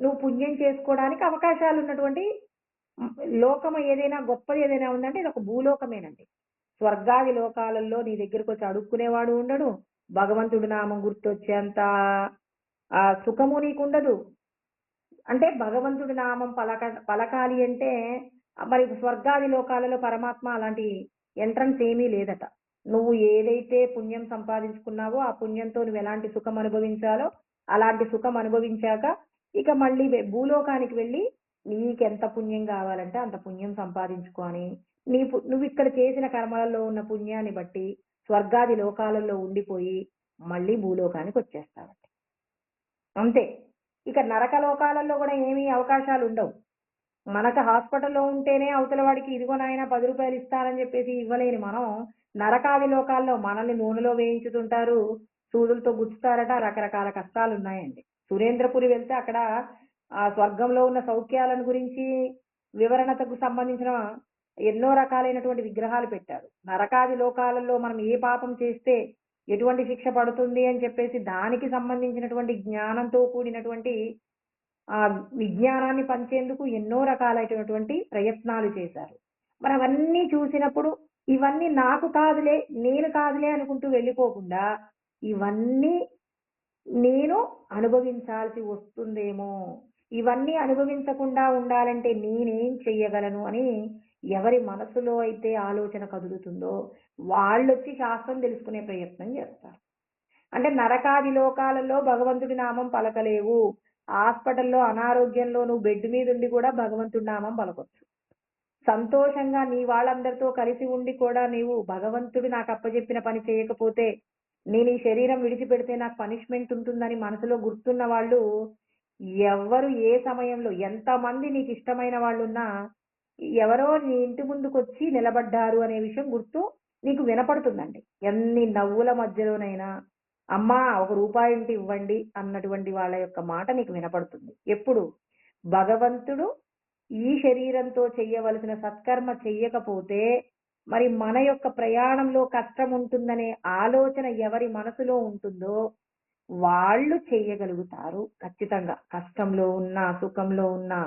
నువ్వు పుణ్యం చేసుకోవడానికి అవకాశాలు ఉన్నటువంటి లోకం ఏదైనా గొప్పది ఏదైనా ఉందంటే ఇది ఒక భూలోకమేనండి. స్వర్గాది లోకాలలో నీ దగ్గరకు వచ్చి అడుక్కునేవాడు ఉండడు, భగవంతుడి నామం గుర్తొచ్చేంత ఆ సుఖము నీకుండదు. అంటే భగవంతుడి నామం పలకాలి అంటే మరి స్వర్గాది లోకాలలో పరమాత్మ అలాంటి ఎంట్రన్స్ ఏమీ లేదట. నువ్వు ఏదైతే పుణ్యం సంపాదించుకున్నావో ఆ పుణ్యంతో నువ్వు ఎలాంటి సుఖం అనుభవించాలో అలాంటి సుఖం అనుభవించాక ఇక మళ్ళీ భూలోకానికి వెళ్ళి నీకెంత పుణ్యం కావాలంటే అంత పుణ్యం సంపాదించుకొని నువ్వు ఇక్కడ చేసిన కర్మలలో ఉన్న పుణ్యాన్ని బట్టి స్వర్గాది లోకాలలో ఉండిపోయి మళ్ళీ భూలోకానికి వచ్చేస్తావండి. అంతే. ఇక నరక లోకాలలో కూడా ఏమీ అవకాశాలు ఉండవు. మనకు హాస్పిటల్లో ఉంటేనే అవతల వాడికి ఇదిగో నాయన 10 రూపాయలు ఇస్తారని చెప్పేసి ఇవ్వలేని మనం నరకాది లోకాల్లో మనల్ని నూనెలో వేయించుతుంటారు, సూదులతో గుచ్చుతారట, రకరకాల కష్టాలు ఉన్నాయండి. సురేంద్రపురి వెళ్తే అక్కడ ఆ స్వర్గంలో ఉన్న సౌఖ్యాలను గురించి వివరణకు సంబంధించిన ఎన్నో రకాలైనటువంటి విగ్రహాలు పెట్టారు. నరకాది లోకాలలో మనం ఏ పాపం చేస్తే ఎటువంటి శిక్ష పడుతుంది అని చెప్పేసి దానికి సంబంధించినటువంటి జ్ఞానంతో కూడినటువంటి ఆ విజ్ఞానాన్ని పంచేందుకు ఎన్నో రకాలైనటువంటి ప్రయత్నాలు చేశారు. మరి అవన్నీ చూసినప్పుడు ఇవన్నీ నాకు కాదులే, నేను కాదులే అనుకుంటూ వెళ్ళిపోకుండా ఇవన్నీ నేను అనుభవించాల్సి వస్తుందేమో, ఇవన్నీ అనుభవించకుండా ఉండాలంటే నేనేం చెయ్యగలను అని ఎవరి మనసులో అయితే ఆలోచన కదులుతుందో వాళ్ళొచ్చి శాస్త్రం తెలుసుకునే ప్రయత్నం చేస్తారు. అంటే నరకాది లోకాలలో భగవంతుడి నామం పలకలేవు, హాస్పిటల్లో అనారోగ్యంలో నువ్వు బెడ్ మీద ఉండి కూడా భగవంతుడి నామం పలకొచ్చు. సంతోషంగా నీ వాళ్ళందరితో కలిసి ఉండి కూడా నీవు భగవంతుడు నాకు అప్పచెప్పిన పని చేయకపోతే నేను ఈ శరీరం విడిచిపెడితే నాకు పనిష్మెంట్ ఉంటుందని మనసులో గుర్తున్న వాళ్ళు ఎవ్వరు ఏ సమయంలో ఎంతమంది నీకు ఇష్టమైన వాళ్ళున్నా, ఎవరో నీ ఇంటి ముందుకొచ్చి నిలబడ్డారు అనే విషయం గుర్తు నీకు వినపడుతుందండి. ఎన్ని నవ్వుల మధ్యలోనైనా, "అమ్మా! ఒక రూపాయి ఉంటే ఇవ్వండి" అన్నటువంటి వాళ్ళ యొక్క మాట నీకు వినపడుతుంది. ఎప్పుడు? భగవంతుడు ఈ శరీరంతో చెయ్యవలసిన సత్కర్మ చెయ్యకపోతే, మరి మన యొక్క ప్రయాణంలో కష్టం ఉంటుందనే ఆలోచన ఎవరి మనసులో ఉంటుందో వాళ్ళు చెయ్యగలుగుతారు ఖచ్చితంగా. కష్టంలో ఉన్నా, సుఖంలో ఉన్నా,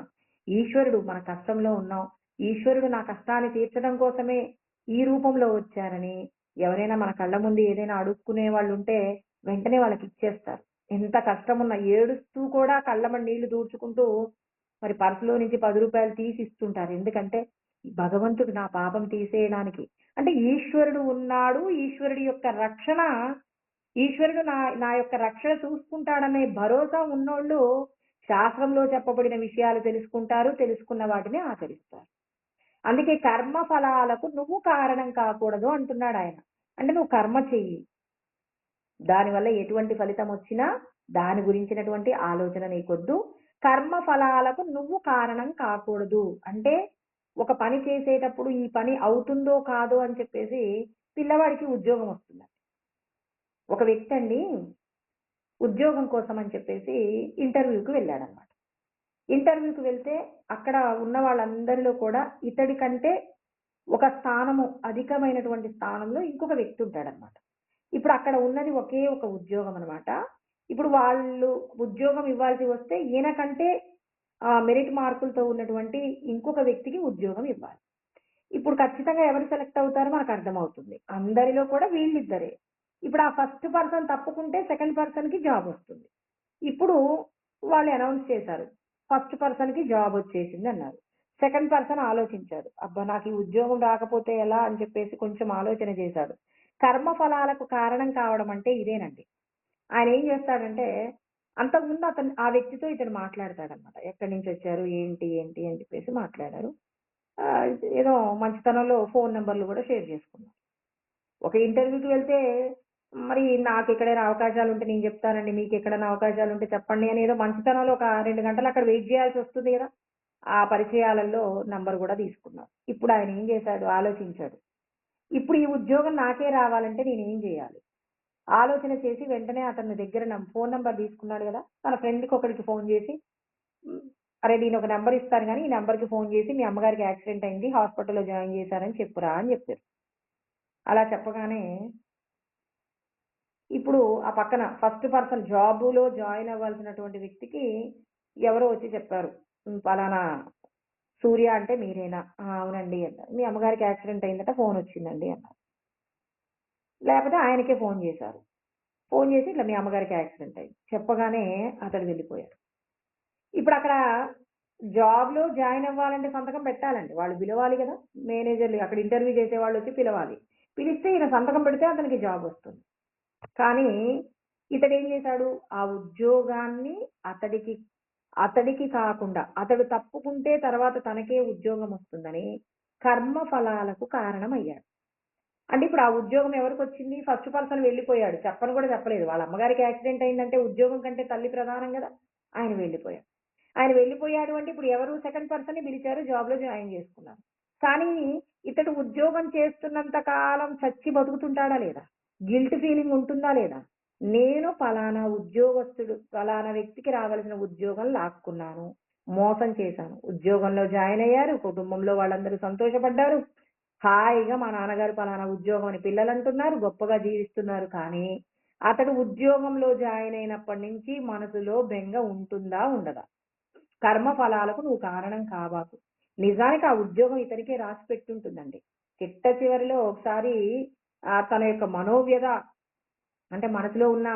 ఈశ్వరుడు మన కష్టంలో ఉన్నాం. ఈశ్వరుడు నా కష్టాన్ని తీర్చడం కోసమే ఈ రూపంలో వచ్చారని ఎవరైనా మన కళ్ళ ముందు ఏదైనా అడుక్కునే వాళ్ళుంటే వెంటనే వాళ్ళకిచ్చేస్తారు. ఎంత కష్టమున్నా ఏడుస్తూ కూడా కళ్ళమ్మట నీళ్లు దూడ్చుకుంటూ మరి పర్సులో నుంచి రూ. 10 తీసి ఇస్తుంటారు. ఎందుకంటే భగవంతుడు నా పాపం తీసేయడానికి. అంటే ఈశ్వరుడు ఉన్నాడు. ఈశ్వరుడి యొక్క రక్షణ ఈశ్వరుడు నా నా యొక్క రక్షణ చూసుకుంటాడనే భరోసా ఉన్నోళ్ళు శాస్త్రంలో చెప్పబడిన విషయాలు తెలుసుకుంటారు. తెలుసుకున్న వాటిని ఆచరిస్తారు. అందుకే కర్మ ఫలాలకు నువ్వు కారణం కాకూడదు అంటున్నాడాయన. అంటే నువ్వు కర్మ చెయ్యి. దానివల్ల ఎటువంటి ఫలితం వచ్చినా దాని గురించినటువంటి ఆలోచన నీకొద్దు. కర్మ ఫలాలకు నువ్వు కారణం కాకూడదు. అంటే ఒక పని చేసేటప్పుడు ఈ పని అవుతుందో కాదో అని చెప్పేసి పిల్లవాడికి ఉద్యోగం వస్తుంది. ఒక వ్యక్తి అండి ఉద్యోగం కోసం అని చెప్పేసి ఇంటర్వ్యూకి వెళ్ళాడనమాట. ఇంటర్వ్యూకి వెళ్తే అక్కడ ఉన్న వాళ్ళందరిలో కూడా ఇతడి కంటే ఒక స్థానము అధికమైనటువంటి స్థానంలో ఇంకొక వ్యక్తి ఉంటాడనమాట. ఇప్పుడు అక్కడ ఉన్నది ఒకే ఒక ఉద్యోగం అనమాట. ఇప్పుడు వాళ్ళు ఉద్యోగం ఇవ్వాల్సి వస్తే ఈయన కంటే మెరిట్ మార్కులతో ఉన్నటువంటి ఇంకొక వ్యక్తికి ఉద్యోగం ఇవ్వాలి. ఇప్పుడు ఖచ్చితంగా ఎవరు సెలెక్ట్ అవుతారో మనకు అర్థమవుతుంది. అందరిలో కూడా వీళ్ళిద్దరే. ఇప్పుడు ఆ ఫస్ట్ పర్సన్ తప్పుకుంటే సెకండ్ పర్సన్‌కి జాబ్ వస్తుంది. ఇప్పుడు వాళ్ళు అనౌన్స్ చేశారు. ఫస్ట్ పర్సన్‌కి జాబ్ వచ్చేసింది అన్నారు. సెకండ్ పర్సన్ ఆలోచించాడు. అబ్బా! నాకు ఈ ఉద్యోగం రాకపోతే ఎలా అని చెప్పేసి కొంచెం ఆలోచన చేశాడు. కర్మ ఫలాలకు కారణం కావడం అంటే ఇదేనండి. ఆయన ఏం చేస్తాడంటే అంతకుముందు ఆ వ్యక్తితో ఇతను మాట్లాడతాడన్నమాట. ఎక్కడి నుంచి వచ్చారు? ఏంటి? ఏంటి? అని చెప్పేసి మాట్లాడారు. ఆహ్, ఏదో మంచితనంలో ఫోను నంబర్‌లు కూడా షేర్ చేసుకున్నారు. ఒక ఇంటర్వ్యూకి వెళ్తే మరి నాకెక్కడైనా అవకాశాలుంటే నేను జెప్తానండి. మీకెక్కడైనా అవకాశాలుంటే చెప్పండి అని ఏదో మంచితనంలో ఒక 2 గంటలు అక్కడ వెయిట్ జేయాల్సొస్తుంది గదా! ఆ పరిచయాలలో నంబర్ గూడా తీసుకున్నారు. ఇప్పుడు ఆయన ఏం జేశాడు ఆలోచించాడు. ఇప్పుడు ఈ ఉద్యోగం నాకే రావాలంటే నేనేం జేయాలి? ఆలోచన చేసి వెంటనే అతని దగ్గర ఫోను నంబర్ తీసుకున్నాడు గదా! తన ఫ్రెండ్‌కొకడికి ఫోను జేసి హ్మ్. "అరె! నేనొక నంబర్ ఇస్తాను గానీ, ఈ నంబర్‌కి ఫోను జేసి మీ అమ్మగారికి యాక్సిడెంట్ అయింది. హాస్పిటల్‌లో జాయిన్ జేశారని చెప్పురా" అని జెప్పారు. అలా చెప్పగానే ఇప్పుడు ఆ పక్కన ఫస్ట్ పర్సన్ జాబ్‌లో జాయిన్ అవ్వాల్సినటువంటి వ్యక్తికి ఎవరో వచ్చి చెప్పారు. పలానా సూర్య అంటే మీరేనా? ఆ! అవునండి అన్నారు. మీ అమ్మగారికి యాక్సిడెంట్ అయిందట ఫోనొచ్చిందండి అన్నారు. లేపోతే ఆయనకే ఫోను చేశారు. ఫోను చేసి ఇట్లా మీ అమ్మగారికి యాక్సిడెంట్ అయింది. చెప్పగానే అతడు వెళ్ళిపోయాడు. ఇప్పుడక్కడ జాబ్‌లో జాయిన్ అవ్వాలంటే సంతకం పెట్టాలండి. వాళ్ళు పిలవాలి గదా! మేనేజర్‌లు అక్కడ ఇంటర్వ్యూ చేసేవాళ్ళొచ్చి పిలవాలి. పిలిస్తే ఈయన సంతకం పెడితే అతనికి జాబొస్తుంది. కానీ ఇతడేం చేశాడు? ఆ ఉద్యోగాన్ని అతడికి అతడికి కాకుండా అతడు తప్పుకుంటే తర్వాత తనకే ఉద్యోగం వస్తుందని కర్మ ఫలాలకు కారణమయ్యాడు. అంటే ఇప్పుడు ఆ ఉద్యోగం ఎవరికొచ్చింది? ఫస్ట్ పర్సన్ వెళ్ళిపోయాడు. చెప్పను కూడా చెప్పలేదు. వాళ్ళ అమ్మగారికి యాక్సిడెంట్ అయిందంటే ఉద్యోగం కంటే తల్లి ప్రధానం గదా! ఆయన వెళ్ళిపోయాడు. ఆయన వెళ్ళిపోయాడు అంటే ఇప్పుడు ఎవరు సెకండ్ పర్సన్‌ని పిలిచారు. జాబ్‌లో జాయిన్ చేసుకున్నారు. కానీ ఇతడు ఉద్యోగం చేస్తున్నంత కాలం చచ్చి బతుకుతుంటాడా లేదా? గిల్ట్ ఫీలింగ్ ఉంటుందా లేదా? నేను పలానా ఉద్యోగస్తుడు, పలానా వ్యక్తికి రావాల్సిన ఉద్యోగం లాక్కున్నాను. మోసం చేశాను. ఉద్యోగంలో జాయిన్ అయ్యారు. కుటుంబంలో వాళ్ళందరూ సంతోషపడ్డారు. హాయిగా మా నాన్నగారు పలానా ఉద్యోగం అని పిల్లలంటున్నారు. గొప్పగా జీవిస్తున్నారు. కానీ అతడు ఉద్యోగంలో జాయిన్ అయినప్పటి నుంచి మనసులో బెంగ ఉంటుందా? ఉండదా? కర్మ ఫలాలకు నువ్వు కారణం కాబాకు. నిజానికి ఆ ఉద్యోగం ఇతనికే రాసి పెట్టుంటుందండి. చిట్ట చివరిలో ఒకసారి తన యొక్క మనోవ్యధ అంటే మనసులో ఉన్న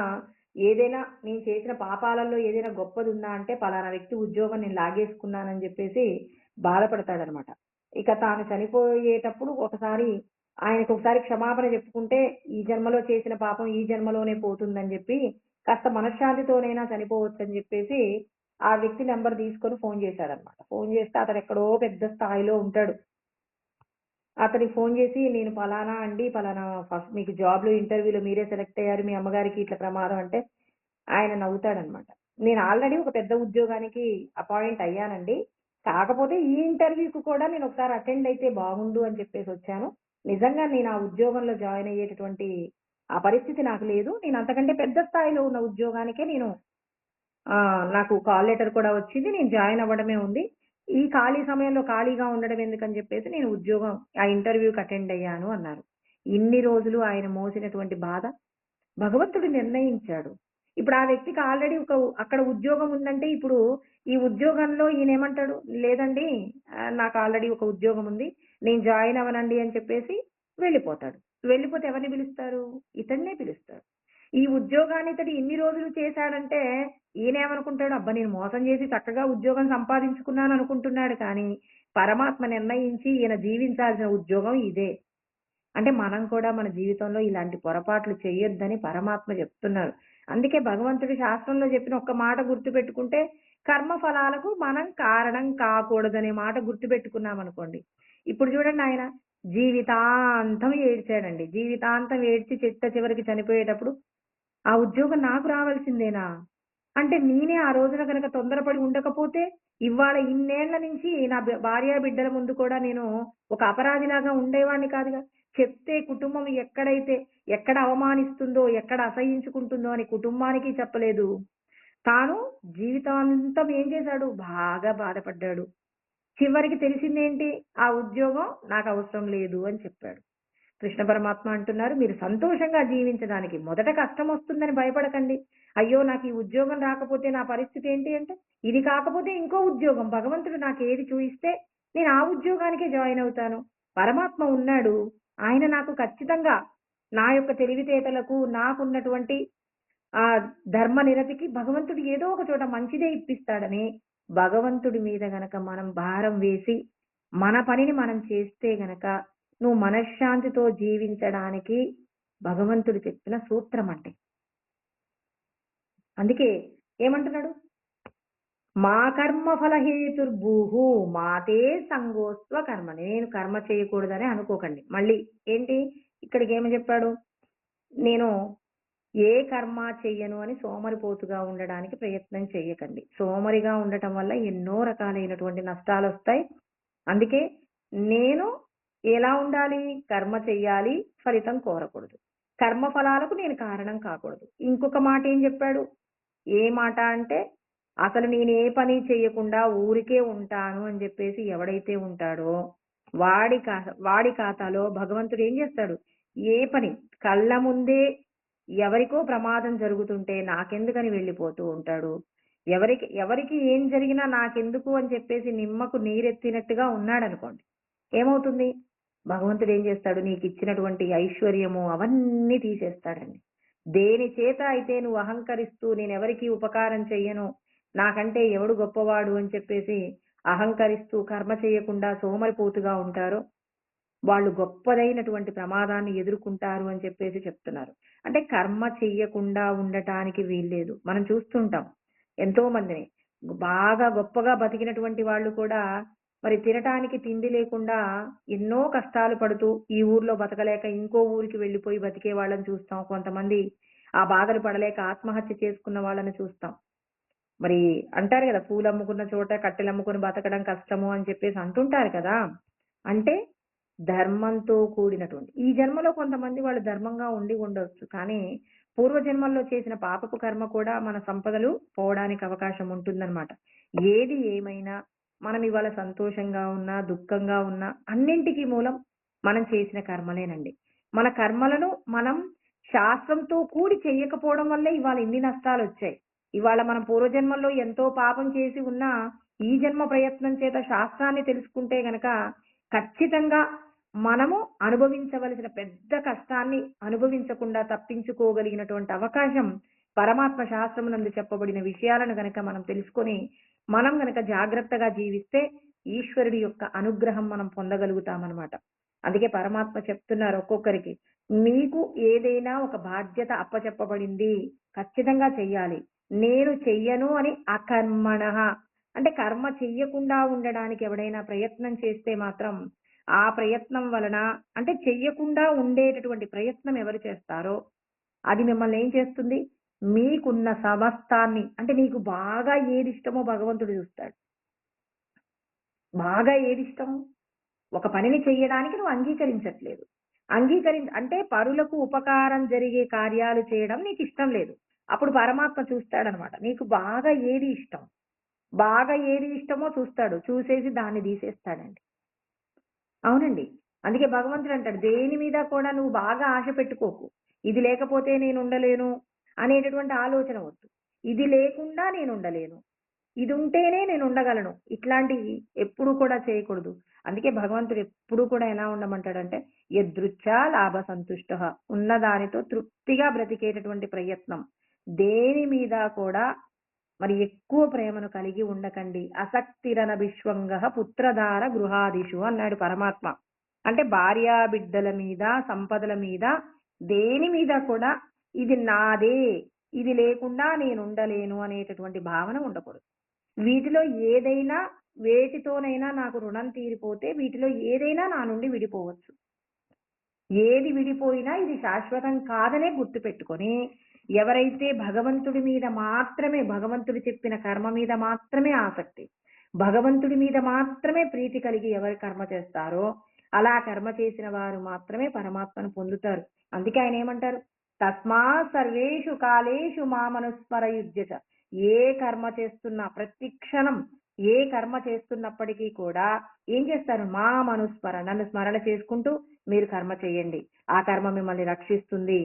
ఏదైనా నేను చేసిన పాపాలలో ఏదైనా గొప్పదుందా అంటే పలానా వ్యక్తి ఉద్యోగం నేను లాగేసుకున్నానని జెప్పేసి బాధపడతాడనమాట. ఇక తాను చనిపోయేటప్పుడు ఆయనకొకసారి క్షమాపణ చెప్పుకుంటే ఈ జన్మలో చేసిన పాపం ఈ జన్మలోనే పోతుందని జెప్పి కాస్త మనశ్శాంతితోనైనా చనిపోవచ్చని జెప్పేసి ఆ వ్యక్తి నంబర్ తీసుకొని ఫోను చేశాడనమాట. ఫోను చేస్తే అతడెక్కడో పెద్ద స్థాయిలో ఉంటాడు. అతనికి ఫోను చేసి, "నేను పలానా అండి, పలానా ఫస్ట్ మీకు జాబ్‌లో ఇంటర్వ్యూలో మీరే సెలెక్ట్ అయ్యారు. మీ అమ్మగారికి ఇట్లా ప్రమాదం" అంటే, ఆయన నవ్వుతాడనమాట. నేను ఆల్రెడీ ఒక పెద్ద ఉద్యోగానికి అపాయింట్ అయ్యానండి. కాకపోతే ఈ ఇంటర్వ్యూకి కూడా నేను ఒకసారి అటెండ్ అయితే బాగుండు అని చెప్పేసొచ్చాను. నిజంగా నేను ఆ ఉద్యోగంలో జాయిన్ అయ్యేటటువంటి ఆ పరిస్థితి నాకు లేదు. నేను అంతకంటే పెద్ద స్థాయిలో ఉన్న ఉద్యోగానికే నాకు కాల్ లెటర్ కూడా వచ్చింది. నేను జాయిన్ అవ్వడమే ఉంది. ఈ ఖాళీ సమయంలో ఖాళీగా ఉండడం ఎందుకని చెప్పేసి నేను ఆ ఇంటర్వ్యూకి అటెండ్ అయ్యాను అన్నారు. ఇన్ని రోజులు ఆయన మోసినటువంటి బాధ భగవంతుడు నిర్ణయించాడు. ఇప్పుడు ఆ వ్యక్తికి ఆల్రెడీ అక్కడ ఉద్యోగం ఉందంటే ఇప్పుడు ఈ ఉద్యోగంలో ఈయనేమంటాడు? లేదండి నాకు ఆల్రెడీ ఒక ఉద్యోగం ఉంది. నేను జాయిన్ అవ్వనండి అని చెప్పేసి వెళ్ళిపోతాడు. వెళ్ళిపోతే ఎవరిని పిలుస్తారు? ఇతన్నే పిలుస్తారు. ఈ ఉద్యోగాన్ని ఇతడు ఇన్ని రోజులు చేశాడంటే ఈయనేమనుకుంటాడు? అబ్బా! నేను మోసం చేసి చక్కగా ఉద్యోగం సంపాదించుకున్నాను అనుకుంటున్నాడు కానీ, పరమాత్మ నిర్ణయించి ఈయన జీవించాల్సిన ఉద్యోగం ఇదే. అంటే మనం కూడా మన జీవితంలో ఇలాంటి పొరపాట్లు చేయొద్దని పరమాత్మ చెప్తున్నారు. అందుకే భగవంతుడి శాస్త్రంలో చెప్పిన ఒక్క మాట గుర్తుపెట్టుకుంటే, కర్మ ఫలాలకు మనం కారణం కాకూడదనే మాట గుర్తుపెట్టుకున్నామనుకోండి. ఇప్పుడు చూడండి ఆయన జీవితాంతం ఏడ్చాడండి. జీవితాంతం ఏడ్చి చిట్ట చివరికి చనిపోయేటప్పుడు ఆ ఉద్యోగం నాకు రావాల్సిందేనా? అంటే నేనే ఆ రోజున గనక తొందరపడి ఉండకపోతే, ఇవాళ ఇన్నేళ్ల నుంచి నా భార్య బిడ్డల ముందు కూడా నేను ఒక అపరాధిలాగా ఉండేవాడిని కాదుగా. చెప్తే కుటుంబం ఎక్కడ అవమానిస్తుందో, ఎక్కడ అసహ్యించుకుంటుందో అని కుటుంబానికి చెప్పలేదు. తాను జీవితాంతం ఏం చేశాడు? బాగా బాధపడ్డాడు. చివరికి తెలిసిందేంటి? ఆ ఉద్యోగం నాకవసరం లేదు అని చెప్పాడు. కృష్ణ పరమాత్మ అంటున్నారు, మీరు సంతోషంగా జీవించడానికి మొదట కష్టమొస్తుందని భయపడకండి. అయ్యో! నాకు ఈ ఉద్యోగం రాకపోతే నా పరిస్థితి ఏంటి అంటే, ఇది కాకపోతే ఇంకో ఉద్యోగం భగవంతుడు నాకేది చూయిస్తే నేను ఆ ఉద్యోగానికే జాయిన్ అవుతాను. పరమాత్మ ఉన్నాడు. ఆయన నాకు ఖచ్చితంగా నా యొక్క తెలివితేటలకు, నాకున్నటువంటి ధర్మ నిరతికి భగవంతుడు ఏదో ఒక చోట మంచిదే ఇప్పిస్తాడని భగవంతుడి మీద గనక మనం భారం వేసి, మన పనిని మనం చేస్తే గనక నువ్వు మనశ్శాంతితో జీవించడానికి భగవంతుడు చెప్పిన సూత్రం అంటే. అందుకే ఏమంటున్నాడు? మా కర్మ ఫలహేతుర్భూహు మాతే సంగోస్త్వ కర్మ. నేను కర్మ చేయకూడదని అనుకోకండి. మళ్ళీ ఏంటి ఇక్కడికి ఏమి చెప్పాడు? నేను ఏ కర్మ చెయ్యను అని సోమరిపోతుగా ఉండడానికి ప్రయత్నం చెయ్యకండి. సోమరిగా ఉండటం వల్ల ఎన్నో రకాలైనటువంటి నష్టాలొస్తాయి. అందుకే నేను ఎలా ఉండాలి? కర్మ చెయ్యాలి, ఫలితం కోరకూడదు. కర్మ ఫలాలకు నేను కారణం కాకూడదు. ఇంకొక మాట ఏం చెప్పాడు? ఏ మాట అంటే, అసలు నేను ఏ పని చెయ్యకుండా ఊరికే ఉంటాను అని చెప్పేసి ఎవడైతే ఉంటాడో, వాడి ఖాతాలో భగవంతుడు ఏం చేస్తాడు? ఏ పని కళ్ళ ముందే ఎవరికో ప్రమాదం జరుగుతుంటే నాకెందుకని వెళ్ళిపోతూ ఉంటాడు. ఎవరికి ఏం జరిగినా నాకెందుకు అని చెప్పేసి నిమ్మకు నీరెత్తినట్టుగా ఉన్నాడనుకోండి. ఏమవుతుంది? భగవంతుడు ఏం చేస్తాడు? నీకిచ్చినటువంటి ఐశ్వర్యము అవన్నీ తీసేస్తాడండి. దేని చేత అయితే నువ్వు అహంకరిస్తూ నేనెవరికీ ఉపకారం చెయ్యను, నాకంటే ఎవడు గొప్పవాడు అని చెప్పేసి అహంకరిస్తూ కర్మ చేయకుండా సోమరిపోతుగా ఉంటారో, వాళ్ళు గొప్పదైనటువంటి ప్రమాదాన్ని ఎదుర్కొంటారు అని చెప్పేసి చెప్తున్నారు. అంటే కర్మ చెయ్యకుండా ఉండటానికి వీల్లేదు. మనం చూస్తుంటాం ఎంతో మందిని. బాగా గొప్పగా బతికినటువంటి వాళ్ళు కూడా మరి తినటానికి తిండి లేకుండా ఎన్నో కష్టాలు పడుతూ ఈ ఊర్లో బతకలేక ఇంకో ఊరికి వెళ్ళిపోయి బతికే వాళ్ళని చూస్తాం. కొంతమంది ఆ బాధలు పడలేక ఆత్మహత్య చేసుకున్న వాళ్ళని చూస్తాం. మరి అంటారు కదా, పూలమ్ముకున్న చోట కట్టెలమ్ముకుని బతకడం కష్టము అని చెప్పేసి అంటుంటారు కదా. అంటే ధర్మంతో కూడినటువంటి ఈ జన్మలో కొంతమంది వాళ్ళు ధర్మంగా ఉండి ఉండొచ్చు. కానీ పూర్వ జన్మల్లో చేసిన పాపపు కర్మ కూడా మన సంపదలు పోవడానికి అవకాశం ఉంటుందన్నమాట. ఏది ఏమైనా మనం ఇవాళ సంతోషంగా ఉన్నా, దుఃఖంగా ఉన్నా అన్నింటికి మూలం మనం చేసిన కర్మలేనండి. మన కర్మలను మనం శాస్త్రంతో కూడి చెయ్యకపోవడం వల్లే ఇవాళ ఇన్ని నష్టాలొచ్చాయి. ఇవాళ మనం పూర్వజన్మల్లో ఎంతో పాపం చేసి ఉన్నా ఈ జన్మ ప్రయత్నం చేత శాస్త్రాన్ని తెలుసుకుంటే గనక ఖచ్చితంగా మనము అనుభవించవలసిన పెద్ద కష్టాన్ని అనుభవించకుండా తప్పించుకోగలిగినటువంటి అవకాశం పరమాత్మ శాస్త్రమునందు చెప్పబడిన విషయాలను గనక మనం తెలుసుకొని మనం గనక జాగ్రత్తగా జీవిస్తే ఈశ్వరుడి యొక్క అనుగ్రహం మనం పొందగలుగుతామన్నమాట. అందుకే పరమాత్మ చెప్తున్నారు ఒక్కొక్కరికి, మీకు ఏదైనా ఒక బాధ్యత అప్పచెప్పబడింది, ఖచ్చితంగా చెయ్యాలి. నేను చెయ్యను అని అకర్మణః అంటే కర్మ చెయ్యకుండా ఉండడానికి ఎవడైనా ప్రయత్నం చేస్తే మాత్రం ఆ ప్రయత్నం వలన అంటే చెయ్యకుండా ఉండేటటువంటి ప్రయత్నం ఎవరు చేస్తారో అది మిమ్మల్ని ఏం చేస్తుంది? మీకున్న సమస్తాన్ని అంటే నీకు బాగా ఏది ఇష్టమో భగవంతుడు చూస్తాడు. బాగా ఏది ఇష్టం? ఒక పనిని చెయ్యడానికి నువ్వు అంగీకరించట్లేదు. అంటే పరులకు ఉపకారం జరిగే కార్యాలు చేయడం నీకిష్టం లేదు. అప్పుడు పరమాత్మ చూస్తాడనమాట. నీకు బాగా ఏది ఇష్టం? బాగా ఏది ఇష్టమో చూస్తాడు. చూసేసి దాన్ని తీసేస్తాడండి. అవునండి. అందుకే భగవంతుడంటాడు, దేని మీద కూడా నువ్వు బాగా ఆశ పెట్టుకోకు. ఇది లేకపోతే నేనుండలేను అనేటటువంటి ఆలోచన వద్దు. ఇది లేకుండా నేనుండలేను. ఇదుంటేనే నేనుండగలను. ఇట్లాంటివి ఎప్పుడు కూడా చేయకూడదు. అందుకే భగవంతుడు ఎప్పుడు కూడా ఎలా ఉండమంటాడంటే, యదృచ్ఛా లాభ సంతుష్టః. ఉన్నదానితో తృప్తిగా బ్రతికేటటువంటి ప్రయత్నం. దేని మీద కూడా మరి ఎక్కువ ప్రేమను కలిగి ఉండకండి. అసక్తిరన విశ్వంగః పుత్రధార గృహాదిషు అన్నాడు పరమాత్మ. అంటే భార్యా బిడ్డల మీద, సంపదల మీద, దేని మీద కూడా ఇది నాదే, ఇది లేకుండా నేనుండలేను అనేటటువంటి భావన ఉండకూడదు. వీటిలో ఏదైనా వేటితోనైనా నాకు రుణం తీరిపోతే వీటిలో ఏదైనా నా నుండి విడిపోవచ్చు. ఏది విడిపోయినా ఇది శాశ్వతం కాదనే గుర్తుపెట్టుకొని, ఎవరైతే భగవంతుడి మీద మాత్రమే, భగవంతుడు చెప్పిన కర్మ మీద మాత్రమే ఆసక్తి, భగవంతుడి మీద మాత్రమే ప్రీతి కలిగి ఎవరు కర్మ చేస్తారో, అలా కర్మ చేసిన వారు మాత్రమే పరమాత్మను పొందుతారు. అందుకే ఆయన ఏమంటారు? తస్మాత్ సర్వేషు కాలేషు మామనుస్మరయుజ్యచ. ఏ కర్మ చేస్తున్నా ప్రతి క్షణం ఏ కర్మ చేస్తున్నప్పటికీ కూడా ఏం చేస్తారు? మామనుస్మర, నన్ను స్మరణ చేసుకుంటూ మీరు కర్మ చేయండి. ఆ కర్మ మిమ్మల్ని రక్షిస్తుంది.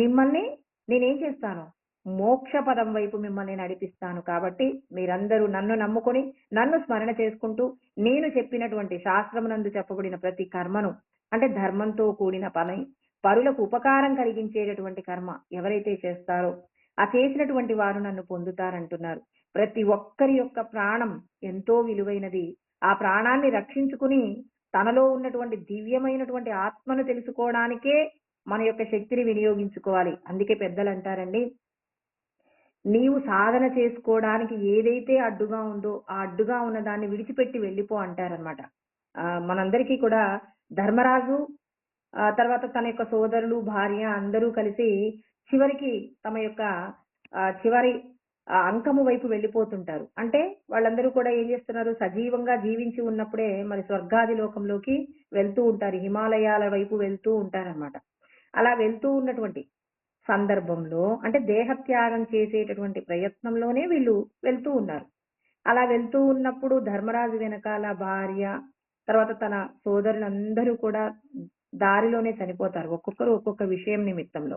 మిమ్మల్ని నేనేం చేస్తాను? మోక్ష పదం వైపు మిమ్మల్ని నడిపిస్తాను. కాబట్టి మీరందరూ నన్ను నమ్ముకొని నన్ను స్మరణ చేసుకుంటూ నేను చెప్పినటువంటి శాస్త్రమునందు చెప్పబడిన ప్రతి కర్మను అంటే ధర్మంతో కూడిన పని, పరులకు ఉపకారం కలిగించేటటువంటి కర్మ ఎవరైతే చేస్తారో ఆ చేసినటువంటి వారు నన్ను పొందుతారంటున్నారు. ప్రతి ఒక్కరి యొక్క ప్రాణం ఎంతో విలువైనది. ఆ ప్రాణాన్ని రక్షించుకుని తనలో ఉన్నటువంటి దివ్యమైనటువంటి ఆత్మను తెలుసుకోవడానికే మన యొక్క శక్తిని వినియోగించుకోవాలి. అందుకే పెద్దలు అంటారండి, నీవు సాధన చేసుకోవడానికి ఏదైతే అడ్డుగా ఉందో ఆ అడ్డుగా ఉన్న దాన్ని విడిచిపెట్టి వెళ్ళిపో అంటారనమాట. మనందరికీ కూడా ధర్మరాజు తర్వాత తన యొక్క సోదరులు, భార్య అందరూ కలిసి చివరికి తమ యొక్క చివరి అంకము వైపు వెళ్ళిపోతుంటారు. అంటే వాళ్ళందరూ కూడా ఏం చేస్తున్నారు? సజీవంగా జీవించి ఉన్నప్పుడే మరి స్వర్గాది లోకంలోకి వెళ్తూ ఉంటారు. హిమాలయాల వైపు వెళ్తూ ఉంటారనమాట. అలా వెళ్తూ ఉన్నటువంటి సందర్భంలో అంటే దేహత్యాగం చేసేటటువంటి ప్రయత్నంలోనే వీళ్ళు వెళ్తూ ఉన్నారు. అలా వెళ్తూ ఉన్నప్పుడు ధర్మరాజు వెనకాల భార్య, తర్వాత తన సోదరులందరూ కూడా దారిలోనే చనిపోతారు. ఒక్కొక్కరు ఒక్కొక్క విషయం నిమిత్తంలో.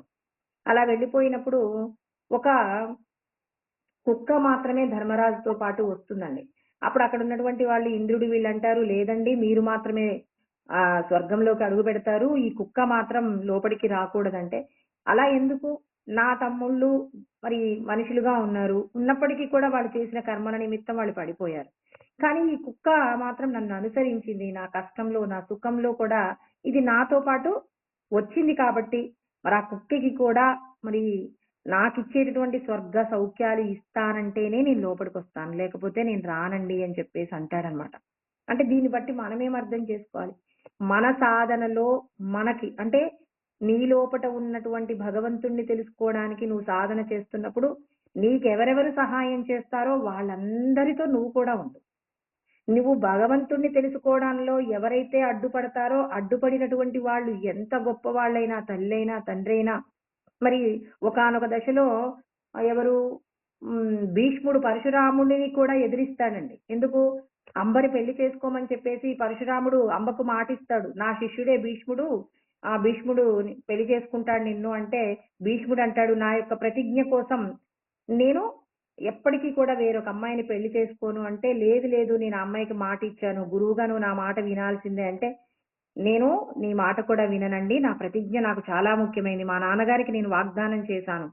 అలా వెళ్ళిపోయినప్పుడు ఒక కుక్క మాత్రమే ధర్మరాజుతో పాటు వస్తుందండి. అప్పుడు అక్కడ ఉన్నటువంటి వాళ్ళు ఇంద్రుడు వీళ్ళంటారు, లేదండి మీరు మాత్రమే స్వర్గంలోకి అడుగు పెడతారు. ఈ కుక్క మాత్రం లోపలికి రాకూడదంటే, అలా ఎందుకు? నా తమ్ముళ్ళు మరి మనుషులుగా ఉన్నారు. ఉన్నప్పటికీ కూడా వాళ్ళు చేసిన కర్మల నిమిత్తం వాళ్ళు పడిపోయారు. కానీ ఈ కుక్క మాత్రం నన్ను అనుసరించింది. నా కష్టంలో, నా సుఖంలో కూడా ఇది నాతో పాటు వచ్చింది కాబట్టి మరి ఆ కుక్కకి కూడా మరి నాకిచ్చేటటువంటి స్వర్గ సౌఖ్యాలు ఇస్తానంటేనే నేను లోపలికొస్తాను. లేకపోతే నేను రానండి అని చెప్పేసి అంటాడనమాట. అంటే దీన్ని బట్టి మనమేం అర్థం చేసుకోవాలి? మన సాధనలో మనకి అంటే నీ లోపట ఉన్నటువంటి భగవంతుణ్ణి తెలుసుకోవడానికి నువ్వు సాధన చేస్తున్నప్పుడు నీకెవరెవరు సహాయం చేస్తారో వాళ్ళందరితో నువ్వు కూడా ఉండు. నువ్వు భగవంతుణ్ణి తెలుసుకోవడంలో ఎవరైతే అడ్డుపడతారో అడ్డుపడినటువంటి వాళ్ళు ఎంత గొప్ప వాళ్ళైనా, తల్లైనా, తండ్రైనా మరి ఒకానొక దశలో ఎవరు భీష్ముడు పరశురాముడిని కూడా ఎదిరిస్తాడండి. ఎందుకు? అంబని పెళ్లి చేసుకోమని చెప్పేసి పరశురాముడు అంబకు మాటిస్తాడు. నా శిష్యుడే భీష్ముడు. ఆ భీష్ముడు పెళ్లి చేసుకుంటాడు నిన్ను అంటే, భీష్ముడు అంటాడు, నా యొక్క ప్రతిజ్ఞ కోసం నేను ఎప్పటికీ కూడా వేరొక అమ్మాయిని పెళ్లి చేసుకోను అంటే, లేదు లేదు నేను ఆ అమ్మాయికి మాట ఇచ్చాను. గురువుగా నువ్వు నా మాట వినాల్సిందే అంటే, నేను నీ మాట కూడా విననండి. నా ప్రతిజ్ఞ నాకు చాలా ముఖ్యమైనది. మా నాన్నగారికి నేను వాగ్దానం చేశాను.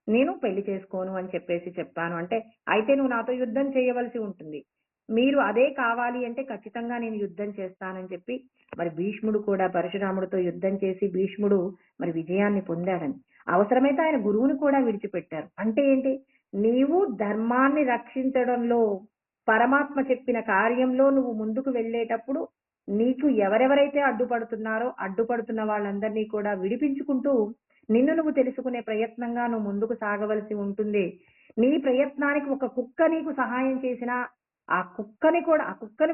నేను పెళ్లి చేసుకోను అని చెప్పేసి చెప్పాను. అంటే, అయితే నువ్వు నాతో యుద్ధం చేయవలసి ఉంటుంది. మీరు అదే కావాలి అంటే ఖచ్చితంగా నేను యుద్ధం చేస్తానని చెప్పి మరి భీష్ముడు కూడా పరశురాముడితో యుద్ధం చేసి భీష్ముడు మరి విజయాన్ని పొందాడని. అవసరమైతే ఆయన గురువుని కూడా విడిచిపెట్టారు. అంటే ఏంటి? నీవు ధర్మాన్ని రక్షించడంలో పరమాత్మ చెప్పిన కార్యంలో నువ్వు ముందుకు వెళ్ళేటప్పుడు నీకు ఎవరెవరైతే అడ్డుపడుతున్నారో అడ్డుపడుతున్న వాళ్ళందరినీ కూడా విడిపించుకుంటూ నిన్ను నువ్వు తెలుసుకునే ప్రయత్నంగా నువ్వు ముందుకు సాగవలసి ఉంటుంది. నీ ప్రయత్నానికి ఒక కుక్క నీకు సహాయం చేసినా, ఆ కుక్కని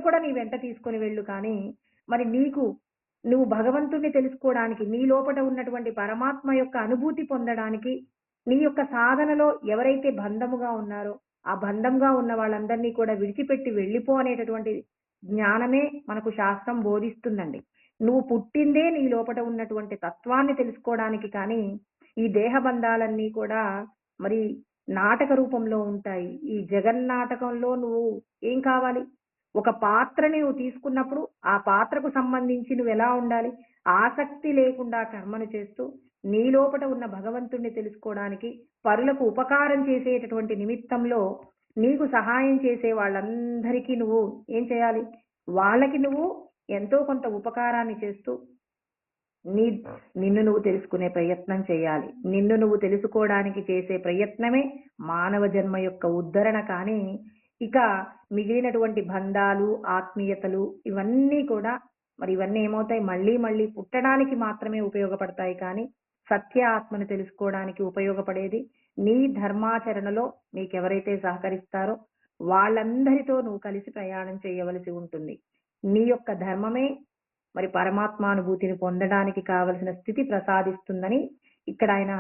కూడా నీ వెంట తీసుకొని వెళ్ళు కానీ, మరి నువ్వు భగవంతుడిని తెలుసుకోవడానికి, నీ లోపట ఉన్నటువంటి పరమాత్మ యొక్క అనుభూతి పొందడానికి, నీ యొక్క సాధనలో ఎవరైతే బంధముగా ఉన్నారో, ఆ బంధంగా ఉన్న వాళ్ళందరినీ కూడా విడిచిపెట్టి వెళ్ళిపో అనేటటువంటి జ్ఞానమే మనకు శాస్త్రం బోధిస్తుందండి. నువ్వు పుట్టిందే నీ లోపట ఉన్నటువంటి తత్వాన్ని తెలుసుకోవడానికి కానీ, ఈ దేహ బంధాలన్నీ కూడా మరి నాటక రూపంలో ఉంటాయి. ఈ జగన్నాటకంలో నువ్వు ఏం కావాలి? ఒక పాత్రని నువ్వు తీసుకున్నప్పుడు, ఆ పాత్రకు సంబంధించి నువ్వెలా ఉండాలి? ఆసక్తి లేకుండా కర్మను చేస్తూ, నీ లోపట ఉన్న భగవంతుడిని తెలుసుకోవడానికి, పరులకు ఉపకారం చేసేటటువంటి నిమిత్తంలో, నీకు సహాయం చేసే వాళ్ళందరికీ నువ్వు ఏం చేయాలి? వాళ్ళకి నువ్వు ఎంతో కొంత ఉపకారాన్ని చేస్తూ, నీ నిన్ను నువ్వు తెలుసుకునే ప్రయత్నం చేయాలి. నిన్ను నువ్వు తెలుసుకోవడానికి చేసే ప్రయత్నమే మానవ జన్మ యొక్క ఉద్ధరణ కానీ, ఇక మిగిలినటువంటి బంధాలు, ఆత్మీయతలు ఇవన్నీ కూడా మరి ఇవన్నీ ఏమవుతాయి? మళ్ళీ మళ్ళీ పుట్టడానికి మాత్రమే ఉపయోగపడతాయి కానీ, సత్య ఆత్మను తెలుసుకోవడానికి ఉపయోగపడేది నీ ధర్మాచరణలో నీకెవరైతే సహకరిస్తారో వాళ్ళందరితో నువ్వు కలిసి ప్రయాణం చేయవలసి ఉంటుంది. నీ యొక్క ధర్మమే మరి పరమాత్మానుభూతిని పొందడానికి కావలసిన స్థితి ప్రసాదిస్తుందని ఇక్కడ ఆయన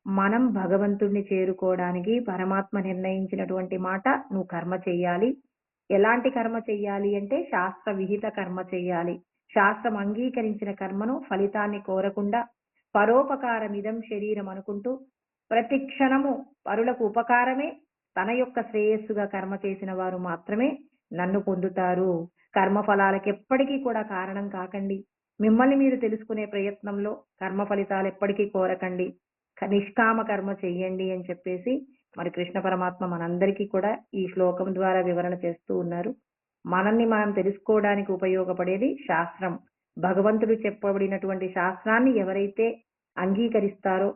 మనం భగవంతుణ్ణి చేరుకోవడానికి పరమాత్మ నిర్ణయించినటువంటి మాట, నువ్వు కర్మ చెయ్యాలి. ఎలాంటి కర్మ చెయ్యాలి అంటే శాస్త్ర విహిత కర్మ చెయ్యాలి. శాస్త్రం అంగీకరించిన కర్మను ఫలితాన్ని కోరకుండా పరోపకారమిదం శరీరం అనుకుంటూ ప్రతి క్షణము పరులకు ఉపకారమే తన యొక్క శ్రేయస్సుగా కర్మ చేసిన వారు మాత్రమే నన్ను పొందుతారు. కర్మ ఫలాలకు ఎప్పటికీ కూడా కారణం కాకండి. మిమ్మల్ని మీరు తెలుసుకునే ప్రయత్నంలో కర్మ ఫలితాలు ఎప్పటికీ కోరకండి. నిష్కామ కర్మ చెయ్యండి అని చెప్పేసి మరి కృష్ణ పరమాత్మ మనందరికీ కూడా ఈ శ్లోకం ద్వారా వివరణ చేస్తూ ఉన్నారు. మనల్ని మనం తెలుసుకోవడానికి ఉపయోగపడేది శాస్త్రం. భగవంతుడు చెప్పబడినటువంటి శాస్త్రాన్ని ఎవరైతే అంగీకరిస్తారో,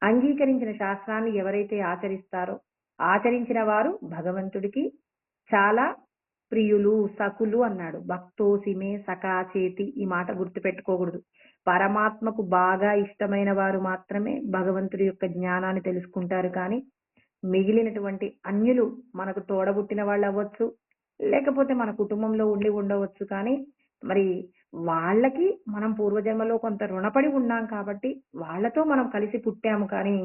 అంగీకరించిన శాస్త్రాన్ని ఎవరైతే ఆచరిస్తారో, ఆచరించిన వారు భగవంతుడికి చాలా ప్రియులు, సకులు అన్నాడు. భక్తోసిమే సఖాచేతి, ఈ మాట గుర్తుపెట్టుకోకూడదు. పరమాత్మకు బాగా ఇష్టమైన వారు మాత్రమే భగవంతుడి యొక్క జ్ఞానాన్ని తెలుసుకుంటారు కానీ, మిగిలినటువంటి అన్యులు మనకు తోడబుట్టిన వాళ్ళు అవ్వచ్చు, లేకపోతే మన కుటుంబంలో ఉండి ఉండవచ్చు కానీ, మరి వాళ్ళకి మనం పూర్వజన్మలో కొంత రుణపడి ఉన్నాం కాబట్టి వాళ్ళతో మనం కలిసి పుట్టాము కానీ,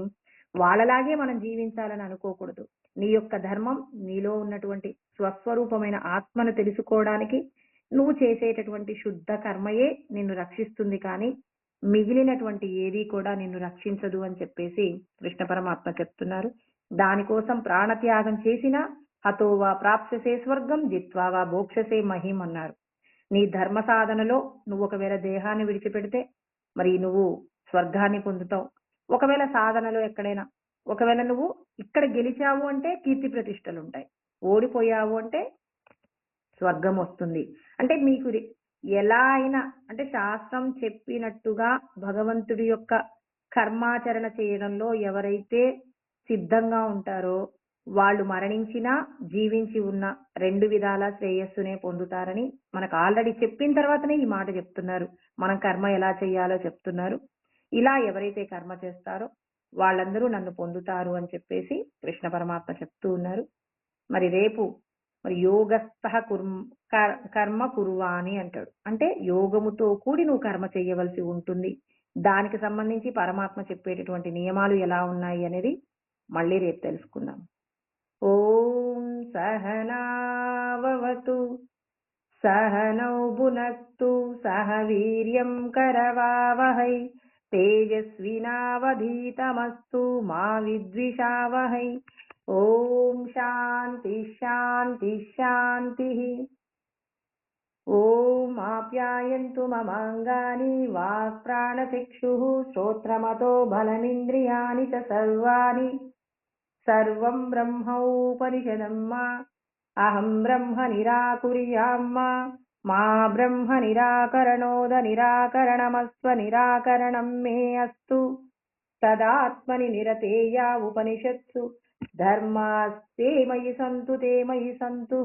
వాళ్ళలాగే మనం జీవించాలని అనుకోకూడదు. నీ యొక్క ధర్మం నీలో ఉన్నటువంటి స్వస్వరూపమైన ఆత్మను తెలుసుకోవడానికి నువ్వు చేసేటటువంటి శుద్ధ కర్మయే నిన్ను రక్షిస్తుంది కానీ, మిగిలినటువంటి ఏది కూడా నిన్ను రక్షించదు అని చెప్పేసి కృష్ణ పరమాత్మ చెప్తున్నారు. దానికోసం ప్రాణత్యాగం చేసినా హతోవా ప్రాప్స్యసే స్వర్గం జిత్వావా భోక్షసే మహిం అన్నారు. నీ ధర్మ సాధనలో నువ్వు ఒకవేళ దేహాన్ని విడిచిపెడితే మరి నువ్వు స్వర్గాన్ని పొందుతావు. ఒకవేళ సాధనలో ఎక్కడైనా ఒకవేళ నువ్వు ఇక్కడ గెలిచావు అంటే కీర్తి ప్రతిష్టలు ఉంటాయి, ఓడిపోయావు అంటే స్వర్గం వస్తుంది. అంటే మీకు ఎలా అయినా అంటే శాస్త్రం చెప్పినట్టుగా భగవంతుడి యొక్క కర్మాచరణ చేయడంలో ఎవరైతే సిద్ధంగా ఉంటారో వాళ్ళు మరణించినా జీవించి ఉన్న రెండు విధాల శ్రేయస్సునే పొందుతారని మనకు ఆల్రెడీ చెప్పిన తర్వాతనే ఈ మాట చెప్తున్నారు. మనం కర్మ ఎలా చేయాలో చెప్తున్నారు. ఇలా ఎవరైతే కర్మ చేస్తారో వాళ్ళందరూ నన్ను పొందుతారు అని చెప్పేసి కృష్ణ పరమాత్మ చెప్తూ ఉన్నారు. మరి రేపు మరి యోగస్థ కర్మ కుర్వాణి అంటాడు. అంటే యోగముతో కూడి నువ్వు కర్మ చేయవలసి ఉంటుంది. దానికి సంబంధించి పరమాత్మ చెప్పేటటువంటి నియమాలు ఎలా ఉన్నాయి అనేది మళ్ళీ రేపు తెలుసుకుందాం. ఓం సహనావతు సహనౌ భునక్తు సహ వీర్యం కరవావహై తేజస్వినావధీతమస్తు మా విద్విషావహై. ఓం శాంతి శాంతి శాంతి. ఓం ఆప్యాయంతు మమాంగాని వాక్ ప్రాణచక్షుః శ్రోత్రమతో బలమింద్రియాణి చ సర్వాణి. సర్వం బ్రహ్మోపనిషదం మా అహం బ్రహ్మ నిరాకుర్యాం మా బ్రహ్మ నిరాకరణోద నిరాకరణమస్వ నిరాకరణం మే అస్తు. తదాత్మని నిరతేయా ఉపనిషత్సు ధర్మాస్తే మయి సంతు తే మయి సంతు.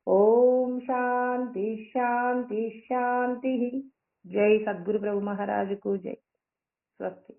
ఓం శాంతి శాంతి శాంతి. జై సద్గురు ప్రభు మహారాజుకు జై. స్వస్తి.